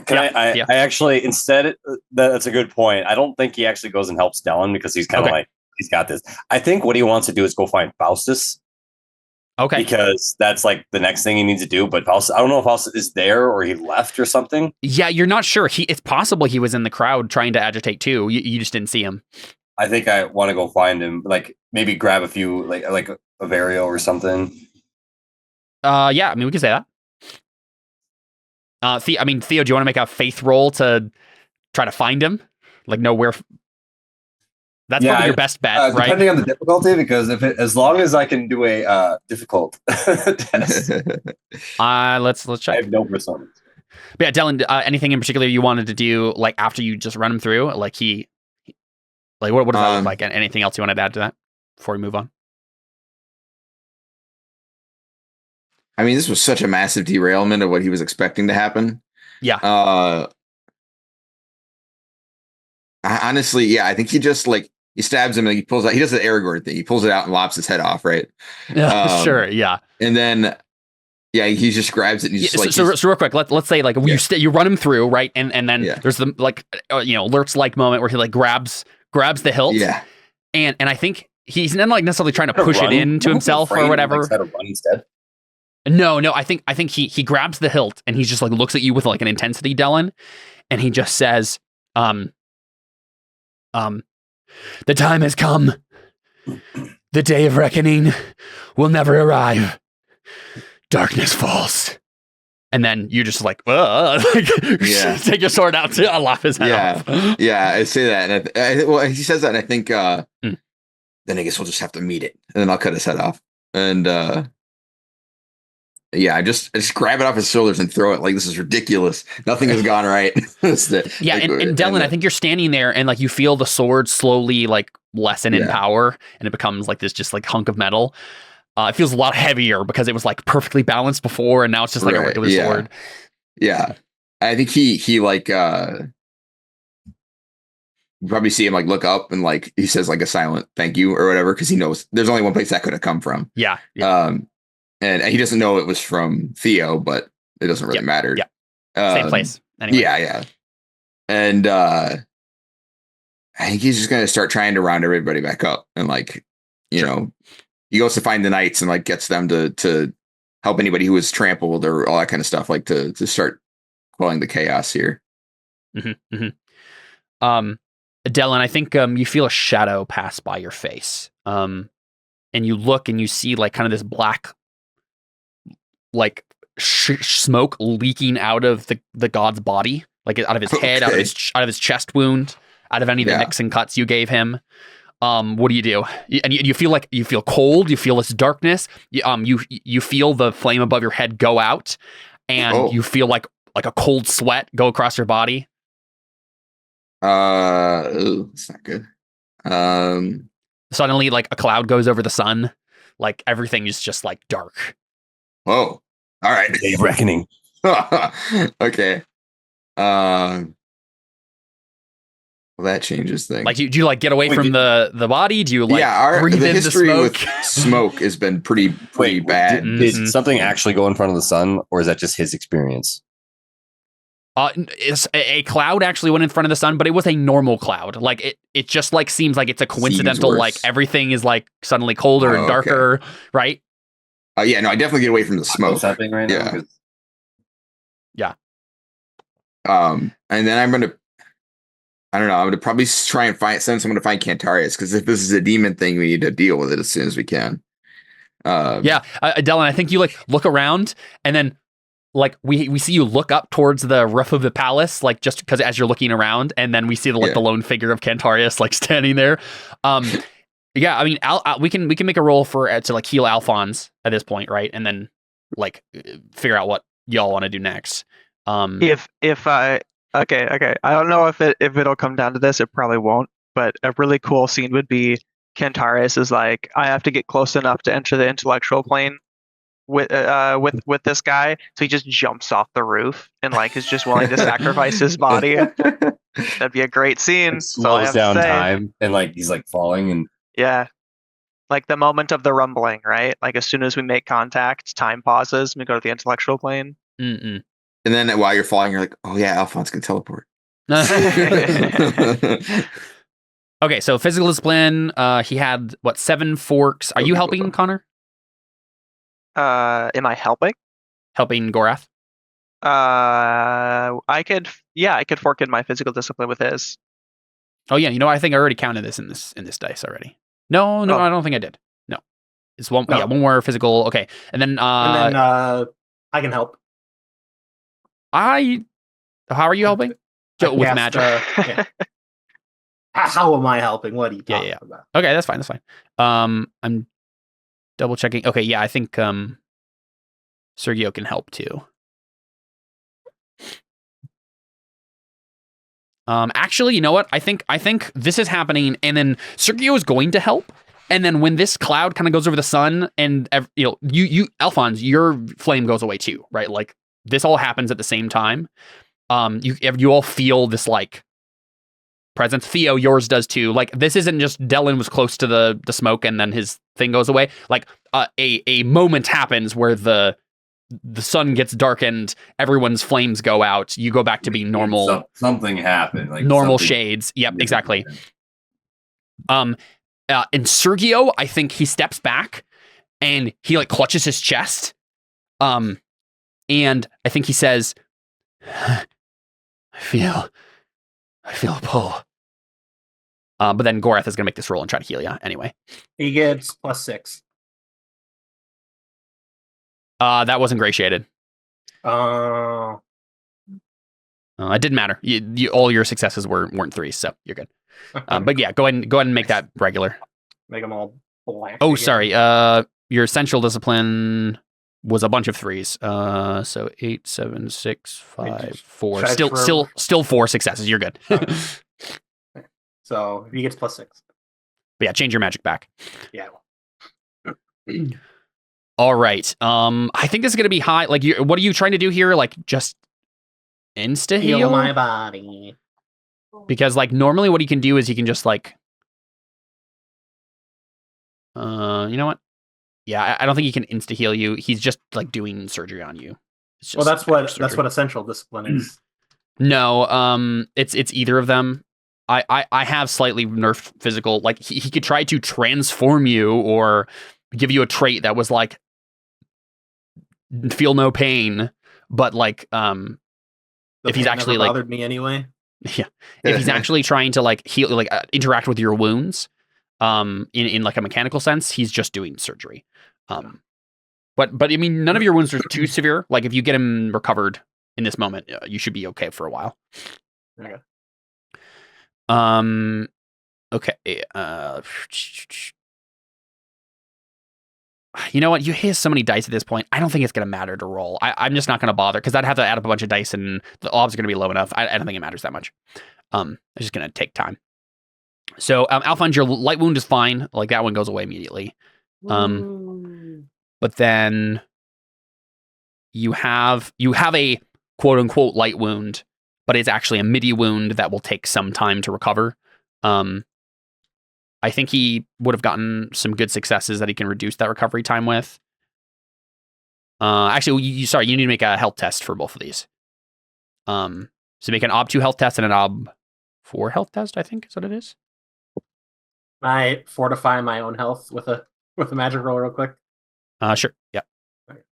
I actually instead that's a good point. I don't think he actually goes and helps Dellon because he's kind of like he's got this. I think what he wants to do is go find Faustus. Okay. Because that's like the next thing he needs to do. But Faustus, I don't know if Faustus is there or he left or something. Yeah, you're not sure. It's possible he was in the crowd trying to agitate too. You just didn't see him. I think I want to go find him. Like maybe grab a few like Averio or something. Yeah, I mean we could say that. Theo, do you want to make a faith roll to try to find him? Like know where. That's probably your best bet, right? Depending on the difficulty, because as long as I can do a difficult test. Let's check. I have no persona. But yeah, Dellon, anything in particular you wanted to do, like after you just run him through? Like what does that look like? And anything else you wanted to add to that before we move on? I mean, this was such a massive derailment of what he was expecting to happen. Yeah. Honestly, yeah, I think he just like he stabs him and he pulls out. He does the Aragorn thing. He pulls it out and lops his head off, right? Sure, yeah. And then, yeah, he just grabs it and he's Yeah, like, so real quick, let's say like you run him through, right, and then there's the like Lurtz like moment where he like grabs the hilt, yeah, and I think he's not like necessarily trying to push it into himself or whatever. Like, run instead. No, I think he grabs the hilt and he just like looks at you with like an intensity, Dellon, and he just says, the time has come. The day of reckoning will never arrive. Darkness falls. And then you just like take your sword out to lop his head off. Yeah, I say that. And well, he says that, and I think then I guess we'll just have to meet it. And then I'll cut his head off. And yeah, I just grab it off his shoulders and throw it like this is ridiculous. Nothing has gone right. Yeah, and Dellon, I think you're standing there and like you feel the sword slowly like lessen in power, and it becomes like this just like hunk of metal. It feels a lot heavier because it was like perfectly balanced before, and now it's just like a regular sword. Yeah, I think he like you probably see him like look up and like he says like a silent thank you or whatever because he knows there's only one place that could have come from. Yeah. And he doesn't know it was from Theo, but it doesn't really matter. Yeah. Same place. Anyway. Yeah. And I think he's just going to start trying to round everybody back up. And like, you know, he goes to find the knights and like gets them to help anybody who was trampled or all that kind of stuff, like to start quelling the chaos here. Dellon, I think you feel a shadow pass by your face. And you look and you see like kind of this black like smoke leaking out of the god's body, like out of his head, out of his chest wound, out of any of the nicks and cuts you gave him. What do? And you feel like you feel cold. You feel this darkness. You feel the flame above your head go out, and you feel like a cold sweat go across your body. It's not good. Suddenly, like a cloud goes over the sun. Like everything is just like dark. Whoa. All right. Day of reckoning. Okay. Well, that changes things. Like, do you like get away from the body? Do you like breathe the in history the with smoke? smoke has been pretty bad. Did something actually go in front of the sun, or is that just his experience? It's a cloud actually went in front of the sun, but it was a normal cloud. Like it just like seems like it's a coincidental. Like everything is like suddenly colder and darker, right? Yeah, no, I definitely get away from the smoke. What's happening right now? Yeah. And then I'm gonna probably try and send someone to find Cantarius, because if this is a demon thing, we need to deal with it as soon as we can. Dellon, I think you like look around and then like we see you look up towards the roof of the palace, like just because as you're looking around, and then we see the lone figure of Cantarius like standing there. Yeah, I mean, we can make a roll for to like heal Alfons at this point, right? And then like figure out what y'all want to do next. Okay, I don't know if it'll come down to this. It probably won't. But a really cool scene would be Cantarius is like, I have to get close enough to enter the intellectual plane with this guy, so he just jumps off the roof and like is just willing to sacrifice his body. That'd be a great scene. Slows down time and like he's like falling and. Yeah. Like the moment of the rumbling, right? Like as soon as we make contact, time pauses and we go to the intellectual plane. Mm-mm. And then while you're falling, you're like, oh yeah, Alphonse can teleport. Okay, so physical discipline, he had, 7 forks. Are you helping, Connor? Am I helping? Helping Gorath? I could fork in my physical discipline with his. Oh yeah, you know, I think I already counted this in this dice already. No, I don't think I did. No, it's one. No. Yeah, one more physical. Okay, and then I can help. How are you helping? With magic. How am I helping? What are you talking about? Okay, that's fine. I'm double checking. Okay, yeah, I think Sergio can help too. Actually, you know what? I think this is happening, and then Sergio is going to help. And then when this cloud kind of goes over the sun, and you Alphonse, your flame goes away too, right? Like this all happens at the same time. You all feel this like presence. Theo, yours does too. Like, this isn't just Dellon was close to the smoke and then his thing goes away. Like, a moment happens where the sun gets darkened, everyone's flames go out, you go back to being normal. Something happened. Like normal something shades. Yep, different exactly. happened. And Sergio, I think he steps back and he like clutches his chest. And I think he says, I feel a pull. But then Gorath is gonna make this roll and try to heal you anyway. He gets +6. That wasn't gratiated. Oh. It didn't matter. You all your successes weren't threes, so you're good. But yeah, go ahead and make that regular. Make them all black. Oh, again. sorry. Your essential discipline was a bunch of threes. So 8, 7, 6, 5, 4. Still 4 successes. You're good. Okay. So he gets +6. But yeah, change your magic back. Yeah. All right. I think this is gonna be high. Like, what are you trying to do here? Like, just insta heal Heal my body. Because like normally what he can do is he can just like, you know what? Yeah, I don't think he can insta heal you. He's just like doing surgery on you. It's Well, just that's what essential discipline is. No, it's either of them. I have slightly nerfed physical. Like he could try to transform you or give you a trait that was like feel no pain, but like if he's actually like bothered me anyway. Yeah, if he's actually trying to like heal, like interact with your wounds, in like a mechanical sense, he's just doing surgery. But I mean, none of your wounds are too severe. Like if you get him recovered in this moment, you should be okay for a while. Okay. Okay. You know what? You have so many dice at this point. I don't think it's going to matter to roll. I'm just not going to bother because I'd have to add up a bunch of dice and the odds are going to be low enough. I don't think it matters that much. It's just going to take time. So, Alfons, your light wound is fine. Like that one goes away immediately. But then you have a quote unquote light wound, but it's actually a midi wound that will take some time to recover. I think he would have gotten some good successes that he can reduce that recovery time with. Actually, you need to make a health test for both of these. So make an OB2 health test and an OB4 health test, I think is what it is. I fortify my own health with a magic roll real quick. Sure. Yeah. Okay.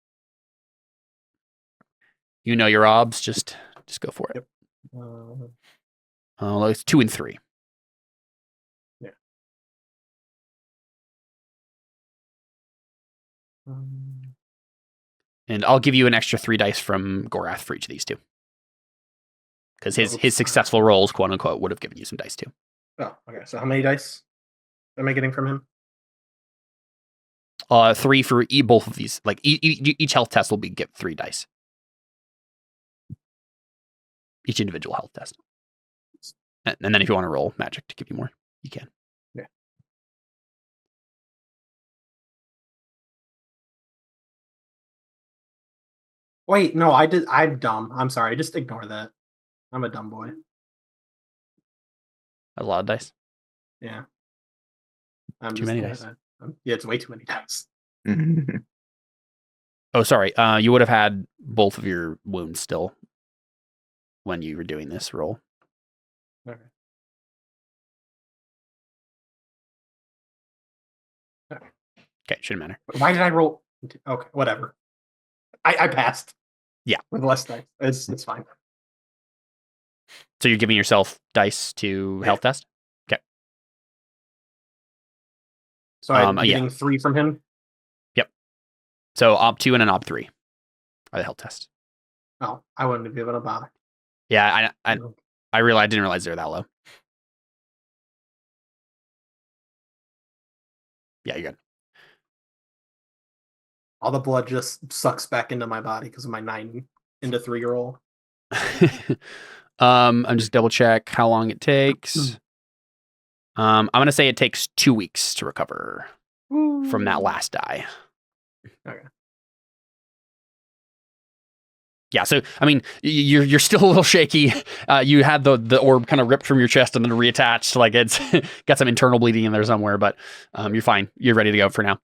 You know your OBs, just go for it. Yep. It's 2 and 3. Yeah. And I'll give you an extra 3 dice from Gorath for each of these two. Because his successful rolls, quote unquote, would have given you some dice too. Oh, okay. So how many dice am I getting from him? 3 for both of these. Like each health test will get 3 dice. Each individual health test. And then if you want to roll magic to give you more, you can. Yeah. Wait, no, I'm dumb. I'm sorry. Just ignore that. I'm a dumb boy. A lot of dice. Yeah. Too many dice. Yeah, it's way too many dice. Oh, sorry. You would have had both of your wounds still when you were doing this roll. Okay. Okay, shouldn't matter. Why did I roll? Okay, whatever. I passed. Yeah. With less dice. It's fine. So you're giving yourself dice to health test? Okay. So I'm getting 3 from him? Yep. So OB2 and an OB3 are the health tests. Oh, I wouldn't have given a bother. Yeah, I didn't realize they were that low. Yeah, you're good. All the blood just sucks back into my body because of my 9 into 3 roll. I'm just double check how long it takes. I'm gonna say it takes 2 weeks to recover from that last die. Okay. Yeah, so I mean, you're still a little shaky. You had the orb kind of ripped from your chest and then reattached. Like it's got some internal bleeding in there somewhere, but you're fine. You're ready to go for now.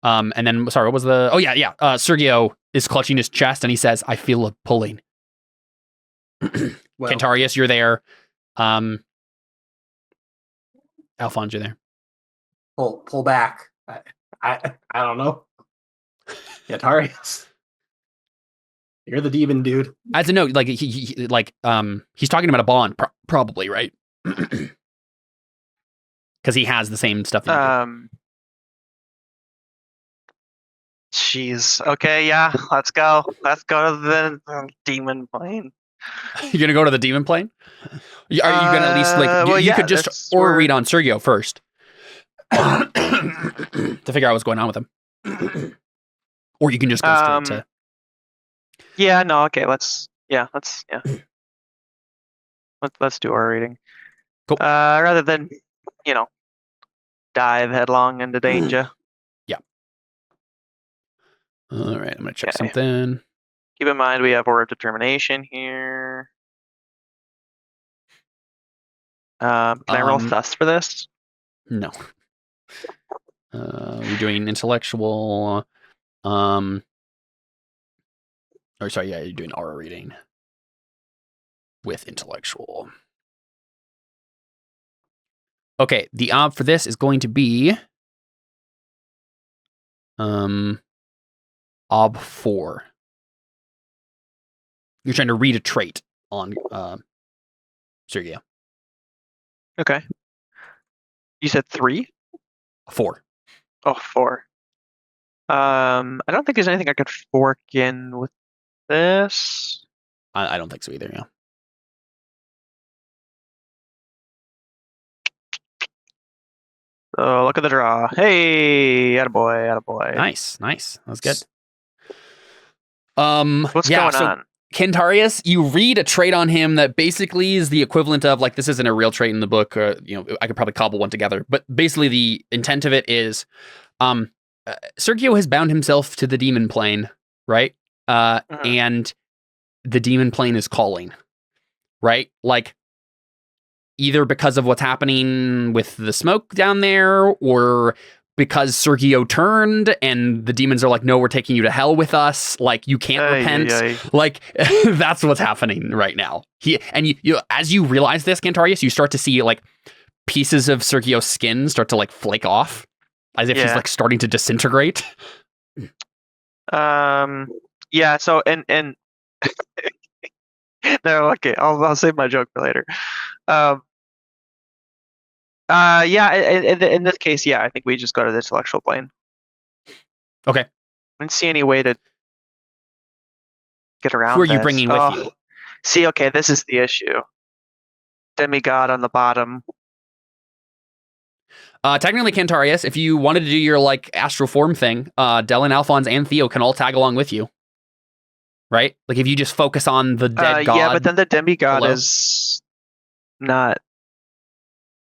And then sorry, what was the? Oh yeah. Sergio is clutching his chest and he says, "I feel a pulling." Well, Cantarius, you're there. Alfons, you're there. pull back. I don't know. Cantarius. You're the demon dude. As a note, like he's talking about a bond, probably, right? Because he has the same stuff. That you do. Jeez. Okay, yeah. Let's go. Let's go to the demon plane. You're gonna go to the demon plane. Are you gonna at least like? You could just or read on Sergio first to figure out what's going on with him, or you can just go straight to. Yeah. No. Okay. Let's do our reading. Cool. Rather than dive headlong into danger. Yeah. All right. I'm gonna check something. Keep in mind we have order of determination here. Can I roll thus for this? No. You're doing intellectual. Or sorry, yeah, you're doing aura reading with intellectual. Okay, the ob for this is going to be ob 4. You're trying to read a trait on Sergio. Okay. You said 3? 4. Oh, 4. I don't think there's anything I could fork in with this. I don't think so either, yeah. So look at the draw. Hey, attaboy. Nice. That's good. What's going on? Cantarius, you read a trait on him that basically is the equivalent of, like, this isn't a real trait in the book, I could probably cobble one together, but basically the intent of it is, Sergio has bound himself to the demon plane, right? And the demon plane is calling, right? Like, either because of what's happening with the smoke down there, or because Sergio turned and the demons are like, no, we're taking you to hell with us. Like, you can't repent. Like, that's what's happening right now. You as you realize this, Cantarius, you start to see like pieces of Sergio's skin start to like flake off as if he's like starting to disintegrate. Yeah. So, and no, okay. I'll save my joke for later. In this case, I think we just go to the intellectual plane. Okay. I don't see any way to get around. Who are you bringing with you? See, okay, this is the issue. Demigod on the bottom. Technically, Cantarius, if you wanted to do your like astral form thing, Dellon, Alfons, and Theo can all tag along with you. Right? Like if you just focus on the dead god. Yeah, but then the demigod below. is not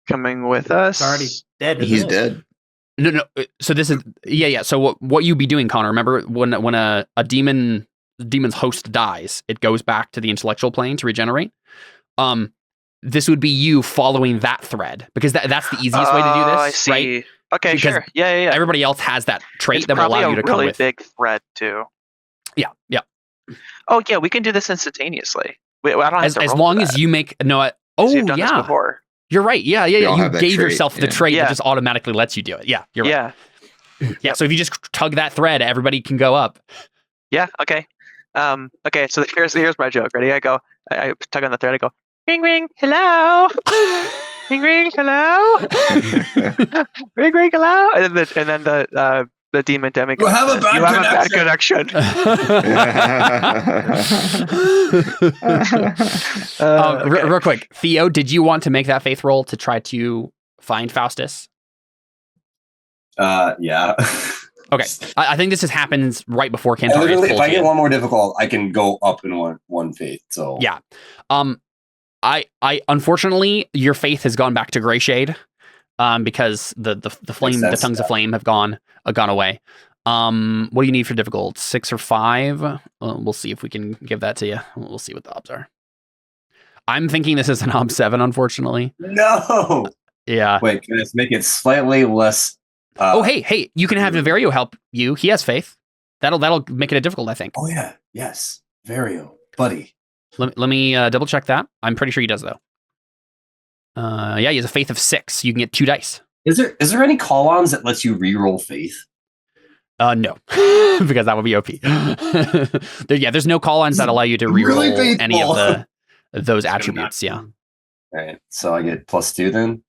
coming with us. It's already dead. He's dead. No. So this is So what you be doing, Connor? Remember when a demon's host dies, it goes back to the intellectual plane to regenerate. This would be you following that thread because that's the easiest way to do this. I see. Right? Okay, because sure. Yeah. Everybody else has that trait that will allow you to come with. It's probably a really big thread too. Yeah. Oh yeah, we can do this instantaneously. I don't have to as roll long for as that. you make You've done this before. You're right. Yeah. all You have that gave trait, yourself the trait that just automatically lets you do it. Yeah, you're right. Yeah. So if you just tug that thread, everybody can go up. Yeah. Okay. Okay. So here's my joke. Ready? I tug on the thread. I go, ring ring, hello. Ring ring, hello. Ring ring, hello. And then the demon demigod. You have a bad connection. Real quick, Theo, did you want to make that faith roll to try to find Faustus? Yeah. Okay, I think this happens right before Cantarius. If I get one more difficult, I can go up in one faith. So yeah, I unfortunately your faith has gone back to gray shade, because the flame, the tongues of flame have gone away. What do you need for difficult? 6 or 5? We'll see if we can give that to you. We'll see what the obs are. I'm thinking this is an ob 7, unfortunately. No. Yeah. Wait, can I just make it slightly less? Hey, you can have Vario help you. He has faith. That'll make it a difficult, I think. Oh yeah, yes, Vario, buddy. Let me double check that. I'm pretty sure he does though. Yeah, he has a faith of 6. You can get 2 dice. Is there any call-ons that lets you re-roll faith? No, because that would be OP. There's no call-ons that allow you to reroll Really any of faithful. those attributes. Yeah. All right, so I get +2 then.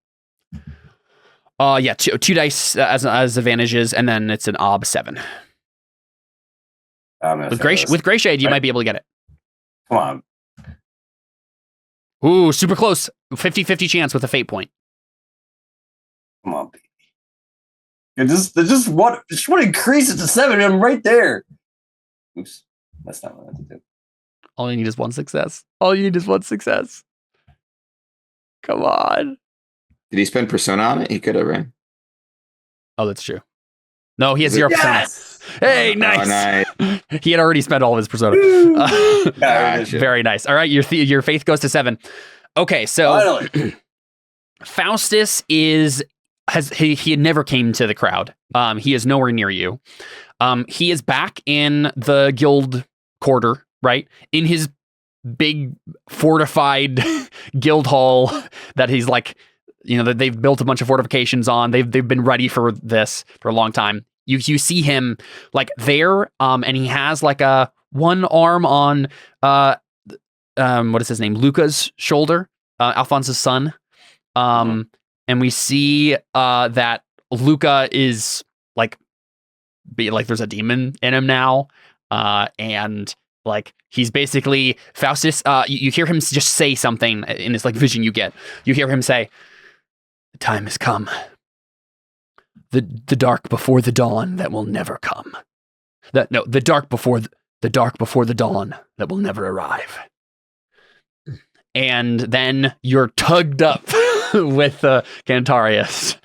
Yeah, two dice as advantages, and then it's an ob 7. With Gray Shade, you might be able to get it. Come on. Ooh, super close. 50-50 chance with a fate point. Come on, baby. Just want to increase it to 7. I'm right there. Oops, that's not what I have to do. All you need is 1 success. Come on. Did he spend persona on it? He could have, right? Oh, that's true. No, he has 0 Yes! persona. Hey, nice. Oh, nice. He had already spent all of his persona. Gotcha. Very nice. All right, your faith goes to 7. Okay, so Finally. Faustus he never came to the crowd. He is nowhere near you. He is back in the guild quarter, right? In his big fortified guild hall that he's like, that they've built a bunch of fortifications on. They've been ready for this for a long time. You see him like there, and he has like a one arm on what is his name? Luca's shoulder, Alphonse's son. And we see that Luca is like there's a demon in him now, and like he's basically Faustus. You hear him just say something in this like vision you get. You hear him say, "The time has come. The dark before the dawn that will never come. The dark before the dawn that will never arrive." And then you're tugged up with Cantarius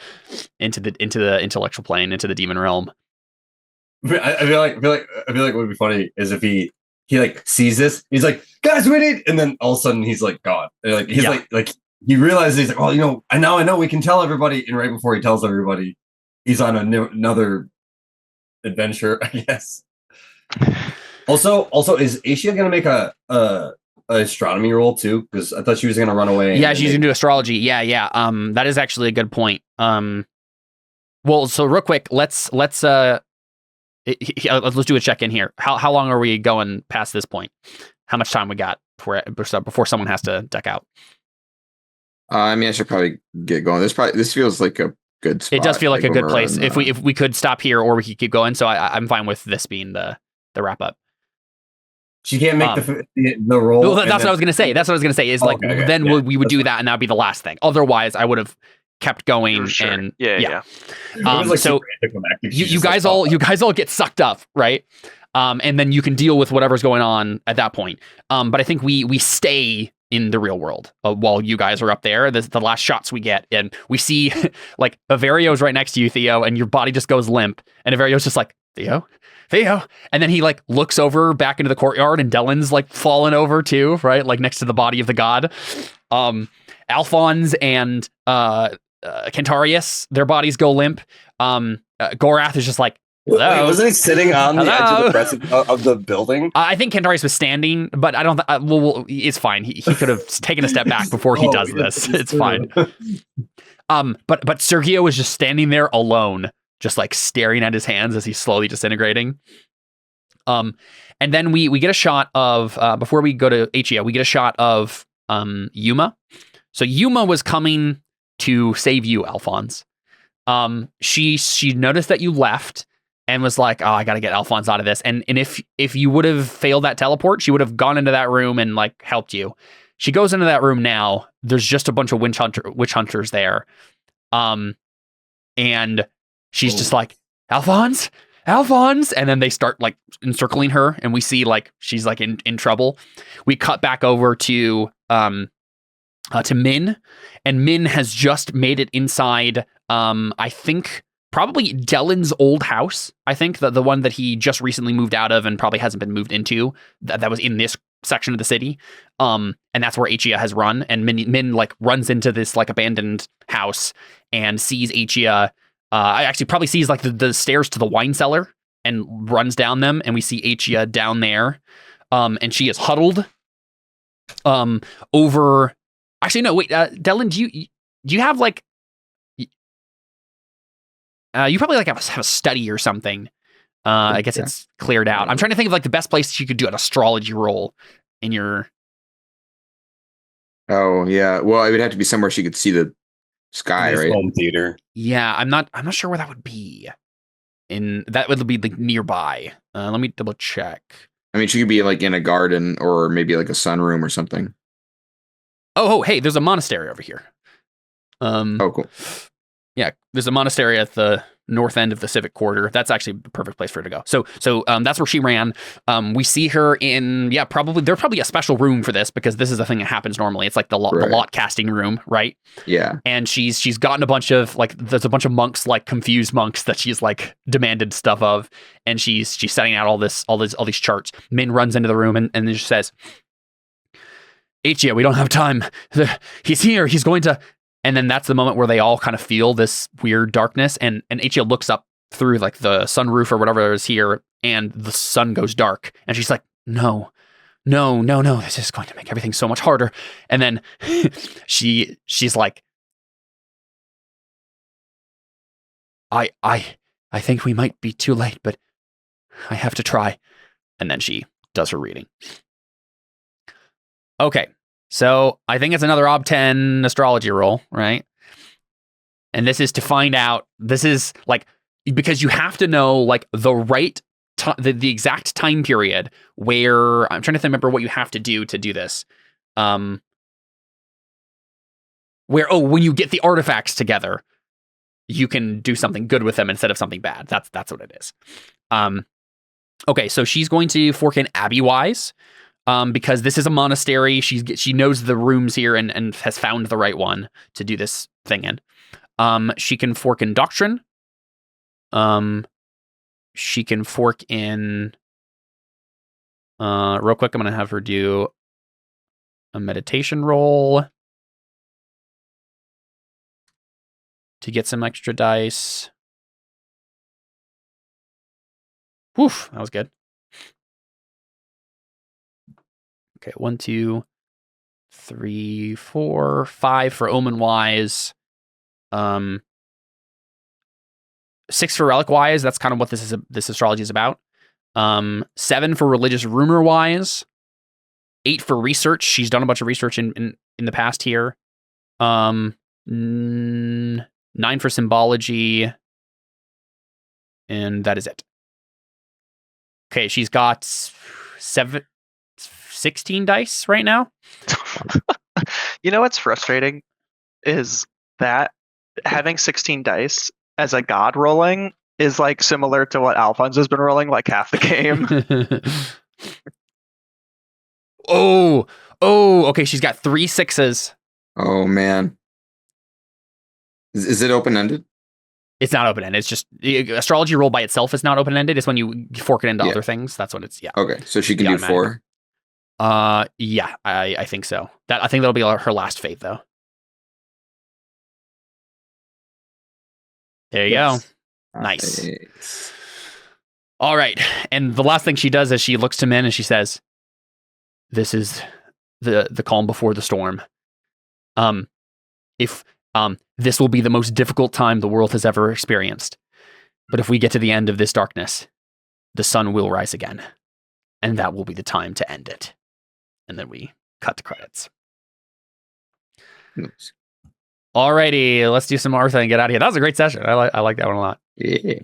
into the intellectual plane, into the demon realm. I feel like what would be funny is if he like sees this, he's like, "Guys, we need," and then all of a sudden he's like gone. And like he's like he realizes he's like, "Oh, I know we can tell everybody." And right before he tells everybody, he's on another adventure, I guess. Also, is Asia gonna make a astronomy roll too? Because I thought she was gonna run away. Yeah, she's gonna do astrology. Yeah. That is actually a good point. Well, so real quick, let's do a check in here. How long are we going past this point? How much time we got before someone has to deck out? I should probably get going. This feels like a good spot. It does feel like a good place. On, if we could stop here, or we could keep going. So I'm fine with this being the wrap up. She can't make the roll. Well, that's what I was gonna say. Is like we would do that, and that'd be the last thing. Otherwise, I would have kept going. Sure. And Yeah. So you guys all get sucked up, right? And then you can deal with whatever's going on at that point. But I think we stay in the real world while you guys are up there. The last shots we get, and we see like Averio's right next to you, Theo, and your body just goes limp, and Averio's just like, Theo, and then he like looks over back into the courtyard, and Dellon's like fallen over too, right, like next to the body of the god. Alfons and Cantarius, their bodies go limp. Gorath is just like, hello. Wait, wasn't he sitting on the edge of the building? I think Cantarius was standing, but I don't. Well, it's fine. He could have taken a step back before he does this. It's fine. But Sergio was just standing there alone, just like staring at his hands as he's slowly disintegrating. And then we get a shot of before we go to Achia, we get a shot of Yuma. So Yuma was coming to save you, Alphonse. She noticed that you left and was like, "Oh, I got to get Alphonse out of this." And if you would have failed that teleport, she would have gone into that room and like helped you. She goes into that room now. There's just a bunch of witch hunters there. And she's just like, Alphonse, and then they start like encircling her, and we see like she's like in trouble. We cut back over to Min, and Min has just made it inside. I think probably Dellon's old house. I think the one that he just recently moved out of and probably hasn't been moved into. That was in this section of the city. And that's where Achia has run. And Min like runs into this like abandoned house and sees Achia. I actually probably sees like the stairs to the wine cellar and runs down them. And we see Achia down there. And she is huddled over. Actually, no, wait, Dellon, do you have like, you probably like have a study or something. I guess it's cleared out. I'm trying to think of like the best place you could do an astrology roll in your. Oh yeah. Well, it would have to be somewhere she could see the sky, right? Home theater. Yeah, I'm not sure where that would be. That would be like nearby. Let me double check. I mean, she could be like in a garden or maybe like a sunroom or something. Oh, hey, there's a monastery over here. Oh, cool. Yeah, there's a monastery at the north end of the civic quarter. That's actually the perfect place for her to go. So that's where she ran. We see her in, there's probably a special room for this because this is a thing that happens normally. It's like the lot casting room, right? Yeah. And she's gotten a bunch of like, there's a bunch of monks, like confused monks that she's like demanded stuff of, and she's setting out all these charts. Min runs into the room and then she says, Achia, we don't have time. He's here. He's going to. And then that's the moment where they all kind of feel this weird darkness. And Achia looks up through like the sunroof or whatever is here, and the sun goes dark. And she's like, no, this is going to make everything so much harder. And then she's like, I think we might be too late, but I have to try. And then she does her reading. Okay, so I think it's another Ob 10 astrology roll, right? And this is to find out, this is like, because you have to know like the right, the exact time period where, I'm trying to remember what you have to do this. When you get the artifacts together, you can do something good with them instead of something bad. That's what it is. Okay, so she's going to fork in Abbey-wise. Because this is a monastery, she knows the rooms here and has found the right one to do this thing in. She can fork in doctrine. She can fork in. Real quick, I'm gonna have her do a meditation roll to get some extra dice. Woof, that was good. Okay, 1, 2, 3, 4, 5 for Omen wise. 6 for Relic wise. That's kind of what this astrology is about. 7 for Religious Rumor wise. 8 for research. She's done a bunch of research in the past here. 9 for symbology. And that is it. Okay, she's got 16 dice right now. You know what's frustrating is that having 16 dice as a god rolling is like similar to what Alfons has been rolling like half the game. Okay, she's got 3 6s. Oh man. Is it open-ended? It's not open-ended. It's just astrology roll by itself is not open-ended. It's when you fork it into other things. That's what it's, yeah. Okay, so she can do 4. Yeah, I think so. I think that'll be her last fate, though. There you go. Nice. All right, and the last thing she does is she looks to Min and she says, "This is the calm before the storm. If this will be the most difficult time the world has ever experienced, but if we get to the end of this darkness, the sun will rise again, and that will be the time to end it." And then we cut to credits. Nice. Alrighty, let's do some Martha and get out of here. That was a great session. I like that one a lot. Yeah.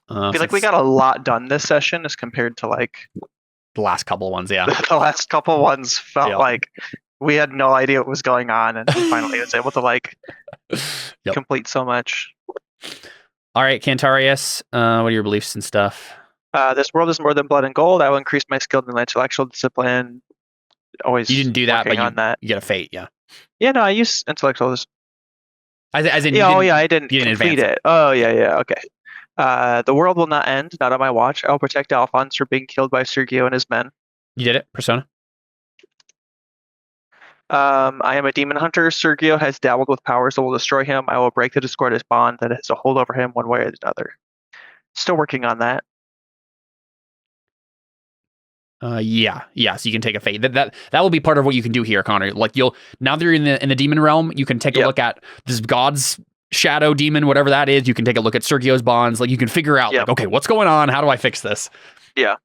I feel like we got a lot done this session as compared to like the last couple ones. Yeah, the last couple ones felt like we had no idea what was going on, and finally was able to like complete so much. All right, Cantarius, what are your beliefs and stuff? This world is more than blood and gold. I will increase my skill in intellectual discipline. Always you didn't do that, but you get a fate, yeah. Yeah, no, I use intellectual As in, Yeah, you I didn't you didn't complete advance it. Oh, yeah, okay. The world will not end, not on my watch. I will protect Alfons from being killed by Sergio and his men. You did it, Persona. I am a demon hunter. Sergio has dabbled with powers that will destroy him. I will break the discordant bond that has a hold over him one way or another. Still working on that. Yeah. So you can take a fate. That will be part of what you can do here, Connor. Like now that you're in the demon realm, you can take a look at this god's shadow demon, whatever that is. You can take a look at Sergio's bonds. Like you can figure out, like, okay, what's going on? How do I fix this? Yeah.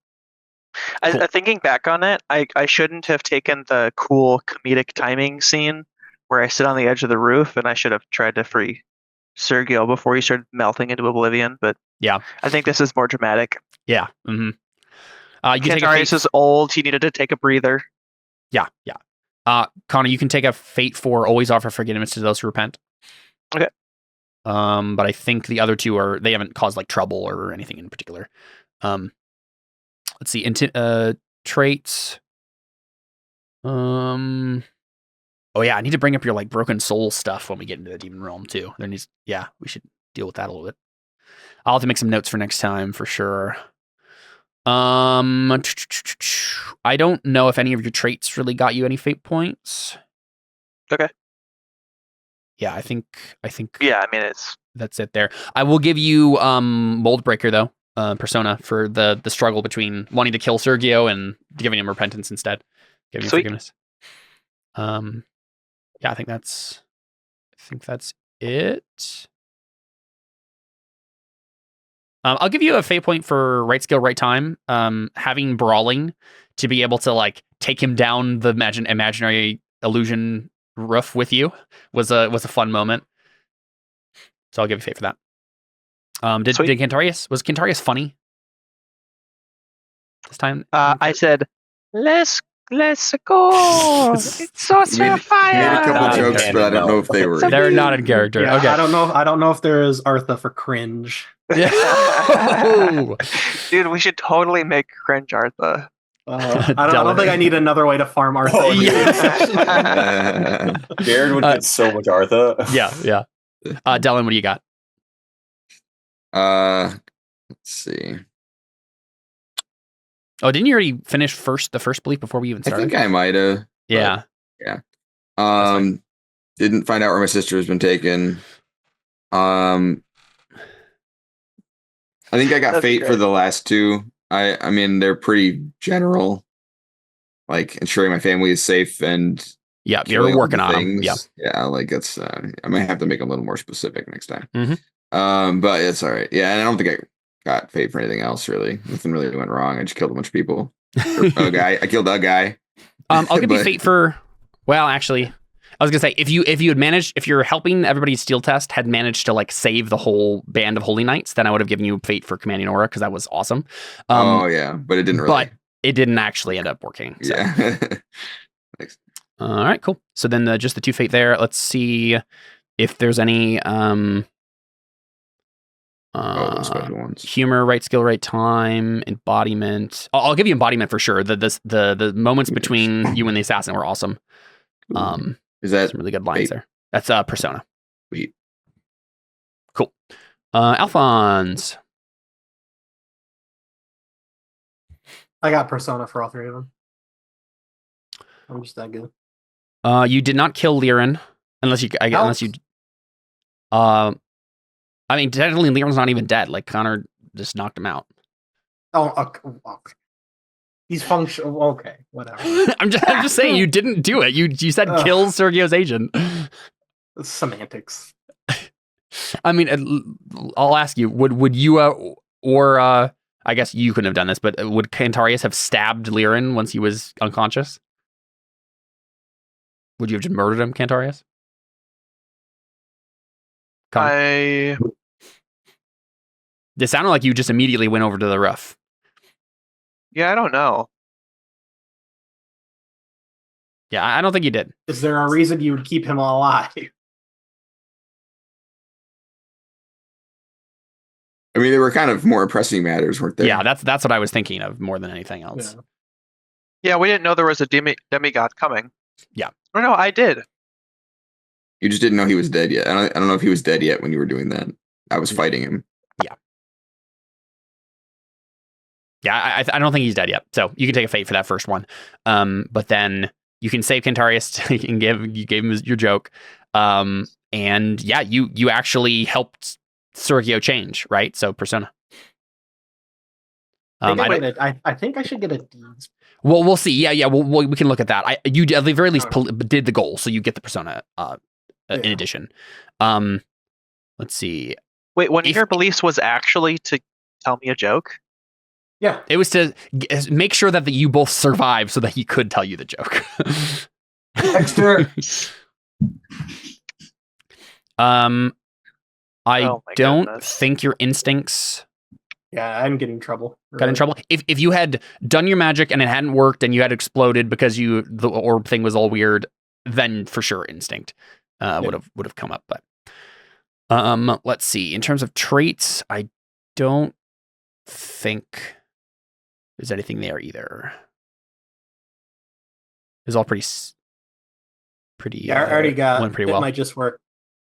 Cool. Thinking back on it, I shouldn't have taken the cool comedic timing scene where I sit on the edge of the roof, and I should have tried to free Sergio before he started melting into oblivion. But yeah, I think this is more dramatic. Yeah. Mm-hmm. Cantarius is old. He needed to take a breather. Yeah. Connor, you can take a fate for always offer forgiveness to those who repent. Okay. But I think the other two they haven't caused like trouble or anything in particular. Let's see. Traits. Oh yeah, I need to bring up your like broken soul stuff when we get into the demon realm too. We should deal with that a little bit. I'll have to make some notes for next time for sure. I don't know if any of your traits really got you any fate points. Okay. Yeah, I think. Yeah, I mean that's it there. I will give you Mold Breaker though, Persona, for the struggle between wanting to kill Sergio and giving him repentance instead, giving him forgiveness. Yeah, I think that's it. I'll give you a fate point for right skill, right time. Having brawling to be able to like take him down the imaginary illusion roof with you was a fun moment. So I'll give you a fate for that. Did Cantarius was funny this time? I said, let's go. It's so fire. He made a couple jokes, but I don't know if they were. They're not in character. Yeah, okay. I don't know if there is Artha for cringe. Yeah. Dude, we should totally make cringe Artha. I don't think I need another way to farm Artha. Oh, Jared would get so much Artha. Yeah. Dellon, what do you got? Let's see. Oh, didn't you already finish the first belief before we even started? I think I might have. Yeah. Yeah. Didn't find out where my sister has been taken. I think I got fate for the last two. I mean, they're pretty general, like ensuring my family is safe and you're working on them. Yeah, like it's. I might have to make them a little more specific next time. Mm-hmm. But it's all right. Yeah, and I don't think I got fate for anything else really. Nothing really went wrong. I just killed a bunch of people. I killed a guy. I'll give you fate for. Well, actually, I was gonna say if you had managed, if you're helping everybody's steel test had managed to like save the whole band of holy knights, then I would have given you fate for commanding aura because that was awesome. But it didn't really. But it didn't actually end up working. So. Yeah. Thanks. All right, cool. So then just the two fate there. Let's see if there's any special ones. Humor, right skill, right time, embodiment. I'll give you embodiment for sure. The moments between you and the assassin were awesome. Is that some really good lines there? That's Persona. Sweet. Cool. Alfons. I got Persona for all three of them. I'm just that good. You did not kill Liren unless you. I mean, technically, Liren's not even dead. Like Connor just knocked him out. Oh, okay. He's functional. Okay, whatever. I'm just saying you didn't do it. You said kill Sergio's agent. Semantics. I mean, I'll ask you: Would you or I guess you couldn't have done this, but would Cantarius have stabbed Liren once he was unconscious? Would you have just murdered him, Cantarius? It sounded like you just immediately went over to the roof. Yeah, I don't know. Yeah, I don't think you did. Is there a reason you would keep him alive? I mean, they were kind of more pressing matters, weren't they? Yeah, that's what I was thinking of more than anything else. Yeah, we didn't know there was a demigod coming. Yeah. Or no, I did. You just didn't know he was dead yet. I don't know if he was dead yet when you were doing that. I was fighting him. Yeah, I don't think he's dead yet. So you can take a fate for that first one. But then you can save Cantarius and you gave him your joke. And yeah, you actually helped Sergio change, right? So Persona. I think I should get a deeds. Well, we'll see. Yeah. We can look at that. You at the very least did the goal, so you get the Persona in addition. Let's see. Wait, one of your beliefs was actually to tell me a joke? Yeah. It was to make sure that you both survive so that he could tell you the joke. Dexter. I don't think your instincts Yeah, I'm getting trouble. got in trouble. If you had done your magic and it hadn't worked and you had exploded because the orb thing was all weird, then for sure instinct would have come up. But let's see. In terms of traits, I don't think there's anything there either. It's all pretty. Yeah, I already got. Went pretty it well. Might just work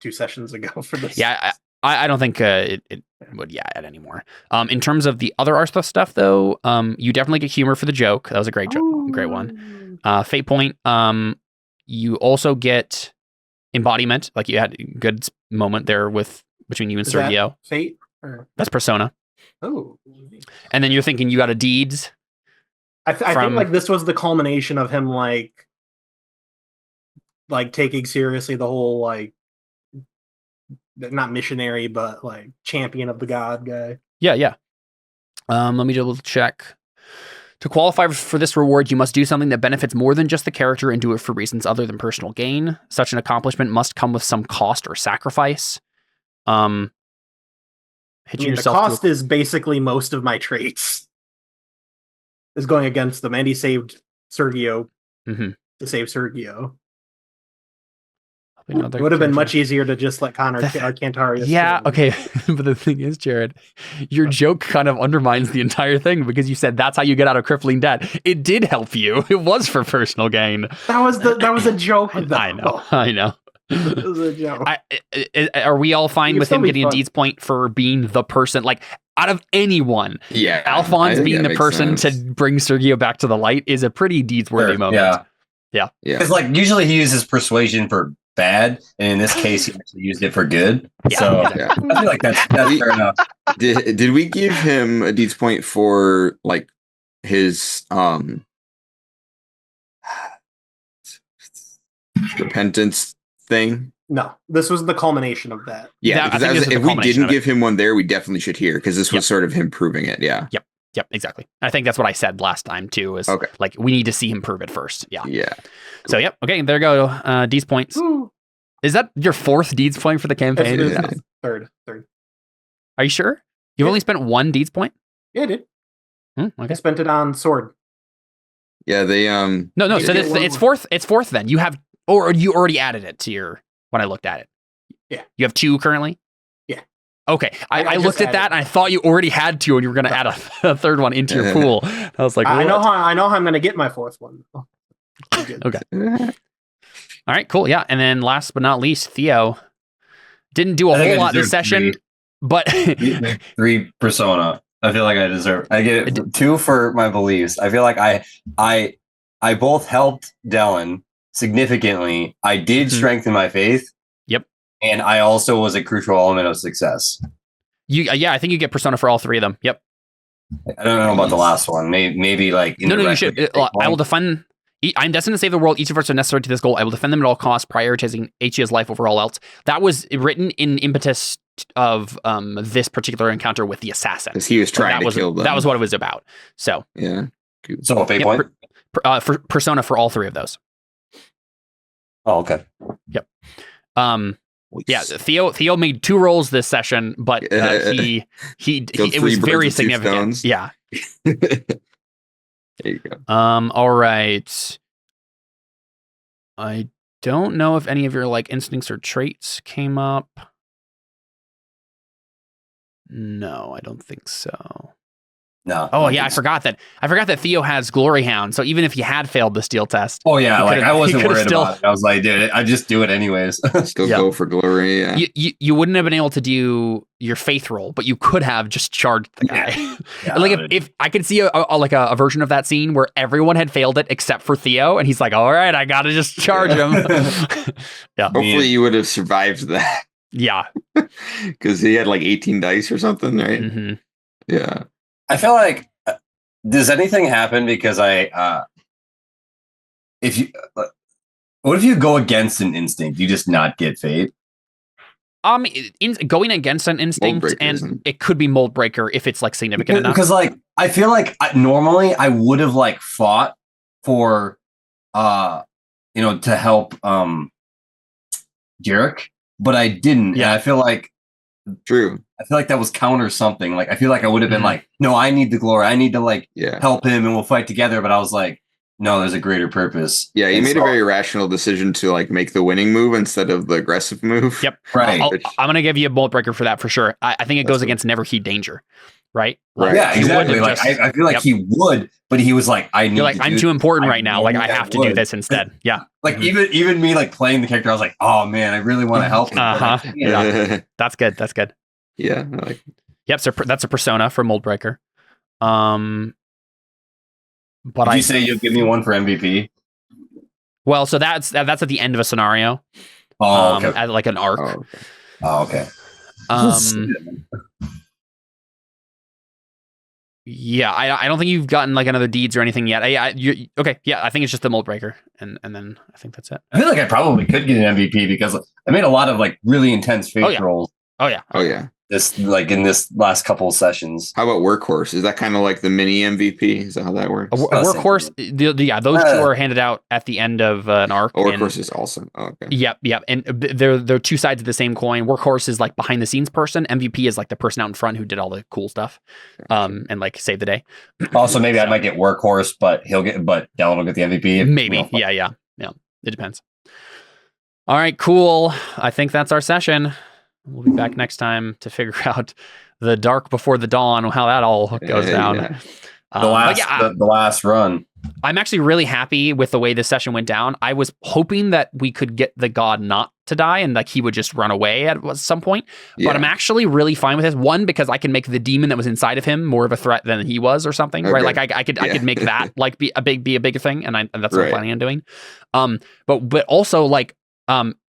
2 sessions ago for this. Yeah, I don't think it would add anymore. In terms of the other Arthur stuff, though, you definitely get humor for the joke. That was a great joke, great one. Fate point. You also get embodiment. Like you had a good moment there between you and Sergio. Fate. Or? That's Persona. Oh. And then you're thinking you got a deeds. I think like this was the culmination of him like taking seriously the whole like not missionary but like champion of the god guy. Yeah. Let me double check. To qualify for this reward, you must do something that benefits more than just the character and do it for reasons other than personal gain. Such an accomplishment must come with some cost or sacrifice. The cost is basically most of my traits is going against them, and he saved Sergio to save Sergio. It would have been much easier to just let Cantarius. Yeah, okay. But the thing is, Jared, your joke kind of undermines the entire thing because you said that's how you get out of crippling debt. It did help you. It was for personal gain. That was a joke. Though. I know. It was a joke. Are we all fine with him getting a deeds point for being the person? Like, out of anyone, Alfons being the person to bring Sergio back to the light is a pretty deeds-worthy moment. Yeah. Because like usually he uses persuasion for bad, and in this case he actually used it for good. Yeah. So I feel like that's fair enough. Did we give him a deeds point for like his repentance thing? No, this was the culmination of that. Yeah, because if we didn't give him one there, we definitely should hear because this was sort of him proving it. Yeah. Yep, exactly. I think that's what I said last time too. Is like we need to see him prove it first. Yeah. Yeah. Cool. So okay, there you go. Deeds points. Ooh. Is that your 4th deeds point for the campaign? It's third. Are you sure? You've only spent 1 deeds point? Yeah, I did. Okay. I spent it on sword. Yeah, they No. So it's 4th. It's 4th then. You have, or you already added it to your when I looked at it. Yeah. You have 2 currently. Yeah. Okay. I looked at that and I thought you already had 2 and you were going to add a 3rd one into your pool. I was like, I know how I'm going to get my 4th one. Okay. All right, cool. Yeah. And then last but not least, Theo didn't do a whole lot this session, but 3 persona. I feel like I get 2 for my beliefs. I feel like I both helped Dellon significantly. I did strengthen my faith. Yep. And I also was a crucial element of success. I think you get persona for all 3 of them. Yep. I don't know about the last one. Maybe like no, you should. I will defend. I'm destined to save the world. Each of us are necessary to this goal. I will defend them at all costs, prioritizing HE's life over all else. That was written in impetus of this particular encounter with the assassin. Because he was trying to kill them. That was what it was about. So yeah. So a fate point? For persona for all 3 of those. Oh, okay. Yep. Yeah, Theo made 2 rolls this session, but he it was very significant. Yeah. There you go. All right. I don't know if any of your like instincts or traits came up. No, I don't think so. No. Oh yeah, I forgot that Theo has Glory Hound. So even if you had failed the steel test, Oh yeah, he like could've- I he wasn't could've worried still- about it. I was like, dude, I just do it anyways. Still Yeah. go for glory. Yeah. you wouldn't have been able to do your faith roll, but you could have just charged the guy. Yeah, Like if I could see a version of that scene where everyone had failed it except for Theo, and he's like, "All right, I gotta just charge him." Yeah, Hopefully you would have survived that yeah. because he had like 18 dice or something, right? Mhm. Yeah. I feel like does anything happen because if you, what if you go against an instinct? You just not get fate. Going against an instinct, Moldbreaker, and isn't it? it could be mold breaker if it's like significant enough. Because like I feel like normally I would have like fought for to help Jarek, but I didn't. Yeah. And I feel like that was counter something. Like I feel like I would have been Mhm. like, no, I need the glory. I need to like Yeah. help him and we'll fight together. But I was like, no, there's a greater purpose. Yeah. You And made a so- very rational decision to like make the winning move instead of the aggressive move. Yep. right. I'm gonna give you a mold breaker for that for sure. I think it goes That's against never heed danger, right? Right. Yeah, you exactly. wouldn't have Like just- I feel like Yep. he would, but he was like, I need. You're like, I'm too important right now. Like I have to do would. this instead. Yeah, Like Mhm. even me like playing the character, I was like, oh man, I really want to help him. but I Uh-huh. can't. Yeah. that's good. That's good. Yeah. I like Yep. So that's a persona for mold breaker. But Did you say you'll give me one for MVP? well, so that's at the end of a scenario, Oh, okay. at like an arc. oh, okay. Oh, okay. Yeah, I don't think you've gotten like another deeds or anything yet. Okay, yeah, I think it's just the mold breaker, and then I think that's it. I feel like I probably could get an MVP because I made a lot of like really intense face Oh, yeah. rolls Oh yeah, Oh yeah. in this last couple of sessions. How about workhorse? Is that kind of like the mini MVP? Is that how that works? a workhorse. Yeah, those two are handed out at the end of an arc. Oh, and- workhorse is awesome. Oh, okay. Yep, and they're two sides of the same coin. Workhorse is like behind the scenes person. MVP is like the person out in front who did all the cool stuff, and like saved the day. Also, maybe I So- might get workhorse, but Dellon will get the MVP. if- Maybe, you know, yeah. It depends. All right, cool. I think that's our session. We'll be back next time to figure out the dark before the dawn, how that all goes down. Yeah. The last run. I'm actually really happy with the way this session went down. I was hoping that we could get the god not to die and like he would just run away at some point. Yeah. But I'm actually really fine with this. One, because I can make the demon that was inside of him more of a threat than he was or something, right? Okay. Like I could Yeah. make that like be a bigger thing, and that's what I'm Right. planning on doing. But also like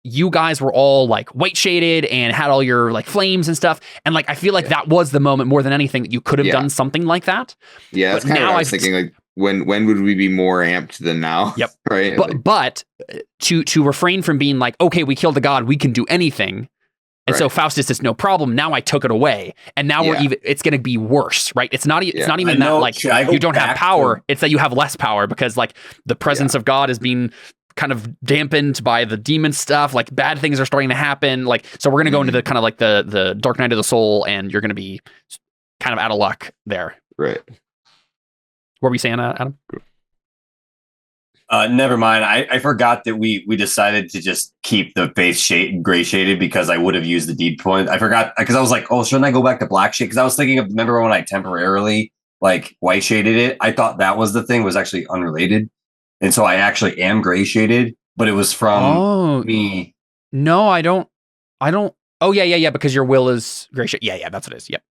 you guys were all like white shaded and had all your like flames and stuff, and like I feel like that was the moment more than anything that you could have Yeah. done something like that. Yeah, that's But kind of now what I was I've- thinking. Like, when would we be more amped than now? Yep. Right. But to refrain from being like, okay, we killed a god, we can do anything. And so Right. Faustus is no problem. Now I took it away, and now we're Yeah. even. It's going to be worse, right? It's not. It's Yeah. not even I that know, like should I go you don't have back power. to- It's that you have less power because like the presence of God is being kind of dampened by the demon stuff. Like bad things are starting to happen. Like so, we're going to go into the kind of like the dark night of the soul, and you're going to be kind of out of luck there. Right. What were we saying, Adam? Never mind. I forgot that we decided to just keep the face gray shaded because I would have used the deed point. I forgot because I was like, oh, shouldn't I go back to black shade? Because I was thinking of remember when I temporarily like white shaded it? I thought that was the thing, was actually unrelated, and so I actually am gray shaded, but it was from me. No, I don't. Oh yeah. Because your will is gray shade. Yeah. That's what it is. Yep.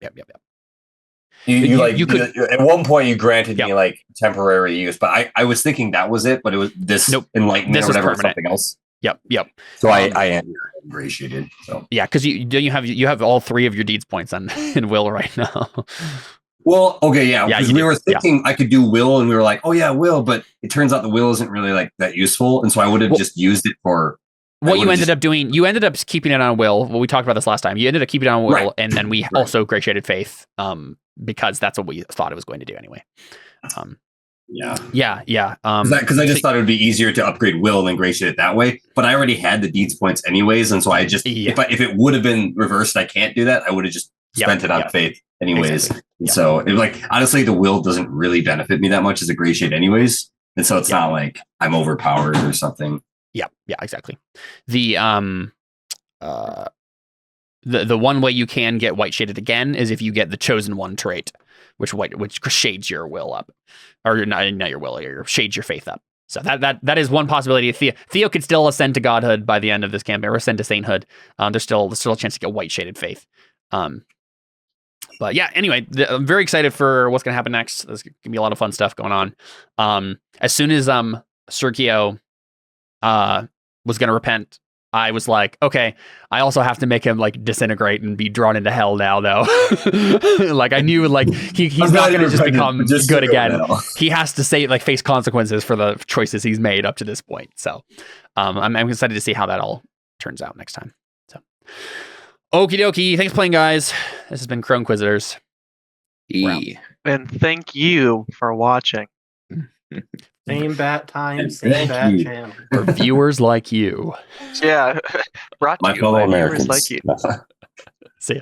You could- At one point you granted Yep. me like temporary use, but I was thinking that was it, but it was this Nope. enlightenment This or was whatever, permanent. something else. Yep. So I am gray shaded. So Yeah, because you have all three of your deeds points on in will right now. well, okay, yeah, Yeah, because you we do. were thinking I could do will, and we were like, oh yeah, will, but it turns out the will isn't really like that useful, and so I would have Well- just used it for What you would've ended just- up doing, you ended up keeping it on will. Well, we talked about this last time. You ended up keeping it on will, Right. and then we also gray shaded faith, because that's what we thought it was going to do anyway. yeah. Yeah. Because I just thought it would be easier to upgrade will than gray shade it that way. But I already had the deeds points anyways, and so I just Yeah. if it would have been reversed, I can't do that. I would have just spent it on Yep. faith anyways. Exactly. And Yep. so it, like honestly, the will doesn't really benefit me that much as a gray shade anyways. And so it's not like I'm overpowered or something. Yeah, exactly. The the one way you can get white shaded again is if you get the chosen one trait. which shades your will up, or not your will, or shades your faith up. So that is one possibility. Theo could still ascend to godhood by the end of this campaign, or ascend to sainthood. There's still a chance to get white shaded faith. But yeah, anyway, I'm very excited for what's going to happen next. There's going to be a lot of fun stuff going on. As soon as Sergio was going to repent, I was like, okay, I also have to make him like disintegrate and be drawn into hell now, though. Like I knew, like he's not going to just become good again. He has to face consequences for the choices he's made up to this point. So I'm excited to see how that all turns out next time. So okie dokie, thanks for playing, guys. This has been Crow Inquisitors. And thank you for watching. Same bat time, same bat channel. For viewers like you. Yeah, brought to My you fellow by Americans. viewers like you. See ya.